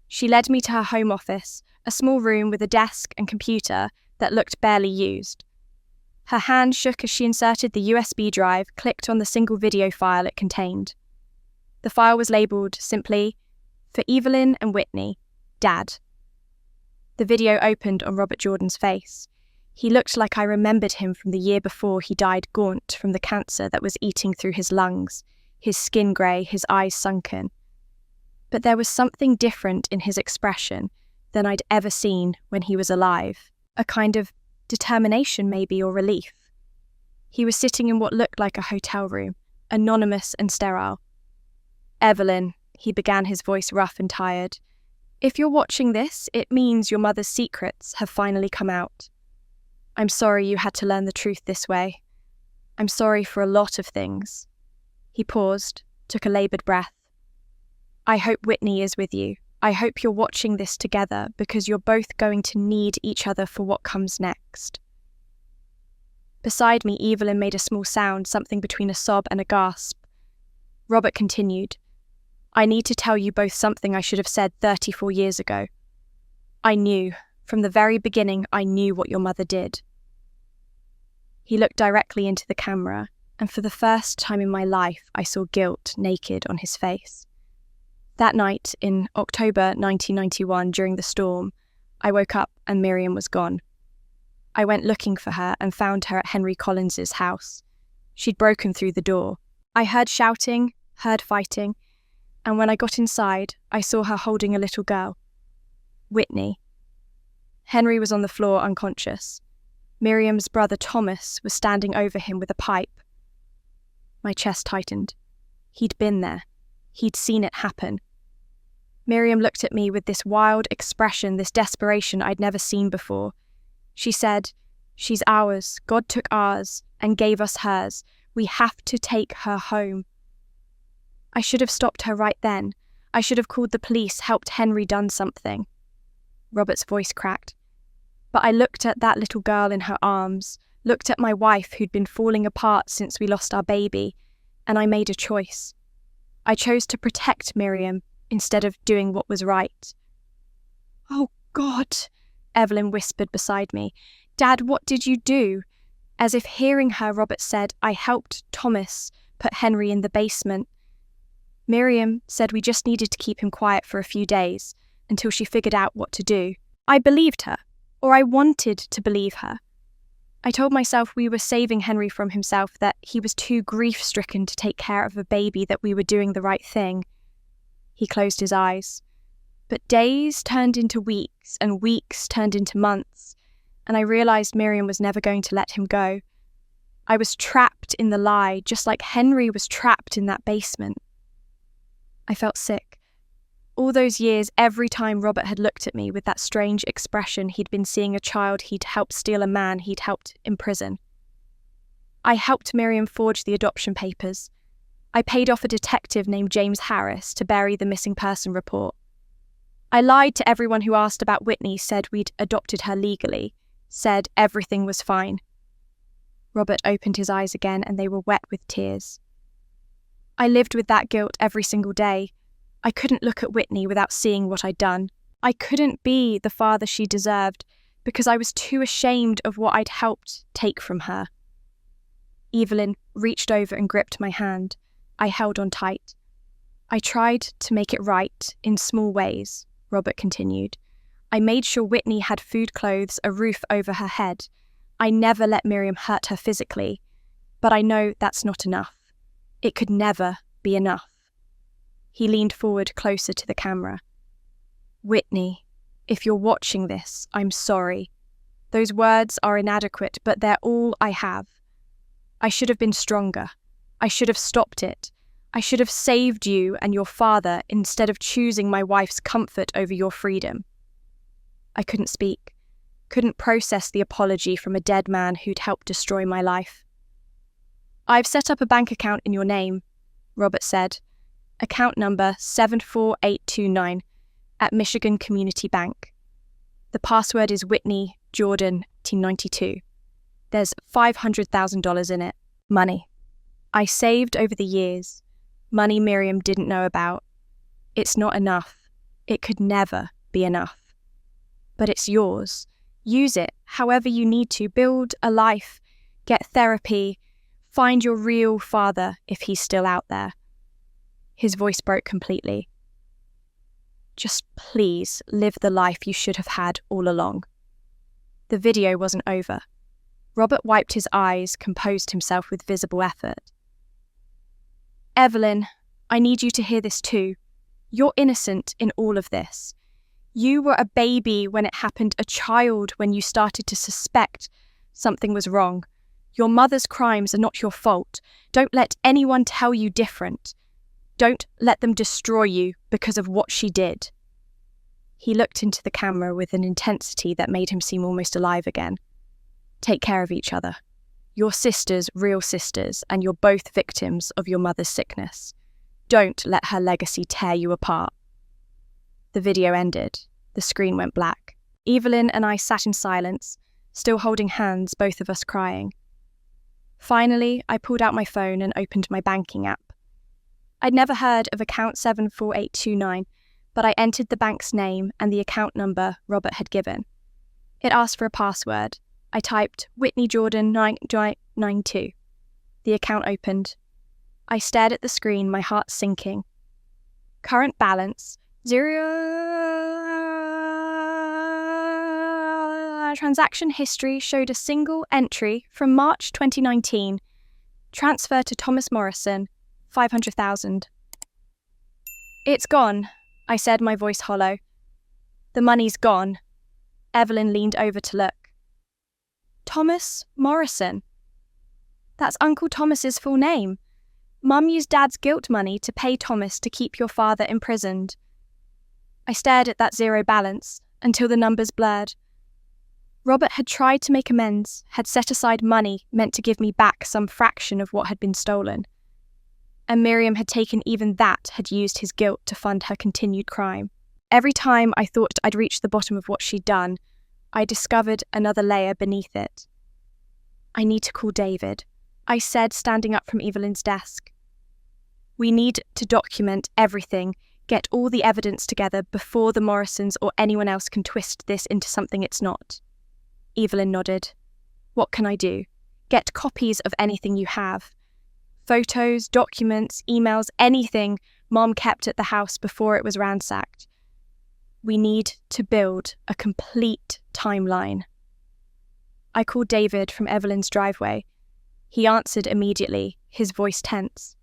Speaker 1: She led me to her home office, a small room with a desk and computer that looked barely used. Her hand shook as she inserted the USB drive, clicked on the single video file it contained. The file was labelled simply, "For Evelyn and Whitney, Dad." The video opened on Robert Jordan's face. He looked like I remembered him from the year before he died gaunt from the cancer that was eating through his lungs, his skin grey, his eyes sunken. But there was something different in his expression than I'd ever seen when he was alive, a kind of determination maybe, or relief. He was sitting in what looked like a hotel room, anonymous and sterile. "Evelyn," he began, his voice rough and tired, "if you're watching this, it means your mother's secrets have finally come out. I'm sorry you had to learn the truth this way. I'm sorry for a lot of things." He paused, took a laboured breath. "I hope Whitney is with you. I hope you're watching this together because you're both going to need each other for what comes next." Beside me, Evelyn made a small sound, something between a sob and a gasp. Robert continued, "I need to tell you both something I should have said 34 years ago. I knew, from the very beginning, I knew what your mother did." He looked directly into the camera, and for the first time in my life, I saw guilt naked on his face. That night, in October 1991, during the storm, I woke up and Miriam was gone. I went looking for her and found her at Henry Collins's house. She'd broken through the door. I heard shouting, heard fighting, and when I got inside, I saw her holding a little girl. Whitney. Henry was on the floor unconscious. Miriam's brother Thomas was standing over him with a pipe. My chest tightened. He'd been there. He'd seen it happen. Miriam looked at me with this wild expression, this desperation I'd never seen before. She said, "She's ours. God took ours and gave us hers. We have to take her home." I should have stopped her right then. I should have called the police, helped Henry, done something. Robert's voice cracked. But I looked at that little girl in her arms, looked at my wife who'd been falling apart since we lost our baby, and I made a choice. I chose to protect Miriam instead of doing what was right. "Oh, God," Evelyn whispered beside me. "Dad, what did you do?" As if hearing her, Robert said, "I helped Thomas put Henry in the basement. Miriam said we just needed to keep him quiet for a few days until she figured out what to do." I believed her, or I wanted to believe her. I told myself we were saving Henry from himself, that he was too grief-stricken to take care of a baby, that we were doing the right thing. He closed his eyes. But days turned into weeks, and weeks turned into months, and I realized Miriam was never going to let him go. I was trapped in the lie, just like Henry was trapped in that basement. I felt sick. All those years, every time Robert had looked at me with that strange expression, he'd been seeing a child he'd helped steal, a man he'd helped imprison. I helped Miriam forge the adoption papers. I paid off a detective named James Harris to bury the missing person report. I lied to everyone who asked about Whitney, said we'd adopted her legally, said everything was fine. Robert opened his eyes again, and they were wet with tears. I lived with that guilt every single day. I couldn't look at Whitney without seeing what I'd done. I couldn't be the father she deserved because I was too ashamed of what I'd helped take from her. Evelyn reached over and gripped my hand. I held on tight. I tried to make it right in small ways, Robert continued. I made sure Whitney had food, clothes, a roof over her head. I never let Miriam hurt her physically, but I know that's not enough. It could never be enough. He leaned forward closer to the camera. Whitney, if you're watching this, I'm sorry. Those words are inadequate, but they're all I have. I should have been stronger. I should have stopped it. I should have saved you and your father instead of choosing my wife's comfort over your freedom. I couldn't speak. Couldn't process the apology from a dead man who'd helped destroy my life. I've set up a bank account in your name, Robert said. Account number 74829 at Michigan Community Bank. The password is Whitney Jordan 1992. There's $500,000 in it. Money. I saved over the years. Money Miriam didn't know about. It's not enough. It could never be enough. But it's yours. Use it however you need to. Build a life. Get therapy. Find your real father if he's still out there. His voice broke completely. Just please live the life you should have had all along. The video wasn't over. Robert wiped his eyes, composed himself with visible effort. Evelyn, I need you to hear this too. You're innocent in all of this. You were a baby when it happened, a child when you started to suspect something was wrong. Your mother's crimes are not your fault. Don't let anyone tell you different. Don't let them destroy you because of what she did. He looked into the camera with an intensity that made him seem almost alive again. Take care of each other. Your sisters, real sisters, and you're both victims of your mother's sickness. Don't let her legacy tear you apart. The video ended. The screen went black. Evelyn and I sat in silence, still holding hands, both of us crying. Finally, I pulled out my phone and opened my banking app. I'd never heard of account 74829, but I entered the bank's name and the account number Robert had given. It asked for a password. I typed Whitney Jordan 992. The account opened. I stared at the screen, my heart sinking. Current balance, 0. Transaction history showed a single entry from March 2019. Transfer to Thomas Morrison, $500,000. It's gone, I said, my voice hollow. The money's gone. Evelyn leaned over to look. Thomas Morrison. That's Uncle Thomas's full name. Mum used Dad's guilt money to pay Thomas to keep your father imprisoned. I stared at that zero balance until the numbers blurred. Robert had tried to make amends, had set aside money meant to give me back some fraction of what had been stolen. And Miriam had taken even that, had used his guilt to fund her continued crime. Every time I thought I'd reached the bottom of what she'd done, I discovered another layer beneath it. I need to call David, I said, standing up from Evelyn's desk. We need to document everything, get all the evidence together before the Morrisons or anyone else can twist this into something it's not. Evelyn nodded. What can I do? Get copies of anything you have. Photos, documents, emails, anything Mom kept at the house before it was ransacked. We need to build a complete timeline. I called David from Evelyn's driveway. He answered immediately, his voice tense.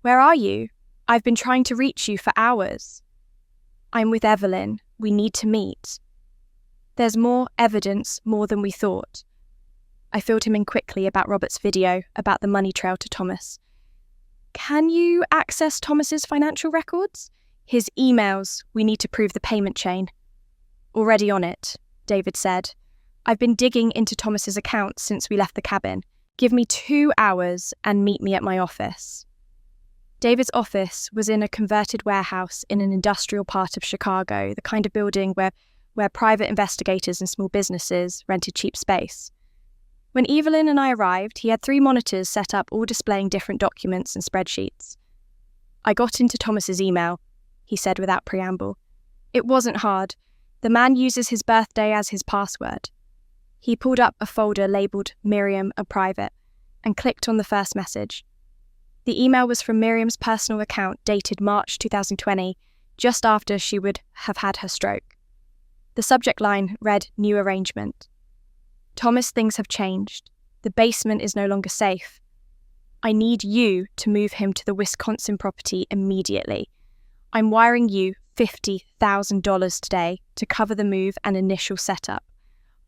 Speaker 1: "Where are you? I've been trying to reach you for hours." "I'm with Evelyn. We need to meet." "There's more evidence, more than we thought." I filled him in quickly about Robert's video, about the money trail to Thomas. "Can you access Thomas's financial records?" "His emails. We need to prove the payment chain." "Already on it," David said. "I've been digging into Thomas's account since we left the cabin. Give me 2 hours and meet me at my office." David's office was in a converted warehouse in an industrial part of Chicago, the kind of building where private investigators and small businesses rented cheap space. When Evelyn and I arrived, he had 3 monitors set up, all displaying different documents and spreadsheets. "I got into Thomas's email," he said without preamble. "It wasn't hard. The man uses his birthday as his password." He pulled up a folder labelled Miriam a private and clicked on the first message. The email was from Miriam's personal account dated March 2020, just after she would have had her stroke. The subject line read, "New arrangement." "Thomas, things have changed. The basement is no longer safe. I need you to move him to the Wisconsin property immediately. I'm wiring you $50,000 today to cover the move and initial setup.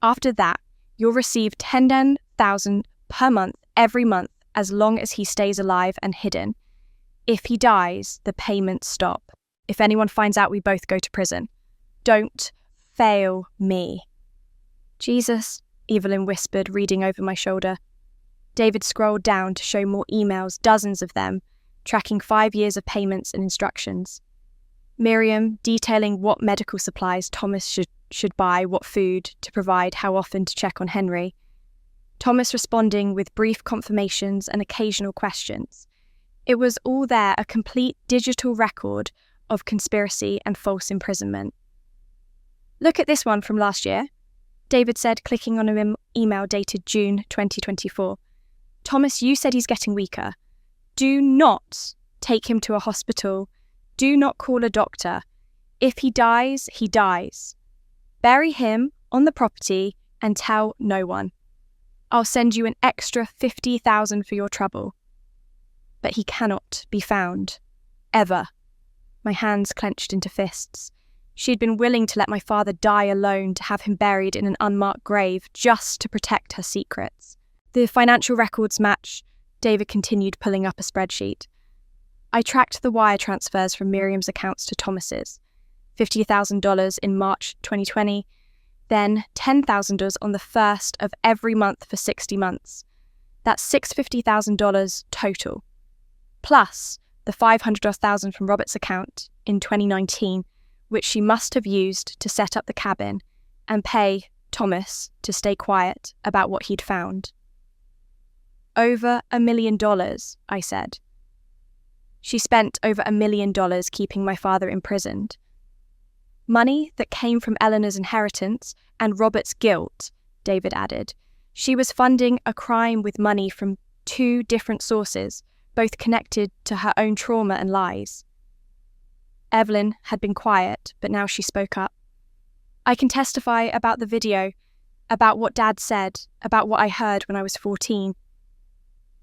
Speaker 1: After that, you'll receive $10,000 per month every month as long as he stays alive and hidden. If he dies, the payments stop. If anyone finds out, we both go to prison. Don't fail me." "Jesus," Evelyn whispered, reading over my shoulder. David scrolled down to show more emails, dozens of them, tracking 5 years of payments and instructions. Miriam detailing what medical supplies Thomas should buy, what food to provide, how often to check on Henry. Thomas responding with brief confirmations and occasional questions. It was all there, a complete digital record of conspiracy and false imprisonment. "Look at this one from last year," David said, clicking on an email dated June 2024. "Thomas, you said he's getting weaker. Do not take him to a hospital. Do not call a doctor. If he dies, he dies. Bury him on the property and tell no one. I'll send you an extra $50,000 for your trouble. But he cannot be found. Ever." My hands clenched into fists. She'd been willing to let my father die alone, to have him buried in an unmarked grave, just to protect her secrets. "The financial records match," David continued, pulling up a spreadsheet. I tracked the wire transfers from Miriam's accounts to Thomas's. $50,000 in March 2020, then $10,000 on the 1st of every month for 60 months. That's $650,000 total. Plus the $500,000 from Robert's account in 2019, which she must have used to set up the cabin and pay Thomas to stay quiet about what he'd found. "Over $1 million, I said. "She spent over $1 million keeping my father imprisoned. Money that came from Eleanor's inheritance and Robert's guilt," David added. "She was funding a crime with money from 2 different sources, both connected to her own trauma and lies." Evelyn had been quiet, but now she spoke up. "I can testify about the video, about what Dad said, about what I heard when I was 14.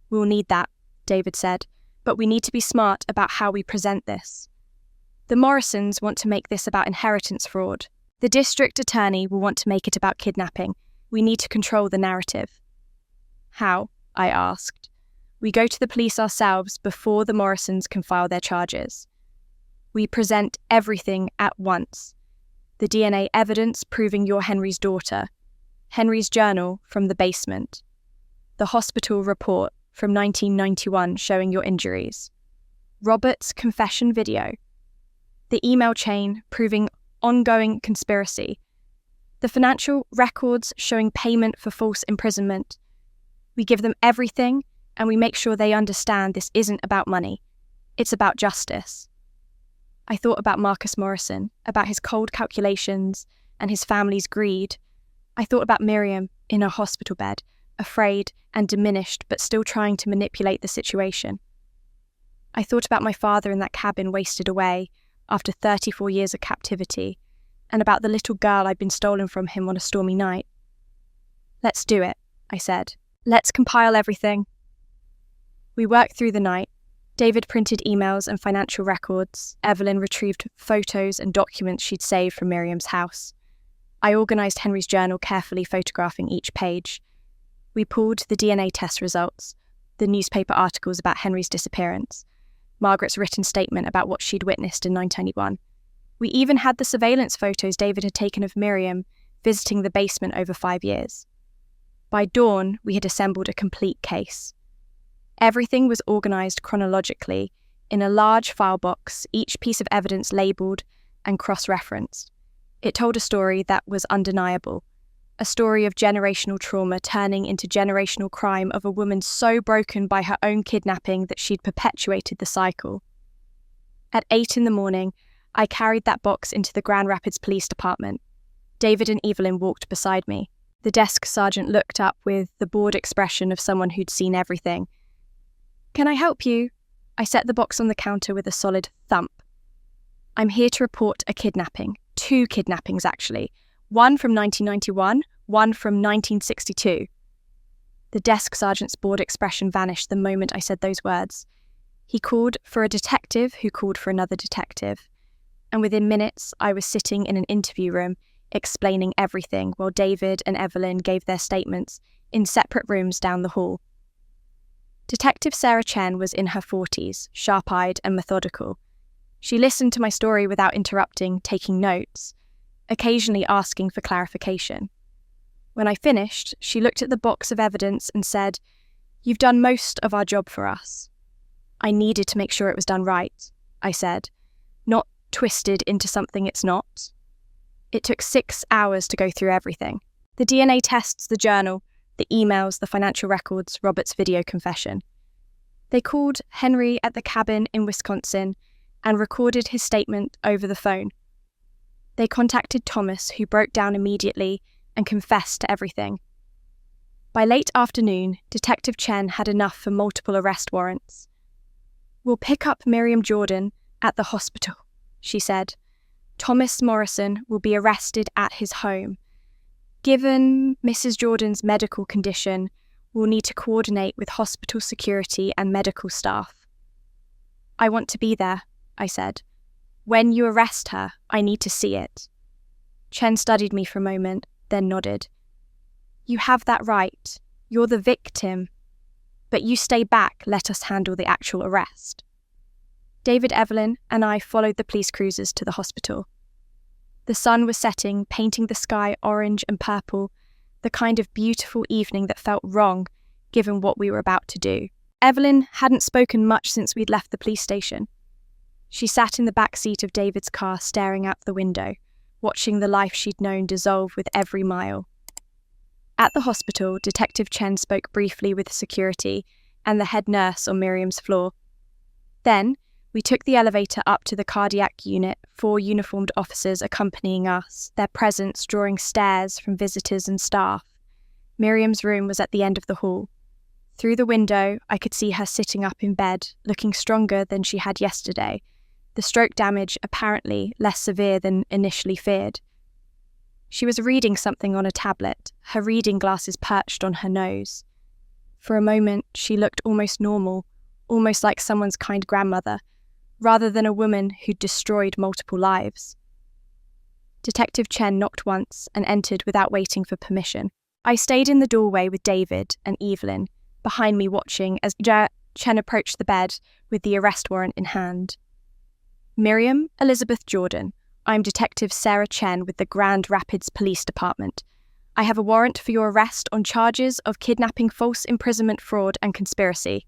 Speaker 1: "We'll need that," David said, "but we need to be smart about how we present this. The Morrisons want to make this about inheritance fraud. The district attorney will want to make it about kidnapping. We need to control the narrative." "How?" I asked. "We go to the police ourselves before the Morrisons can file their charges. We present everything at once. The DNA evidence proving you're Henry's daughter, Henry's journal from the basement, the hospital report from 1991 showing your injuries, Robert's confession video, the email chain proving ongoing conspiracy, the financial records showing payment for false imprisonment. We give them everything and we make sure they understand this isn't about money. It's about justice." I thought about Marcus Morrison, about his cold calculations and his family's greed. I thought about Miriam in her hospital bed, afraid and diminished, but still trying to manipulate the situation. I thought about my father in that cabin wasted away after 34 years of captivity, and about the little girl I'd been stolen from him on a stormy night. Let's do it, I said. Let's compile everything. We worked through the night. David printed emails and financial records. Evelyn retrieved photos and documents she'd saved from Miriam's house. I organised Henry's journal, carefully photographing each page. We pulled the DNA test results, the newspaper articles about Henry's disappearance, Margaret's written statement about what she'd witnessed in 1991. We even had the surveillance photos David had taken of Miriam visiting the basement over 5 years. By dawn, we had assembled a complete case. Everything was organised chronologically in a large file box, each piece of evidence labelled and cross-referenced. It told a story that was undeniable, a story of generational trauma turning into generational crime of a woman so broken by her own kidnapping that she'd perpetuated the cycle. At 8 a.m, I carried that box into the Grand Rapids Police Department. David and Evelyn walked beside me. The desk sergeant looked up with the bored expression of someone who'd seen everything. "Can I help you?" I set the box on the counter with a solid thump. "I'm here to report a kidnapping. 2 kidnappings, actually. One from 1991, one from 1962. The desk sergeant's bored expression vanished the moment I said those words. He called for a detective who called for another detective. And within minutes, I was sitting in an interview room explaining everything while David and Evelyn gave their statements in separate rooms down the hall. Detective Sarah Chen was in her 40s, sharp-eyed and methodical. She listened to my story without interrupting, taking notes, occasionally asking for clarification. When I finished, she looked at the box of evidence and said, "You've done most of our job for us." I needed to make sure it was done right, I said, not twisted into something it's not. It took 6 hours to go through everything. The DNA tests, the journal, the emails, the financial records, Robert's video confession. They called Henry at the cabin in Wisconsin and recorded his statement over the phone. They contacted Thomas, who broke down immediately and confessed to everything. By late afternoon, Detective Chen had enough for multiple arrest warrants. "We'll pick up Miriam Jordan at the hospital," she said. "Thomas Morrison will be arrested at his home. Given Mrs. Jordan's medical condition, we'll need to coordinate with hospital security and medical staff." "I want to be there," I said. "When you arrest her, I need to see it." Chen studied me for a moment, then nodded. "You have that right. You're the victim. But you stay back, let us handle the actual arrest." David, Evelyn, and I followed the police cruisers to the hospital. The sun was setting, painting the sky orange and purple, the kind of beautiful evening that felt wrong, given what we were about to do. Evelyn hadn't spoken much since we'd left the police station. She sat in the back seat of David's car, staring out the window, watching the life she'd known dissolve with every mile. At the hospital, Detective Chen spoke briefly with security and the head nurse on Miriam's floor. Then, we took the elevator up to the cardiac unit, 4 uniformed officers accompanying us, their presence drawing stares from visitors and staff. Miriam's room was at the end of the hall. Through the window, I could see her sitting up in bed, looking stronger than she had yesterday, the stroke damage apparently less severe than initially feared. She was reading something on a tablet, her reading glasses perched on her nose. For a moment, she looked almost normal, almost like someone's kind grandmother, rather than a woman who'd destroyed multiple lives. Detective Chen knocked once and entered without waiting for permission. I stayed in the doorway with David and Evelyn, behind me watching as Chen approached the bed with the arrest warrant in hand. "Miriam Elizabeth Jordan, I'm Detective Sarah Chen with the Grand Rapids Police Department. I have a warrant for your arrest on charges of kidnapping, false imprisonment, fraud, and conspiracy."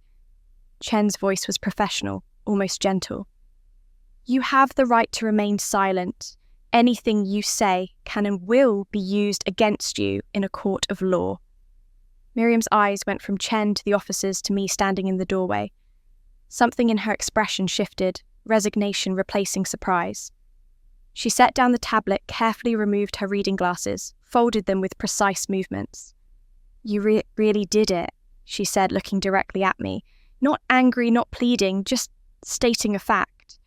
Speaker 1: Chen's voice was professional, almost gentle. "You have the right to remain silent. Anything you say can and will be used against you in a court of law." Miriam's eyes went from Chen to the officers to me standing in the doorway. Something in her expression shifted, resignation replacing surprise. She set down the tablet, carefully removed her reading glasses, folded them with precise movements. "You really did it," she said, looking directly at me. Not angry, not pleading, just stating a fact.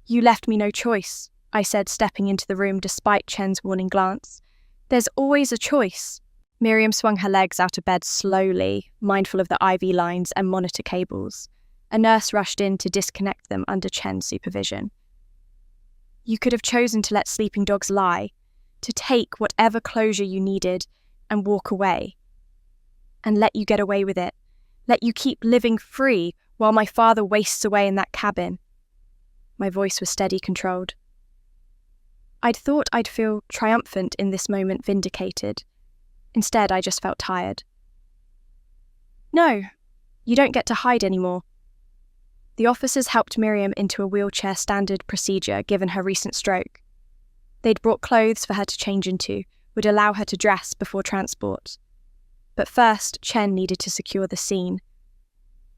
Speaker 1: "You left me no choice," I said, stepping into the room despite Chen's warning glance. "There's always a choice." Miriam swung her legs out of bed slowly, mindful of the IV lines and monitor cables. A nurse rushed in to disconnect them under Chen's supervision. You could have chosen to let sleeping dogs lie, to take whatever closure you needed and walk away, and let you get away with it, let you keep living free while my father wastes away in that cabin. My voice was steady, controlled. I'd thought I'd feel triumphant in this moment, vindicated. Instead, I just felt tired. No, you don't get to hide anymore. The officers helped Miriam into a wheelchair, standard procedure given her recent stroke. They'd brought clothes for her to change into, would allow her to dress before transport. But first, Chen needed to secure the scene.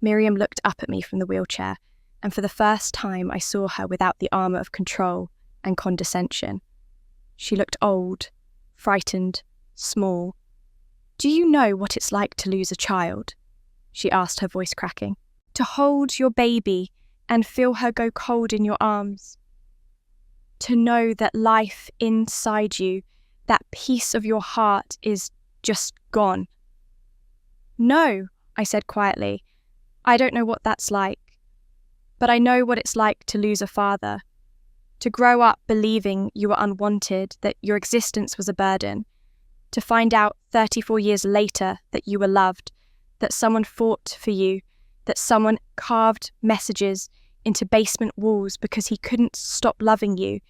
Speaker 1: Miriam looked up at me from the wheelchair, and for the first time I saw her without the armour of control and condescension. She looked old, frightened, small. Do you know what it's like to lose a child? She asked, her voice cracking. To hold your baby and feel her go cold in your arms. To know that life inside you, that piece of your heart, is just gone. No, I said quietly. I don't know what that's like. But I know what it's like to lose a father. To grow up believing you were unwanted, that your existence was a burden. To find out 34 years later that you were loved, that someone fought for you, that someone carved messages into basement walls because he couldn't stop loving you,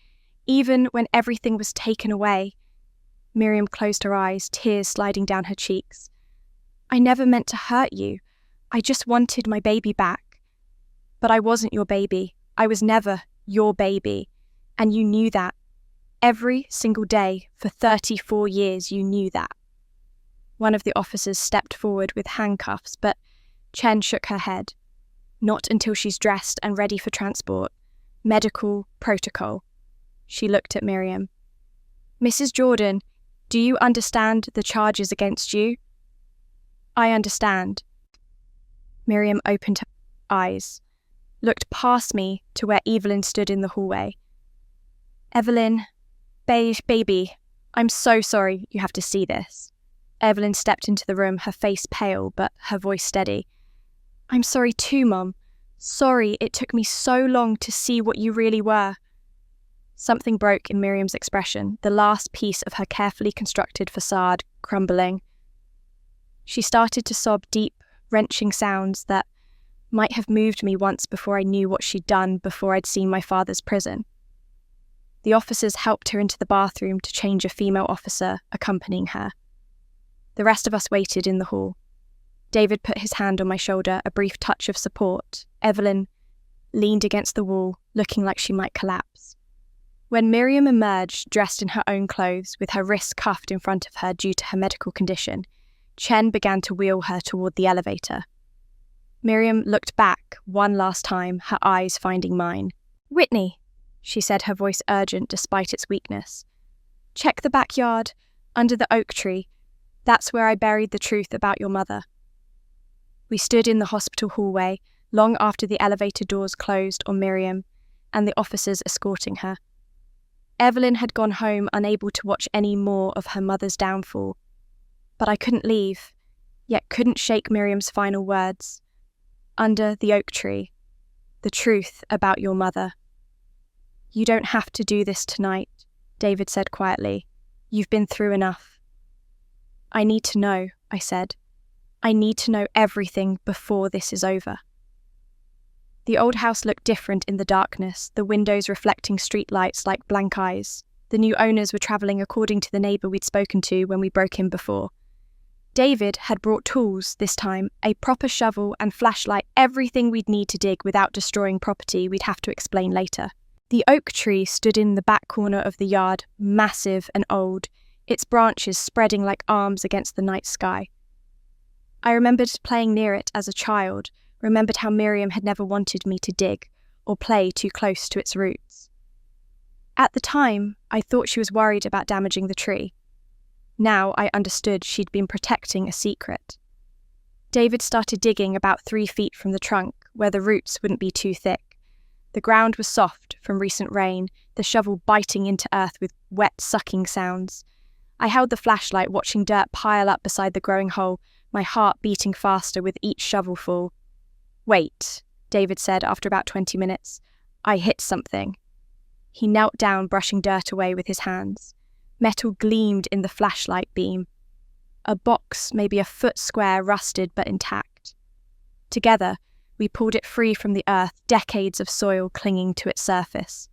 Speaker 1: even when everything was taken away. Miriam closed her eyes, tears sliding down her cheeks. I never meant to hurt you. I just wanted my baby back. But I wasn't your baby. I was never your baby. And you knew that. Every single day for 34 years you knew that. One of the officers stepped forward with handcuffs, but Chen shook her head. Not until she's dressed and ready for transport. Medical protocol. She looked at Miriam. Mrs. Jordan, do you understand the charges against you? I understand. Miriam opened her eyes, looked past me to where Evelyn stood in the hallway. Evelyn, baby, I'm so sorry you have to see this. Evelyn stepped into the room, her face pale, but her voice steady. I'm sorry too, Mum. Sorry it took me so long to see what you really were. Something broke in Miriam's expression, the last piece of her carefully constructed facade crumbling. She started to sob deep, wrenching sounds that might have moved me once before I knew what she'd done, before I'd seen my father's prison. The officers helped her into the bathroom to change a female officer accompanying her. The rest of us waited in the hall. David put his hand on my shoulder, a brief touch of support. Evelyn leaned against the wall, looking like she might collapse. When Miriam emerged, dressed in her own clothes, with her wrists cuffed in front of her due to her medical condition, Chen began to wheel her toward the elevator. Miriam looked back one last time, her eyes finding mine. Whitney, she said, her voice urgent despite its weakness. Check the backyard, under the oak tree. That's where I buried the truth about your mother. We stood in the hospital hallway, long after the elevator doors closed on Miriam and the officers escorting her. Evelyn had gone home, unable to watch any more of her mother's downfall. But I couldn't leave, yet couldn't shake Miriam's final words. Under the oak tree, the truth about your mother. You don't have to do this tonight, David said quietly. You've been through enough. I need to know, I said. I need to know everything before this is over. The old house looked different in the darkness, the windows reflecting street lights like blank eyes. The new owners were travelling according to the neighbour we'd spoken to when we broke in before. David had brought tools this time, a proper shovel and flashlight, everything we'd need to dig without destroying property we'd have to explain later. The oak tree stood in the back corner of the yard, massive and old, its branches spreading like arms against the night sky. I remembered playing near it as a child, remembered how Miriam had never wanted me to dig or play too close to its roots. At the time, I thought she was worried about damaging the tree. Now I understood she'd been protecting a secret. David started digging about 3 feet from the trunk, where the roots wouldn't be too thick. The ground was soft from recent rain, the shovel biting into earth with wet, sucking sounds. I held the flashlight, watching dirt pile up beside the growing hole, my heart beating faster with each shovelful. "Wait," David said after about 20 minutes. "I hit something." He knelt down, brushing dirt away with his hands. Metal gleamed in the flashlight beam. A box, maybe a foot square, rusted but intact. Together, we pulled it free from the earth, decades of soil clinging to its surface.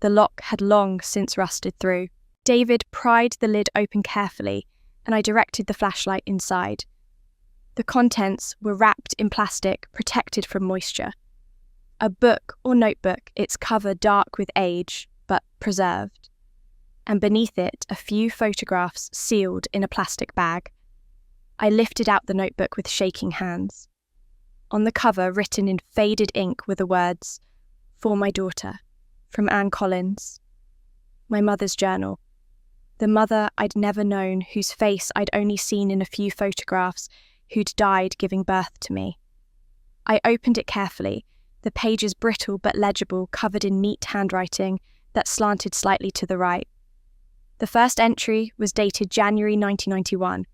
Speaker 1: The lock had long since rusted through. David pried the lid open carefully, and I directed the flashlight inside. The contents were wrapped in plastic, protected from moisture. A book or notebook, its cover dark with age, but preserved. And beneath it, a few photographs sealed in a plastic bag. I lifted out the notebook with shaking hands. On the cover, written in faded ink, were the words, "For my daughter," from Anne Collins. My mother's journal. The mother I'd never known, whose face I'd only seen in a few photographs, who'd died giving birth to me. I opened it carefully, the pages brittle but legible, covered in neat handwriting that slanted slightly to the right. The first entry was dated January 1991.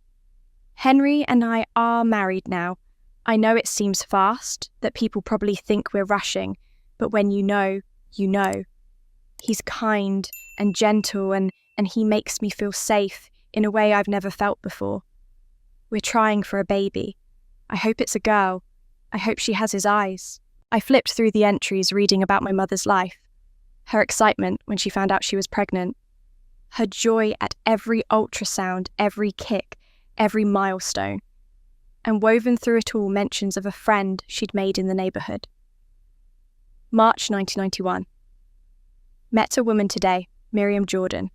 Speaker 1: "Henry and I are married now. I know it seems fast, that people probably think we're rushing, but when you know, you know. He's kind and gentle and he makes me feel safe in a way I've never felt before. We're trying for a baby. I hope it's a girl. I hope she has his eyes." I flipped through the entries, reading about my mother's life. Her excitement when she found out she was pregnant. Her joy at every ultrasound, every kick, every milestone. And woven through it all, mentions of a friend she'd made in the neighbourhood. March 1991. Met a woman today, Miriam Jordan.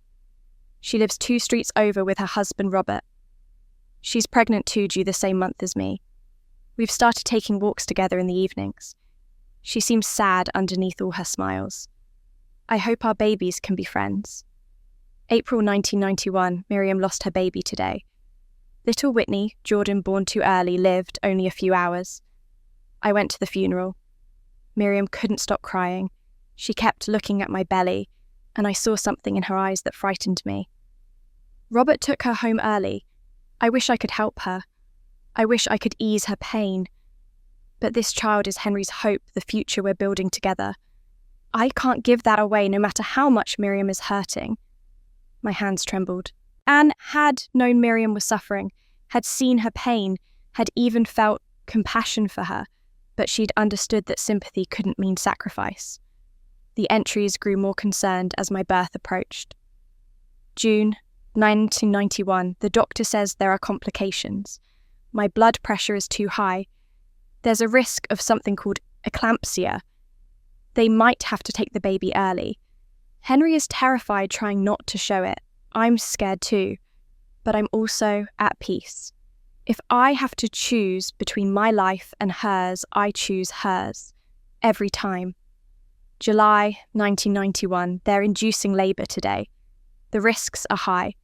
Speaker 1: She lives 2 streets over with her husband Robert. She's pregnant too, due the same month as me. We've started taking walks together in the evenings. She seems sad underneath all her smiles. I hope our babies can be friends. April 1991, Miriam lost her baby today. Little Whitney, Jordan born too early, lived only a few hours. I went to the funeral. Miriam couldn't stop crying. She kept looking at my belly, and I saw something in her eyes that frightened me. Robert took her home early. I wish I could help her. I wish I could ease her pain. But this child is Henry's hope, the future we're building together. I can't give that away, no matter how much Miriam is hurting. My hands trembled. Anne had known Miriam was suffering, had seen her pain, had even felt compassion for her, but she'd understood that sympathy couldn't mean sacrifice. The entries grew more concerned as my birth approached. June 1991, the doctor says there are complications. My blood pressure is too high. There's a risk of something called eclampsia. They might have to take the baby early. Henry is terrified, trying not to show it. I'm scared too, but I'm also at peace. If I have to choose between my life and hers, I choose hers. Every time. July 1991, they're inducing labour today. The risks are high.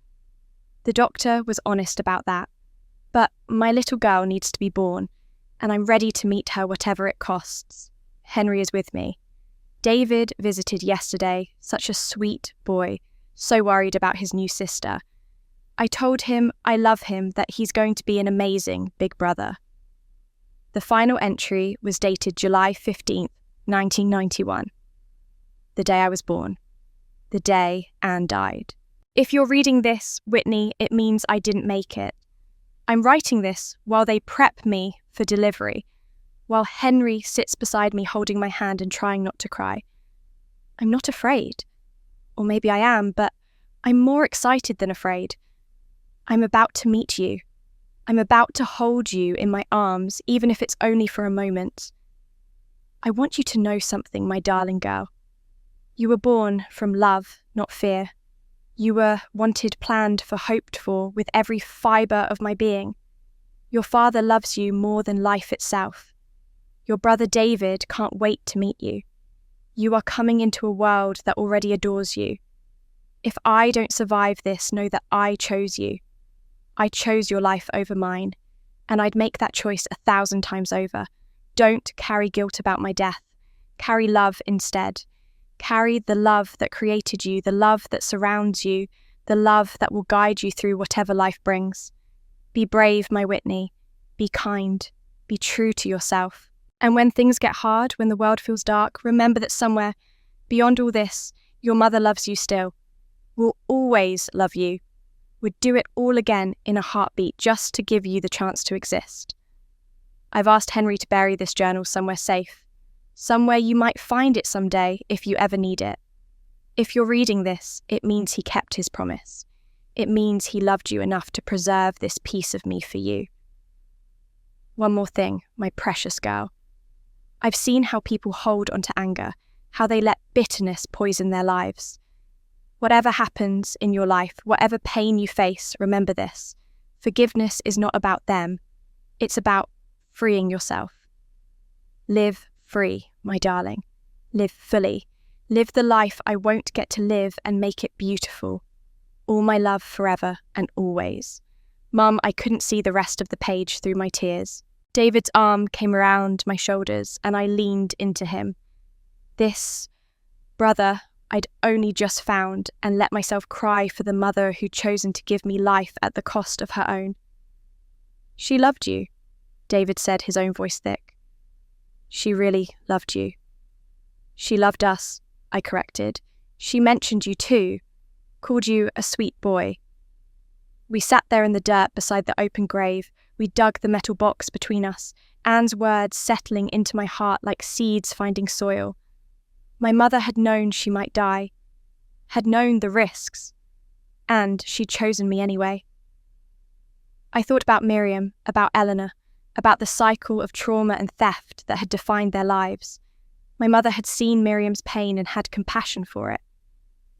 Speaker 1: The doctor was honest about that. But my little girl needs to be born, and I'm ready to meet her whatever it costs. Henry is with me. David visited yesterday, such a sweet boy, so worried about his new sister. I told him I love him, that he's going to be an amazing big brother. The final entry was dated July 15th, 1991. The day I was born. The day Anne died. If you're reading this, Whitney, it means I didn't make it. I'm writing this while they prep me for delivery, while Henry sits beside me holding my hand and trying not to cry. I'm not afraid. Or maybe I am, but I'm more excited than afraid. I'm about to meet you. I'm about to hold you in my arms, even if it's only for a moment. I want you to know something, my darling girl. You were born from love, not fear. You were wanted, planned for, hoped for, with every fibre of my being. Your father loves you more than life itself. Your brother David can't wait to meet you. You are coming into a world that already adores you. If I don't survive this, know that I chose you. I chose your life over mine, and I'd make that choice 1,000 times over. Don't carry guilt about my death. Carry love instead. Carry the love that created you, the love that surrounds you, the love that will guide you through whatever life brings. Be brave, my Whitney. Be kind. Be true to yourself. And when things get hard, when the world feels dark, remember that somewhere beyond all this, your mother loves you still. Will always love you. Would do it all again in a heartbeat just to give you the chance to exist. I've asked Henry to bury this journal somewhere safe, somewhere you might find it someday if you ever need it. If you're reading this, it means he kept his promise. It means he loved you enough to preserve this piece of me for you. One more thing, my precious girl. I've seen how people hold onto anger, how they let bitterness poison their lives. Whatever happens in your life, whatever pain you face, remember this. Forgiveness is not about them. It's about freeing yourself. Live free, my darling. Live fully. Live the life I won't get to live and make it beautiful. All my love forever and always. Mum, I couldn't see the rest of the page through my tears. David's arm came around my shoulders and I leaned into him. This brother I'd only just found, and let myself cry for the mother who'd chosen to give me life at the cost of her own. She loved you, David said, his own voice thick. She really loved you. She loved us, I corrected. She mentioned you too, called you a sweet boy. We sat there in the dirt beside the open grave. We dug the metal box between us, Anne's words settling into my heart like seeds finding soil. My mother had known she might die, had known the risks, and she'd chosen me anyway. I thought about Miriam, about Eleanor, about the cycle of trauma and theft that had defined their lives. My mother had seen Miriam's pain and had compassion for it.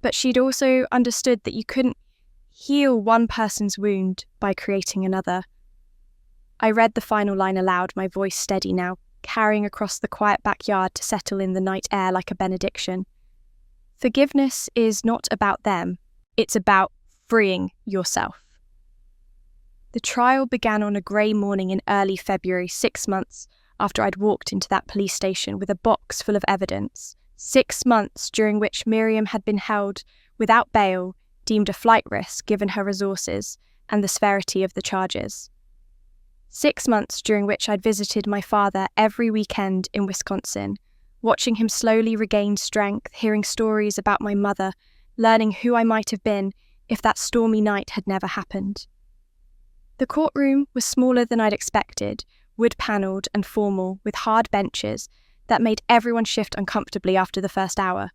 Speaker 1: But she'd also understood that you couldn't heal one person's wound by creating another. I read the final line aloud, my voice steady now, carrying across the quiet backyard to settle in the night air like a benediction. Forgiveness is not about them, it's about freeing yourself. The trial began on a grey morning in early February, 6 months after I'd walked into that police station with a box full of evidence. 6 months during which Miriam had been held without bail, deemed a flight risk given her resources and the severity of the charges. 6 months during which I'd visited my father every weekend in Wisconsin, watching him slowly regain strength, hearing stories about my mother, learning who I might have been if that stormy night had never happened. The courtroom was smaller than I'd expected, wood-panelled and formal, with hard benches that made everyone shift uncomfortably after the first hour.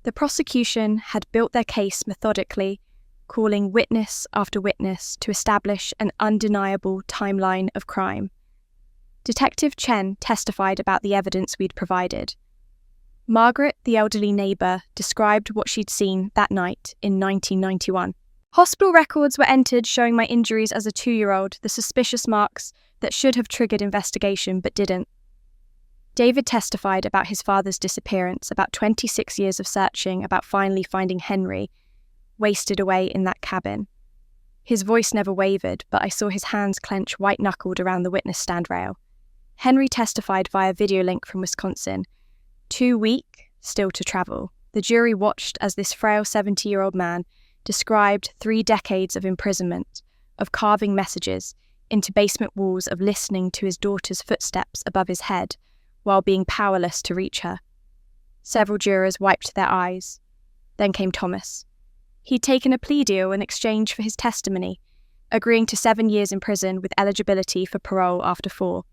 Speaker 1: The prosecution had built their case methodically, calling witness after witness to establish an undeniable timeline of crime. Detective Chen testified about the evidence we'd provided. Margaret, the elderly neighbour, described what she'd seen that night in 1991. Hospital records were entered showing my injuries as a 2-year-old, the suspicious marks that should have triggered investigation but didn't. David testified about his father's disappearance, about 26 years of searching, about finally finding Henry, wasted away in that cabin. His voice never wavered, but I saw his hands clench white-knuckled around the witness stand rail. Henry testified via video link from Wisconsin. Too weak, still to travel. The jury watched as this frail 70-year-old man described 3 decades of imprisonment, of carving messages into basement walls, of listening to his daughter's footsteps above his head, while being powerless to reach her. Several jurors wiped their eyes. Then came Thomas. He'd taken a plea deal in exchange for his testimony, agreeing to 7 years in prison with eligibility for parole after 4.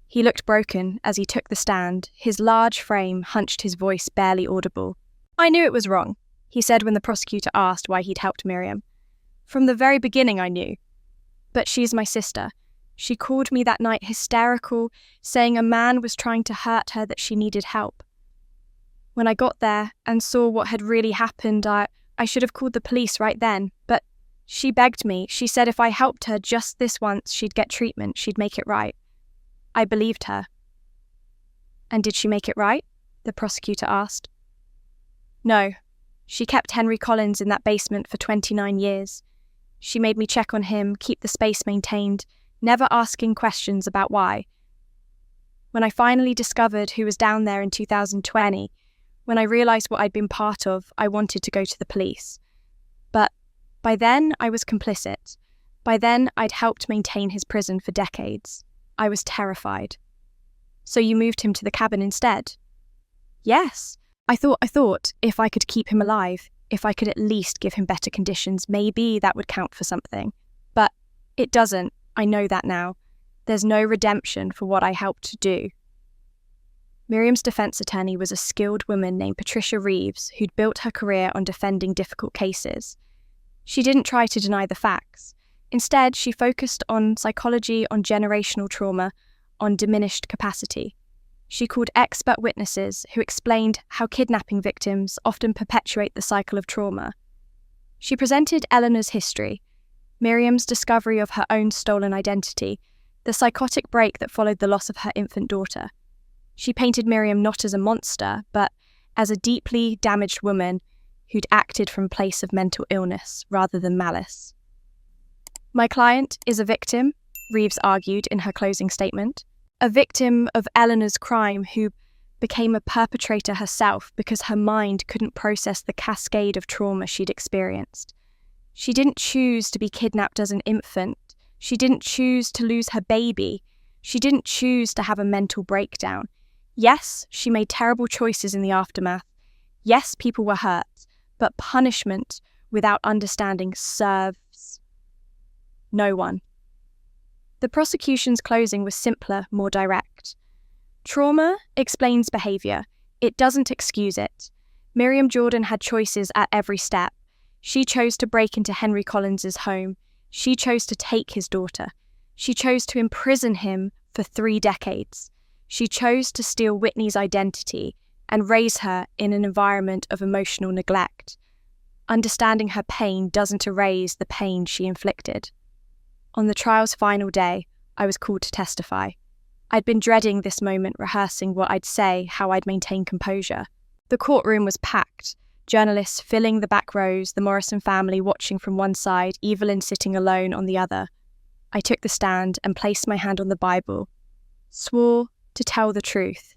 Speaker 1: He looked broken as he took the stand, his large frame hunched, his voice barely audible. "I knew it was wrong," he said when the prosecutor asked why he'd helped Miriam. "From the very beginning I knew. But she's my sister. She called me that night hysterical, saying a man was trying to hurt her, that she needed help. When I got there and saw what had really happened, I should have called the police right then, but she begged me. She said if I helped her just this once, she'd get treatment, she'd make it right. I believed her." "And did she make it right?" the prosecutor asked. "No. She kept Henry Collins in that basement for 29 years. She made me check on him, keep the space maintained, never asking questions about why. When I finally discovered who was down there in 2020, when I realised what I'd been part of, I wanted to go to the police. By then, I was complicit. By then, I'd helped maintain his prison for decades. I was terrified. So you moved him to the cabin instead? Yes. I thought if I could keep him alive, if I could at least give him better conditions, maybe that would count for something. But it doesn't. I know that now. There's no redemption for what I helped to do. Miriam's defense attorney was a skilled woman named Patricia Reeves who'd built her career on defending difficult cases. She didn't try to deny the facts. Instead, she focused on psychology, on generational trauma, on diminished capacity. She called expert witnesses who explained how kidnapping victims often perpetuate the cycle of trauma. She presented Eleanor's history, Miriam's discovery of her own stolen identity, the psychotic break that followed the loss of her infant daughter. She painted Miriam not as a monster, but as a deeply damaged woman who'd acted from a place of mental illness rather than malice. My client is a victim, Reeves argued in her closing statement, a victim of Eleanor's crime who became a perpetrator herself because her mind couldn't process the cascade of trauma she'd experienced. She didn't choose to be kidnapped as an infant. She didn't choose to lose her baby. She didn't choose to have a mental breakdown. Yes, she made terrible choices in the aftermath. Yes, people were hurt, but punishment without understanding serves no one. The prosecution's closing was simpler, more direct. Trauma explains behaviour. It doesn't excuse it. Miriam Jordan had choices at every step. She chose to break into Henry Collins's home. She chose to take his daughter. She chose to imprison him for 3 decades. She chose to steal Whitney's identity and raise her in an environment of emotional neglect. Understanding her pain doesn't erase the pain she inflicted. On the trial's final day, I was called to testify. I'd been dreading this moment, rehearsing what I'd say, how I'd maintain composure. The courtroom was packed, journalists filling the back rows, the Morrison family watching from one side, Evelyn sitting alone on the other. I took the stand and placed my hand on the Bible, swore to tell the truth.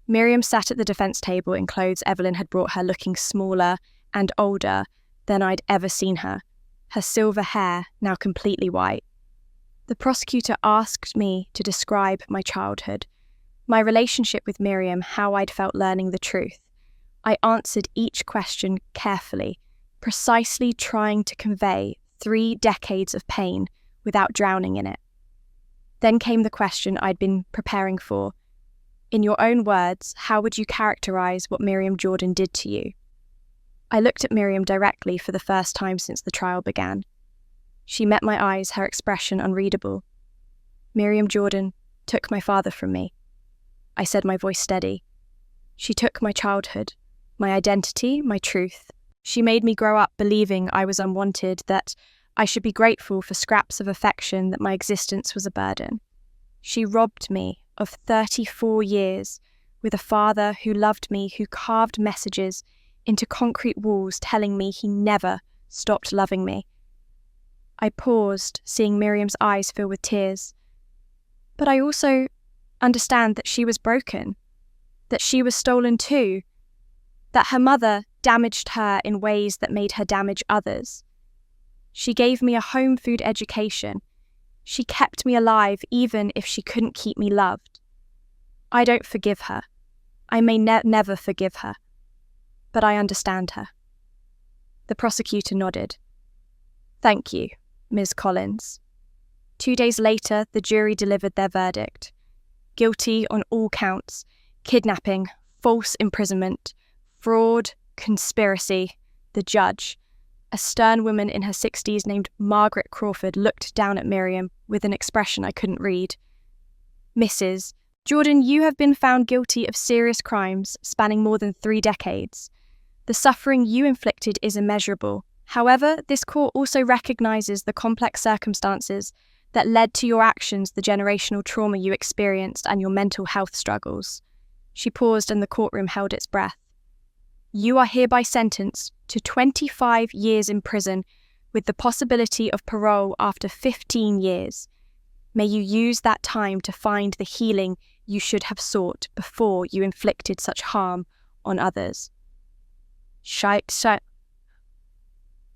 Speaker 1: Miriam sat at the defense table in clothes Evelyn had brought her, looking smaller and older than I'd ever seen her, her silver hair now completely white. The prosecutor asked me to describe my childhood, my relationship with Miriam, how I'd felt learning the truth. I answered each question carefully, precisely trying to convey 3 decades of pain without drowning in it. Then came the question I'd been preparing for. In your own words, how would you characterize what Miriam Jordan did to you? I looked at Miriam directly for the first time since the trial began. She met my eyes, her expression unreadable. Miriam Jordan took my father from me. I said, my voice steady. She took my childhood, my identity, my truth. She made me grow up believing I was unwanted, that I should be grateful for scraps of affection, that my existence was a burden. She robbed me of 34 years with a father who loved me, who carved messages into concrete walls telling me he never stopped loving me. I paused, seeing Miriam's eyes fill with tears. But I also understand that she was broken, that she was stolen too, that her mother damaged her in ways that made her damage others. She gave me a home food education. She kept me alive even if she couldn't keep me loved. I don't forgive her. I may never forgive her. But I understand her. The prosecutor nodded. Thank you, Ms. Collins. 2 days later, the jury delivered their verdict. Guilty on all counts: kidnapping, false imprisonment, fraud, conspiracy. The judge, a stern woman in her 60s named Margaret Crawford, looked down at Miriam with an expression I couldn't read. Mrs. Jordan, you have been found guilty of serious crimes spanning more than 3 decades. The suffering you inflicted is immeasurable. However, this court also recognises the complex circumstances that led to your actions, the generational trauma you experienced, and your mental health struggles. She paused and the courtroom held its breath. You are hereby sentenced to 25 years in prison with the possibility of parole after 15 years. May you use that time to find the healing you should have sought before you inflicted such harm on others.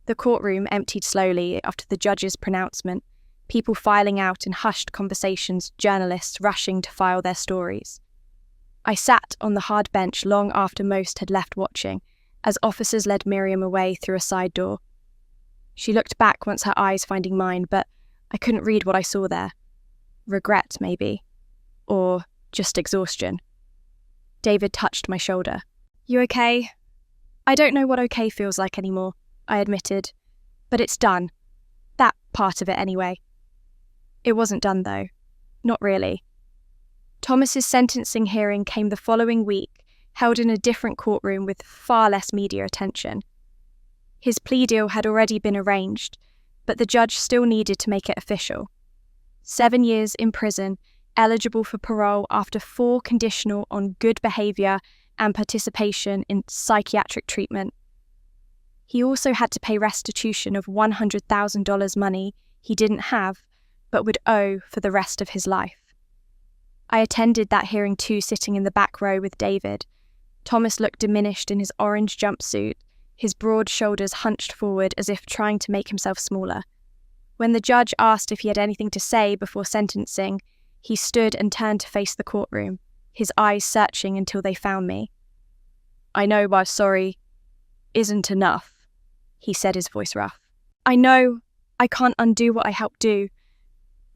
Speaker 1: The courtroom emptied slowly after the judge's pronouncement, people filing out in hushed conversations, journalists rushing to file their stories. I sat on the hard bench long after most had left watching, as officers led Miriam away through a side door. She looked back once her eyes finding mine, but I couldn't read what I saw there. Regret, maybe. Or just exhaustion. David touched my shoulder. "You okay?" "I don't know what okay feels like anymore," I admitted. "But it's done. That part of it anyway." It wasn't done though. Not really. Thomas's sentencing hearing came the following week, held in a different courtroom with far less media attention. His plea deal had already been arranged, but the judge still needed to make it official. 7 years in prison, eligible for parole after 4 conditional on good behaviour and participation in psychiatric treatment. He also had to pay restitution of $100,000 money he didn't have, but would owe for the rest of his life. I attended that hearing too, sitting in the back row with David. Thomas looked diminished in his orange jumpsuit, his broad shoulders hunched forward as if trying to make himself smaller. When the judge asked if he had anything to say before sentencing, he stood and turned to face the courtroom, his eyes searching until they found me. "I know my sorry isn't enough," he said, his voice rough. "I know I can't undo what I helped do,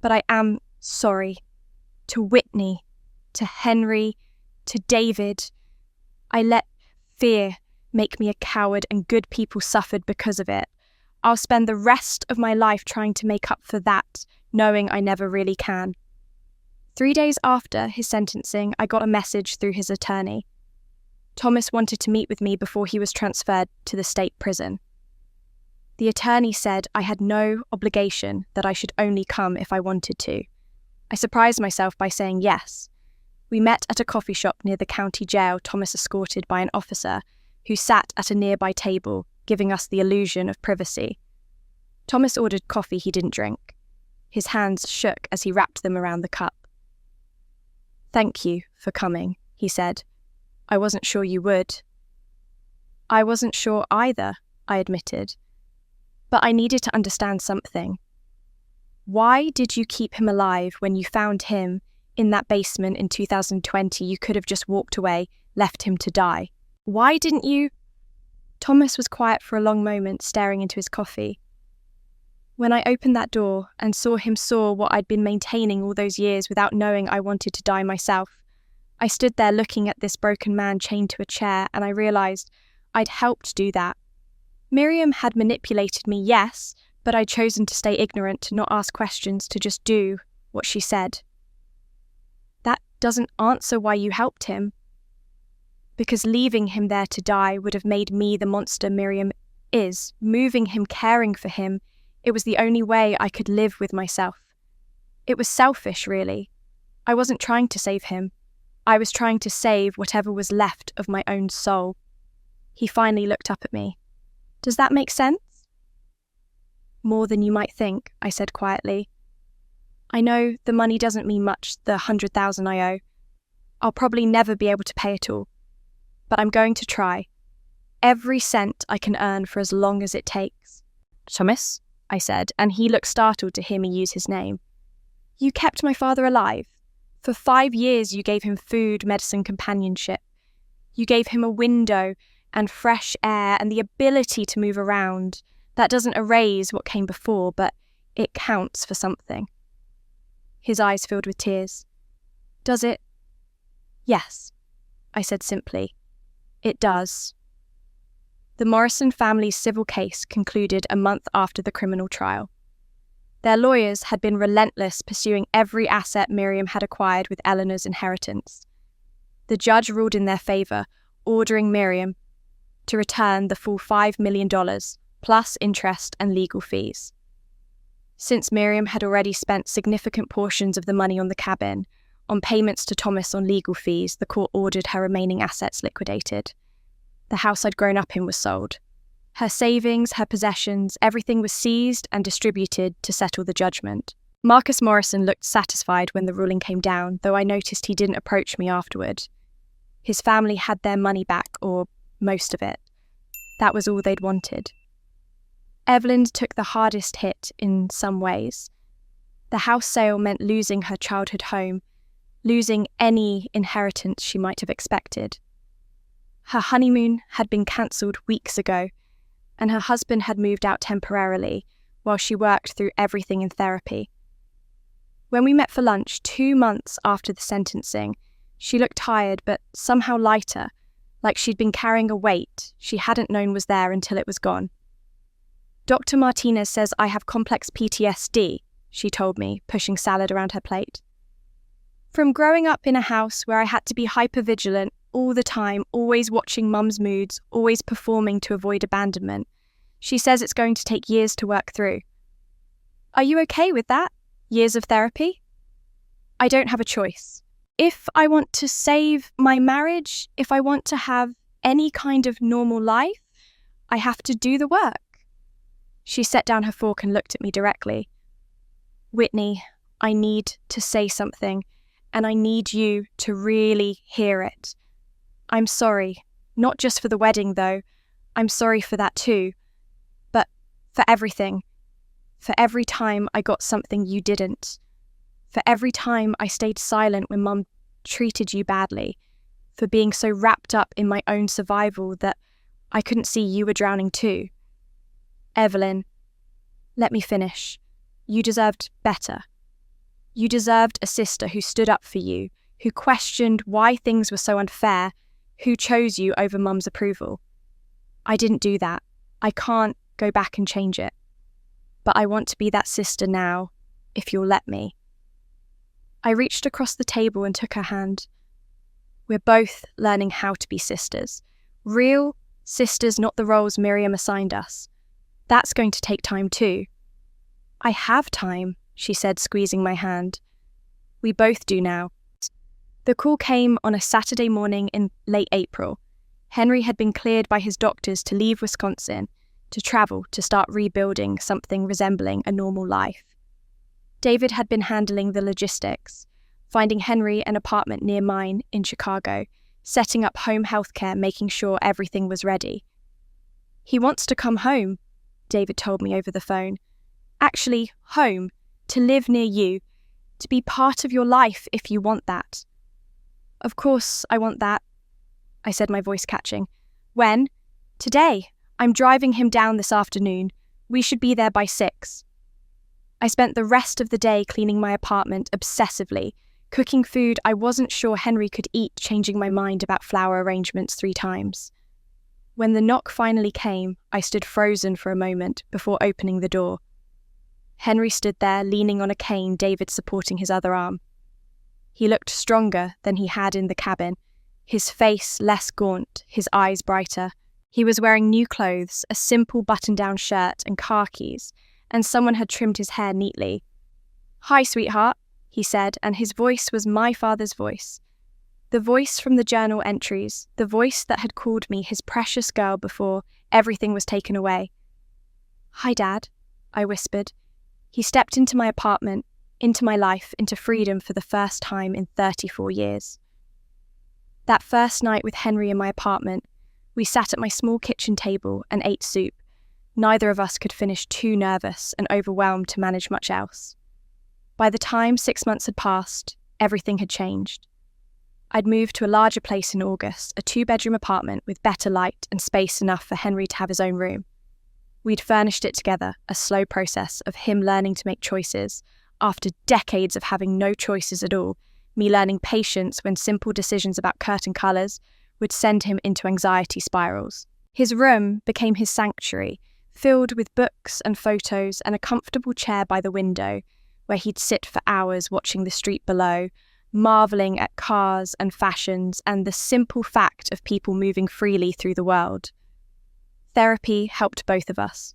Speaker 1: but I am sorry. To Whitney, to Henry, to David. I let fear make me a coward and good people suffered because of it. I'll spend the rest of my life trying to make up for that, knowing I never really can." 3 days after his sentencing, I got a message through his attorney. Thomas wanted to meet with me before he was transferred to the state prison. The attorney said I had no obligation, that I should only come if I wanted to. I surprised myself by saying yes. We met at a coffee shop near the county jail, Thomas escorted by an officer who sat at a nearby table, giving us the illusion of privacy. Thomas ordered coffee he didn't drink. His hands shook as he wrapped them around the cup. "Thank you for coming," he said. "I wasn't sure you would." "I wasn't sure either," I admitted. "But I needed to understand something. Why did you keep him alive when you found him in that basement in 2020? You could have just walked away, left him to die. Why didn't you?" Thomas was quiet for a long moment, staring into his coffee. When I opened that door and saw him saw what I'd been maintaining all those years without knowing I wanted to die myself, I stood there looking at this broken man chained to a chair, and I realised I'd helped do that. Miriam had manipulated me, yes, but I'd chosen to stay ignorant, to not ask questions, to just do what she said. "That doesn't answer why you helped him." "Because leaving him there to die would have made me the monster Miriam is. Moving him, caring for him, it was the only way I could live with myself. It was selfish, really. I wasn't trying to save him. I was trying to save whatever was left of my own soul." He finally looked up at me. "Does that make sense?" "More than you might think," I said quietly. "I know the money doesn't mean much, the 100,000 I owe. I'll probably never be able to pay it all. But I'm going to try. Every cent I can earn for as long as it takes." "Thomas," I said, and he looked startled to hear me use his name. "You kept my father alive. For 5 years you gave him food, medicine, companionship. You gave him a window and fresh air and the ability to move around. That doesn't erase what came before, but it counts for something." His eyes filled with tears. "Does it?" "Yes," I said simply. "It does." The Morrison family's civil case concluded a month after the criminal trial. Their lawyers had been relentless, pursuing every asset Miriam had acquired with Eleanor's inheritance. The judge ruled in their favour, ordering Miriam to return the full $5 million, plus interest and legal fees. Since Miriam had already spent significant portions of the money on the cabin, on payments to Thomas on legal fees, the court ordered her remaining assets liquidated. The house I'd grown up in was sold. Her savings, her possessions, everything was seized and distributed to settle the judgment. Marcus Morrison looked satisfied when the ruling came down, though I noticed he didn't approach me afterward. His family had their money back, or most of it. That was all they'd wanted. Evelyn took the hardest hit in some ways. The house sale meant losing her childhood home, losing any inheritance she might have expected. Her honeymoon had been cancelled weeks ago, and her husband had moved out temporarily while she worked through everything in therapy. When we met for lunch 2 months after the sentencing, she looked tired but somehow lighter, like she'd been carrying a weight she hadn't known was there until it was gone. Dr. Martinez says I have complex PTSD, she told me, pushing salad around her plate. From growing up in a house where I had to be hypervigilant all the time, always watching mum's moods, always performing to avoid abandonment, she says it's going to take years to work through. Are you okay with that? Years of therapy? I don't have a choice. If I want to save my marriage, if I want to have any kind of normal life, I have to do the work. She set down her fork and looked at me directly. Whitney, I need to say something, and I need you to really hear it. I'm sorry, not just for the wedding though, I'm sorry for that too, but for everything. For every time I got something you didn't. For every time I stayed silent when Mum treated you badly. For being so wrapped up in my own survival that I couldn't see you were drowning too. Evelyn, let me finish. You deserved better. You deserved a sister who stood up for you, who questioned why things were so unfair, who chose you over Mum's approval. I didn't do that. I can't go back and change it. But I want to be that sister now, if you'll let me. I reached across the table and took her hand. We're both learning how to be sisters. Real sisters, not the roles Miriam assigned us. That's going to take time too. I have time, she said, squeezing my hand. We both do now. The call came on a Saturday morning in late April. Henry had been cleared by his doctors to leave Wisconsin, to travel to start rebuilding something resembling a normal life. David had been handling the logistics, finding Henry an apartment near mine in Chicago, setting up home healthcare, making sure everything was ready. He wants to come home, David told me over the phone. Actually, home, to live near you, to be part of your life if you want that. Of course I want that, I said, my voice catching. When? Today. I'm driving him down this afternoon. We should be there by 6. I spent the rest of the day cleaning my apartment obsessively, cooking food I wasn't sure Henry could eat, changing my mind about flower arrangements 3 times. When the knock finally came, I stood frozen for a moment before opening the door. Henry stood there, leaning on a cane, David supporting his other arm. He looked stronger than he had in the cabin, his face less gaunt, his eyes brighter. He was wearing new clothes, a simple button-down shirt and khakis, and someone had trimmed his hair neatly. "Hi, sweetheart," he said, and his voice was my father's voice. The voice from the journal entries, the voice that had called me his precious girl before everything was taken away. "Hi, Dad," I whispered. He stepped into my apartment, into my life, into freedom for the first time in 34 years. That first night with Henry in my apartment, we sat at my small kitchen table and ate soup. Neither of us could finish, too nervous and overwhelmed to manage much else. By the time 6 months had passed, everything had changed. I'd moved to a larger place in August, a 2-bedroom apartment with better light and space enough for Henry to have his own room. We'd furnished it together, a slow process of him learning to make choices, after decades of having no choices at all, me learning patience when simple decisions about curtain colours would send him into anxiety spirals. His room became his sanctuary, filled with books and photos and a comfortable chair by the window, where he'd sit for hours watching the street below, marvelling at cars and fashions and the simple fact of people moving freely through the world. Therapy helped both of us.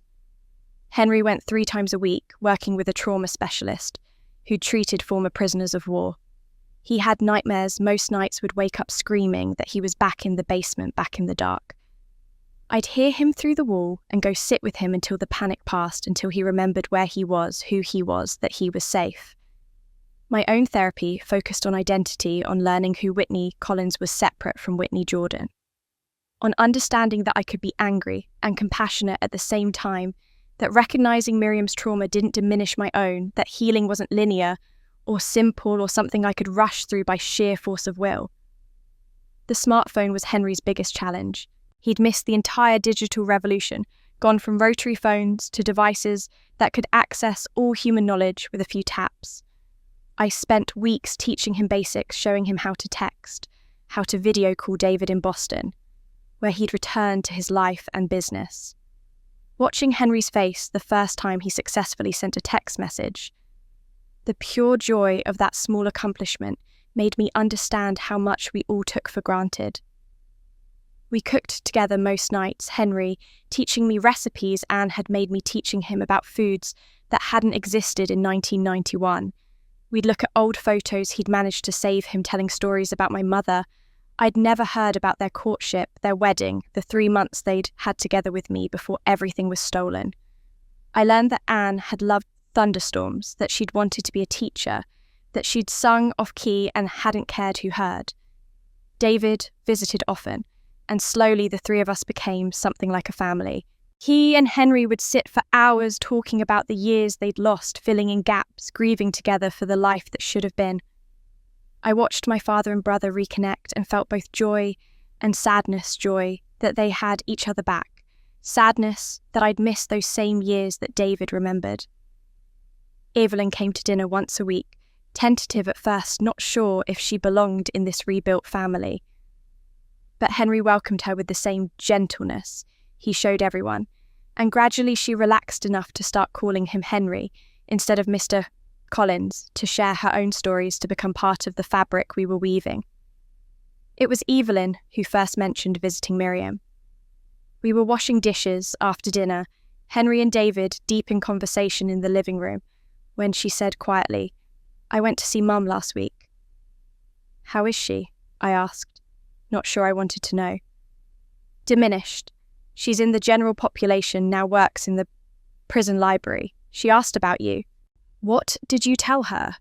Speaker 1: Henry went 3 times a week, working with a trauma specialist who treated former prisoners of war. He had nightmares. Most nights would wake up screaming that he was back in the basement, back in the dark. I'd hear him through the wall and go sit with him until the panic passed, until he remembered where he was, who he was, that he was safe. My own therapy focused on identity, on learning who Whitney Collins was separate from Whitney Jordan, on understanding that I could be angry and compassionate at the same time, that recognizing Miriam's trauma didn't diminish my own, that healing wasn't linear or simple or something I could rush through by sheer force of will. The smartphone was Henry's biggest challenge. He'd missed the entire digital revolution, gone from rotary phones to devices that could access all human knowledge with a few taps. I spent weeks teaching him basics, showing him how to text, how to video call David in Boston, where he'd returned to his life and business. Watching Henry's face the first time he successfully sent a text message, the pure joy of that small accomplishment made me understand how much we all took for granted. We cooked together most nights, Henry teaching me recipes Anne had made me teaching him about foods that hadn't existed in 1991. We'd look at old photos he'd managed to save him telling stories about my mother. I'd never heard about their courtship, their wedding, the 3 months they'd had together with me before everything was stolen. I learned that Anne had loved thunderstorms, that she'd wanted to be a teacher, that she'd sung off-key and hadn't cared who heard. David visited often, and slowly the three of us became something like a family. He and Henry would sit for hours talking about the years they'd lost, filling in gaps, grieving together for the life that should have been. I watched my father and brother reconnect and felt both joy and sadness. Joy that they had each other back, sadness that I'd missed those same years that David remembered. Evelyn came to dinner once a week, tentative at first, not sure if she belonged in this rebuilt family. But Henry welcomed her with the same gentleness he showed everyone, and gradually she relaxed enough to start calling him Henry instead of Mr. Collins, to share her own stories, to become part of the fabric we were weaving. It was Evelyn who first mentioned visiting Miriam. We were washing dishes after dinner, Henry and David deep in conversation in the living room, when she said quietly, "I went to see Mum last week." "How is she?" I asked, not sure I wanted to know. "Diminished. She's in the general population, now works in the prison library. She asked about you." "What did you tell her?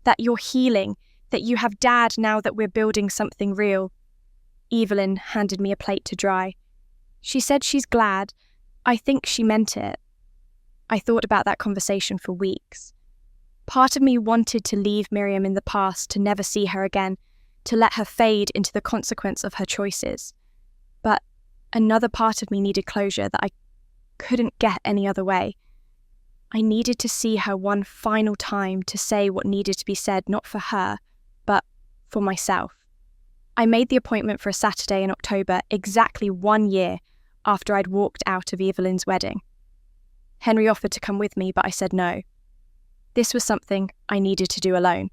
Speaker 1: That you're healing, that you have Dad now that we're building something real?" Evelyn handed me a plate to dry. "She said she's glad. I think she meant it." I thought about that conversation for weeks. Part of me wanted to leave Miriam in the past, to never see her again, to let her fade into the consequence of her choices. But another part of me needed closure that I couldn't get any other way. I needed to see her one final time, to say what needed to be said, not for her, but for myself. I made the appointment for a Saturday in October, exactly 1 year after I'd walked out of Evelyn's wedding. Henry offered to come with me, but I said no. This was something I needed to do alone.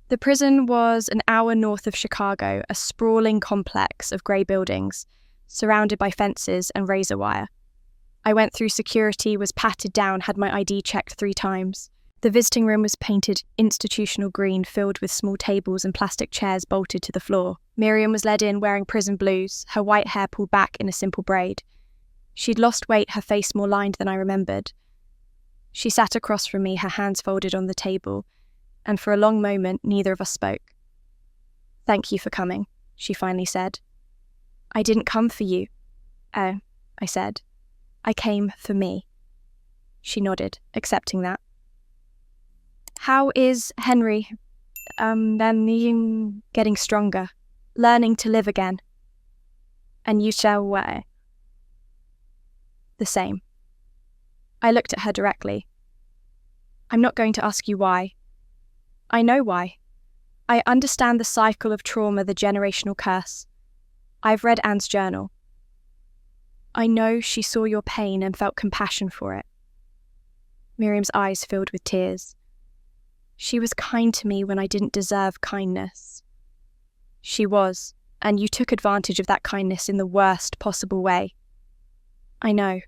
Speaker 1: The prison was an hour north of Chicago, a sprawling complex of grey buildings, surrounded by fences and razor wire. I went through security, was patted down, had my ID checked 3 times. The visiting room was painted institutional green, filled with small tables and plastic chairs bolted to the floor. Miriam was led in wearing prison blues, her white hair pulled back in a simple braid. She'd lost weight, her face more lined than I remembered. She sat across from me, her hands folded on the table, and for a long moment neither of us spoke. "Thank you for coming," she finally said. "I didn't come for you." "Oh," I said. "I came for me." She nodded, accepting that. "How is Henry? Getting stronger, learning to live again." "And you shall wear?" "The same." I looked at her directly. "I'm not going to ask you why. I know why. I understand the cycle of trauma, the generational curse. I've read Anne's journal. I know she saw your pain and felt compassion for it." Miriam's eyes filled with tears. "She was kind to me when I didn't deserve kindness." "She was, and you took advantage of that kindness in the worst possible way." "I know.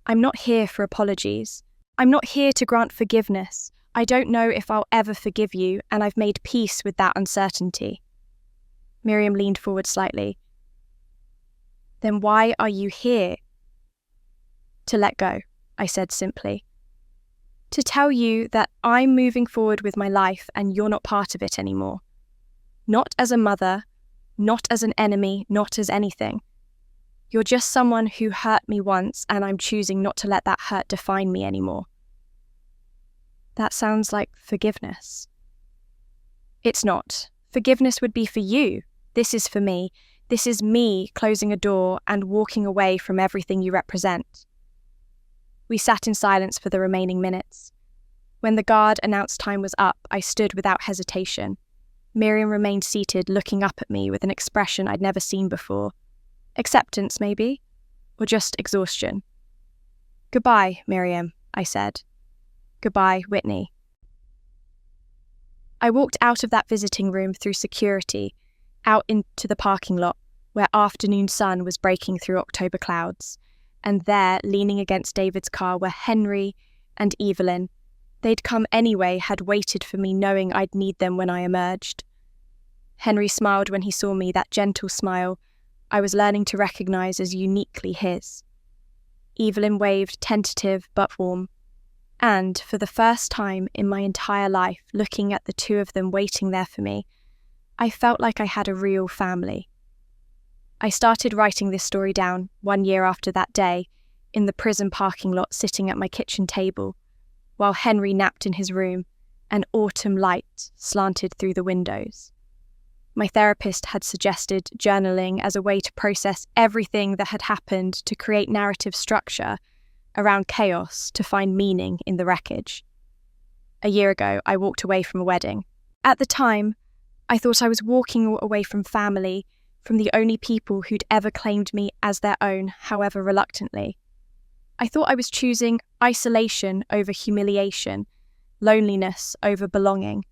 Speaker 1: I'm not here for apologies. I'm not here to grant forgiveness. I don't know if I'll ever forgive you, and I've made peace with that uncertainty." Miriam leaned forward slightly. "Then why are you here?" "To let go," I said simply. "To tell you that I'm moving forward with my life and you're not part of it anymore. Not as a mother, not as an enemy, not as anything. You're just someone who hurt me once, and I'm choosing not to let that hurt define me anymore. That sounds like forgiveness. It's not. Forgiveness would be for you. This is for me. This is me closing a door and walking away from everything you represent. We sat in silence for the remaining minutes. When the guard announced time was up, I stood without hesitation. Miriam remained seated, looking up at me with an expression I'd never seen before. Acceptance, maybe? Or just exhaustion? "Goodbye, Miriam," I said. "Goodbye, Whitney." I walked out of that visiting room through security, out into the parking lot, where afternoon sun was breaking through October clouds, and there, leaning against David's car, were Henry and Evelyn. They'd come anyway, had waited for me, knowing I'd need them when I emerged. Henry smiled when he saw me, that gentle smile I was learning to recognise as uniquely his. Evelyn waved, tentative but warm. And, for the first time in my entire life, looking at the two of them waiting there for me, I felt like I had a real family. I started writing this story down 1 year after that day, in the prison parking lot, sitting at my kitchen table, while Henry napped in his room, and autumn light slanted through the windows. My therapist had suggested journaling as a way to process everything that had happened, to create narrative structure around chaos, to find meaning in the wreckage. A year ago, I walked away from a wedding. At the time, I thought I was walking away from family, from the only people who'd ever claimed me as their own, however reluctantly. I thought I was choosing isolation over humiliation, loneliness over belonging.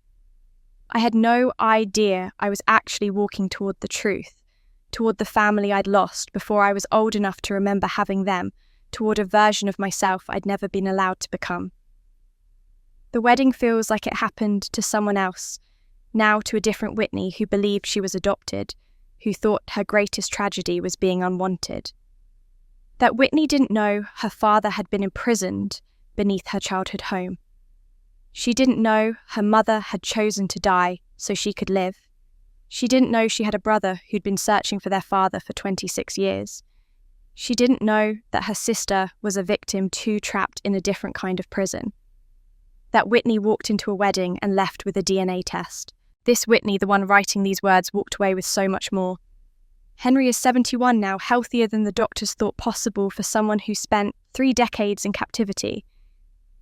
Speaker 1: I had no idea I was actually walking toward the truth, toward the family I'd lost before I was old enough to remember having them, toward a version of myself I'd never been allowed to become. The wedding feels like it happened to someone else, now to a different Whitney who believed she was adopted, who thought her greatest tragedy was being unwanted. That Whitney didn't know her father had been imprisoned beneath her childhood home. She didn't know her mother had chosen to die so she could live. She didn't know she had a brother who'd been searching for their father for 26 years. She didn't know that her sister was a victim too, trapped in a different kind of prison. That Whitney walked into a wedding and left with a DNA test. This Whitney, the one writing these words, walked away with so much more. Henry is 71 now, healthier than the doctors thought possible for someone who spent 3 decades in captivity.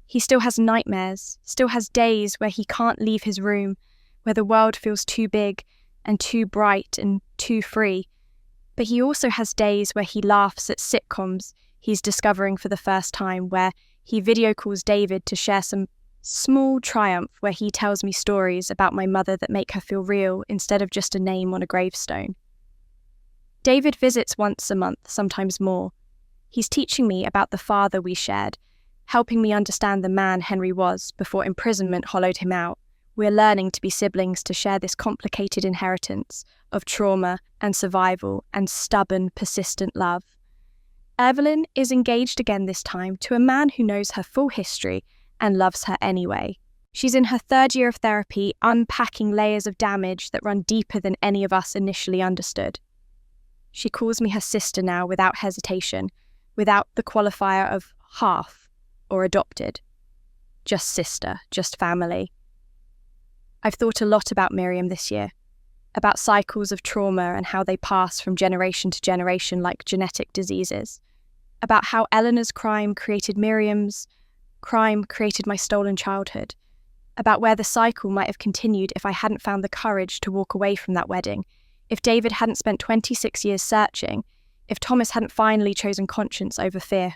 Speaker 1: He still has nightmares, still has days where he can't leave his room, where the world feels too big and too bright and too free. But he also has days where he laughs at sitcoms he's discovering for the first time, where he video calls David to share some small triumph, where he tells me stories about my mother that make her feel real instead of just a name on a gravestone. David visits once a month, sometimes more. He's teaching me about the father we shared, helping me understand the man Henry was before imprisonment hollowed him out. We're learning to be siblings, to share this complicated inheritance of trauma and survival and stubborn, persistent love. Evelyn is engaged again, this time to a man who knows her full history and loves her anyway. She's in her 3rd year of therapy, unpacking layers of damage that run deeper than any of us initially understood. She calls me her sister now without hesitation, without the qualifier of half or adopted. Just sister, just family. I've thought a lot about Miriam this year, about cycles of trauma and how they pass from generation to generation like genetic diseases, about how Eleanor's crime created Miriam's crime, created my stolen childhood, about where the cycle might have continued if I hadn't found the courage to walk away from that wedding, if David hadn't spent 26 years searching, if Thomas hadn't finally chosen conscience over fear.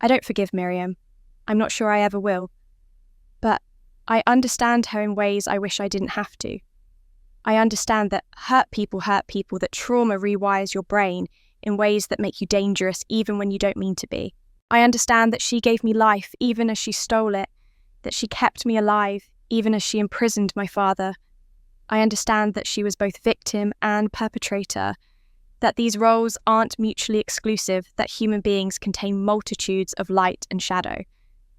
Speaker 1: I don't forgive Miriam. I'm not sure I ever will. But I understand her in ways I wish I didn't have to. I understand that hurt people, that trauma rewires your brain in ways that make you dangerous even when you don't mean to be. I understand that she gave me life even as she stole it, that she kept me alive even as she imprisoned my father. I understand that she was both victim and perpetrator, that these roles aren't mutually exclusive, that human beings contain multitudes of light and shadow.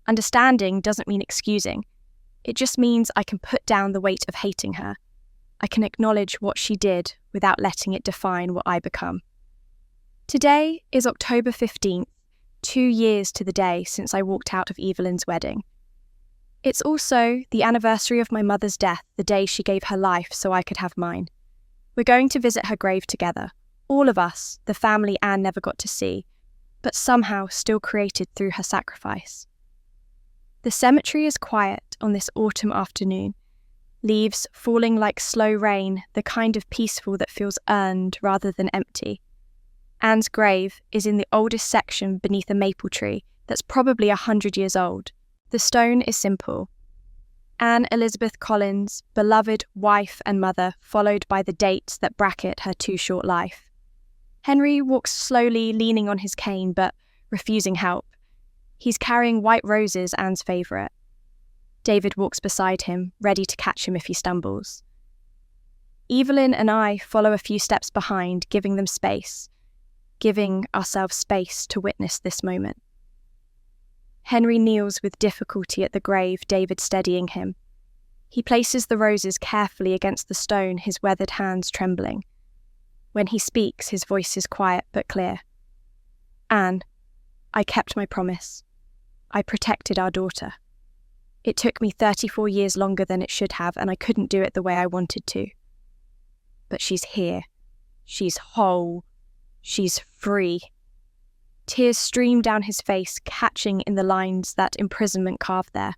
Speaker 1: Understanding doesn't mean excusing. It just means I can put down the weight of hating her. I can acknowledge what she did without letting it define what I become. Today is October 15th, 2 years to the day since I walked out of Evelyn's wedding. It's also the anniversary of my mother's death, the day she gave her life so I could have mine. We're going to visit her grave together, all of us, the family Anne never got to see, but somehow still created through her sacrifice. The cemetery is quiet on this autumn afternoon, leaves falling like slow rain, the kind of peaceful that feels earned rather than empty. Anne's grave is in the oldest section beneath a maple tree that's probably 100 years old. The stone is simple. Anne Elizabeth Collins, beloved wife and mother, followed by the dates that bracket her too short life. Henry walks slowly, leaning on his cane, but refusing help. He's carrying white roses, Anne's favourite. David walks beside him, ready to catch him if he stumbles. Evelyn and I follow a few steps behind, giving them space, giving ourselves space to witness this moment. Henry kneels with difficulty at the grave, David steadying him. He places the roses carefully against the stone, his weathered hands trembling. When he speaks, his voice is quiet but clear. Anne, I kept my promise. I protected our daughter. It took me 34 years longer than it should have, and I couldn't do it the way I wanted to. But she's here. She's whole. She's free. Tears stream down his face, catching in the lines that imprisonment carved there.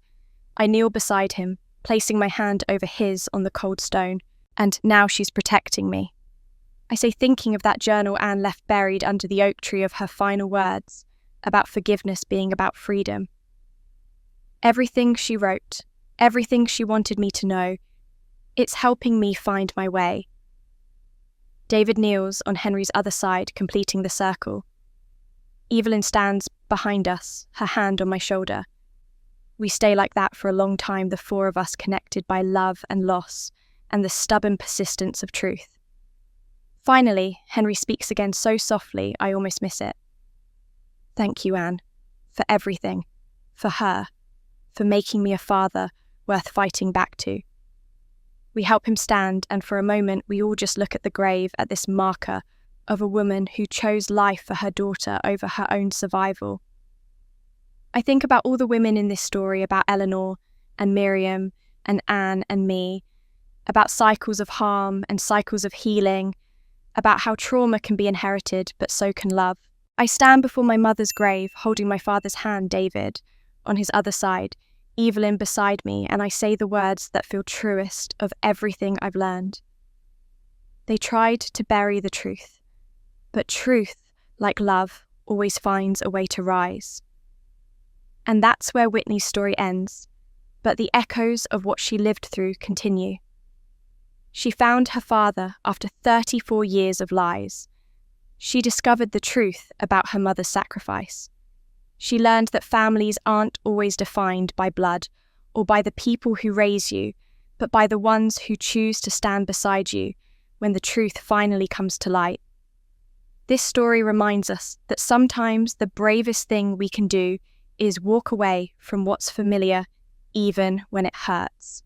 Speaker 1: I kneel beside him, placing my hand over his on the cold stone, and now she's protecting me. I say, thinking of that journal Anne left buried under the oak tree, of her final words, about forgiveness being about freedom. Everything she wrote, everything she wanted me to know, it's helping me find my way. David kneels on Henry's other side, completing the circle. Evelyn stands behind us, her hand on my shoulder. We stay like that for a long time, the four of us connected by love and loss, and the stubborn persistence of truth. Finally, Henry speaks again so softly I almost miss it. Thank you, Anne, for everything, for her, for making me a father worth fighting back to. We help him stand, and for a moment we all just look at the grave, at this marker of a woman who chose life for her daughter over her own survival. I think about all the women in this story, about Eleanor and Miriam and Anne and me, about cycles of harm and cycles of healing, about how trauma can be inherited, but so can love. I stand before my mother's grave, holding my father's hand, David, on his other side, Evelyn beside me, and I say the words that feel truest of everything I've learned. They tried to bury the truth, but truth, like love, always finds a way to rise. And that's where Whitney's story ends, but the echoes of what she lived through continue. She found her father after 34 years of lies. She discovered the truth about her mother's sacrifice. She learned that families aren't always defined by blood or by the people who raise you, but by the ones who choose to stand beside you when the truth finally comes to light. This story reminds us that sometimes the bravest thing we can do is walk away from what's familiar, even when it hurts.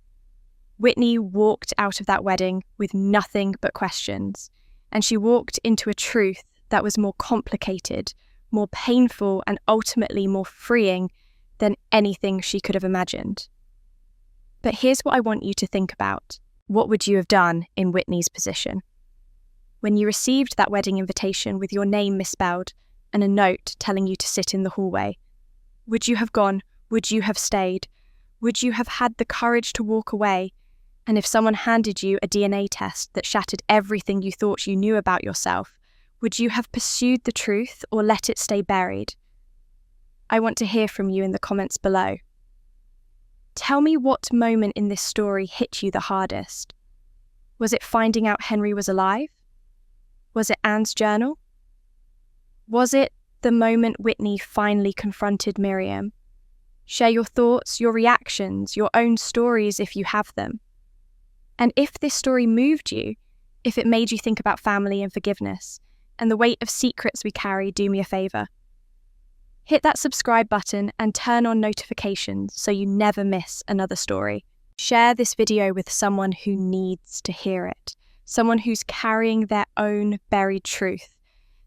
Speaker 1: Whitney walked out of that wedding with nothing but questions, and she walked into a truth that was more complicated, more painful, and ultimately more freeing than anything she could have imagined. But here's what I want you to think about. What would you have done in Whitney's position? When you received that wedding invitation with your name misspelled and a note telling you to sit in the hallway, would you have gone? Would you have stayed? Would you have had the courage to walk away? And if someone handed you a DNA test that shattered everything you thought you knew about yourself, would you have pursued the truth or let it stay buried? I want to hear from you in the comments below. Tell me what moment in this story hit you the hardest. Was it finding out Henry was alive? Was it Anne's journal? Was it the moment Whitney finally confronted Miriam? Share your thoughts, your reactions, your own stories if you have them. And if this story moved you, if it made you think about family and forgiveness, and the weight of secrets we carry, do me a favour. Hit that subscribe button and turn on notifications so you never miss another story. Share this video with someone who needs to hear it, someone who's carrying their own buried truth,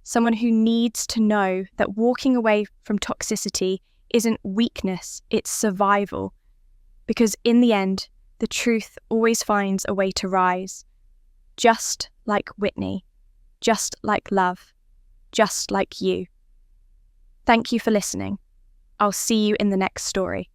Speaker 1: someone who needs to know that walking away from toxicity isn't weakness, it's survival. Because in the end, the truth always finds a way to rise. Just like Whitney, just like love, just like you. Thank you for listening. I'll see you in the next story.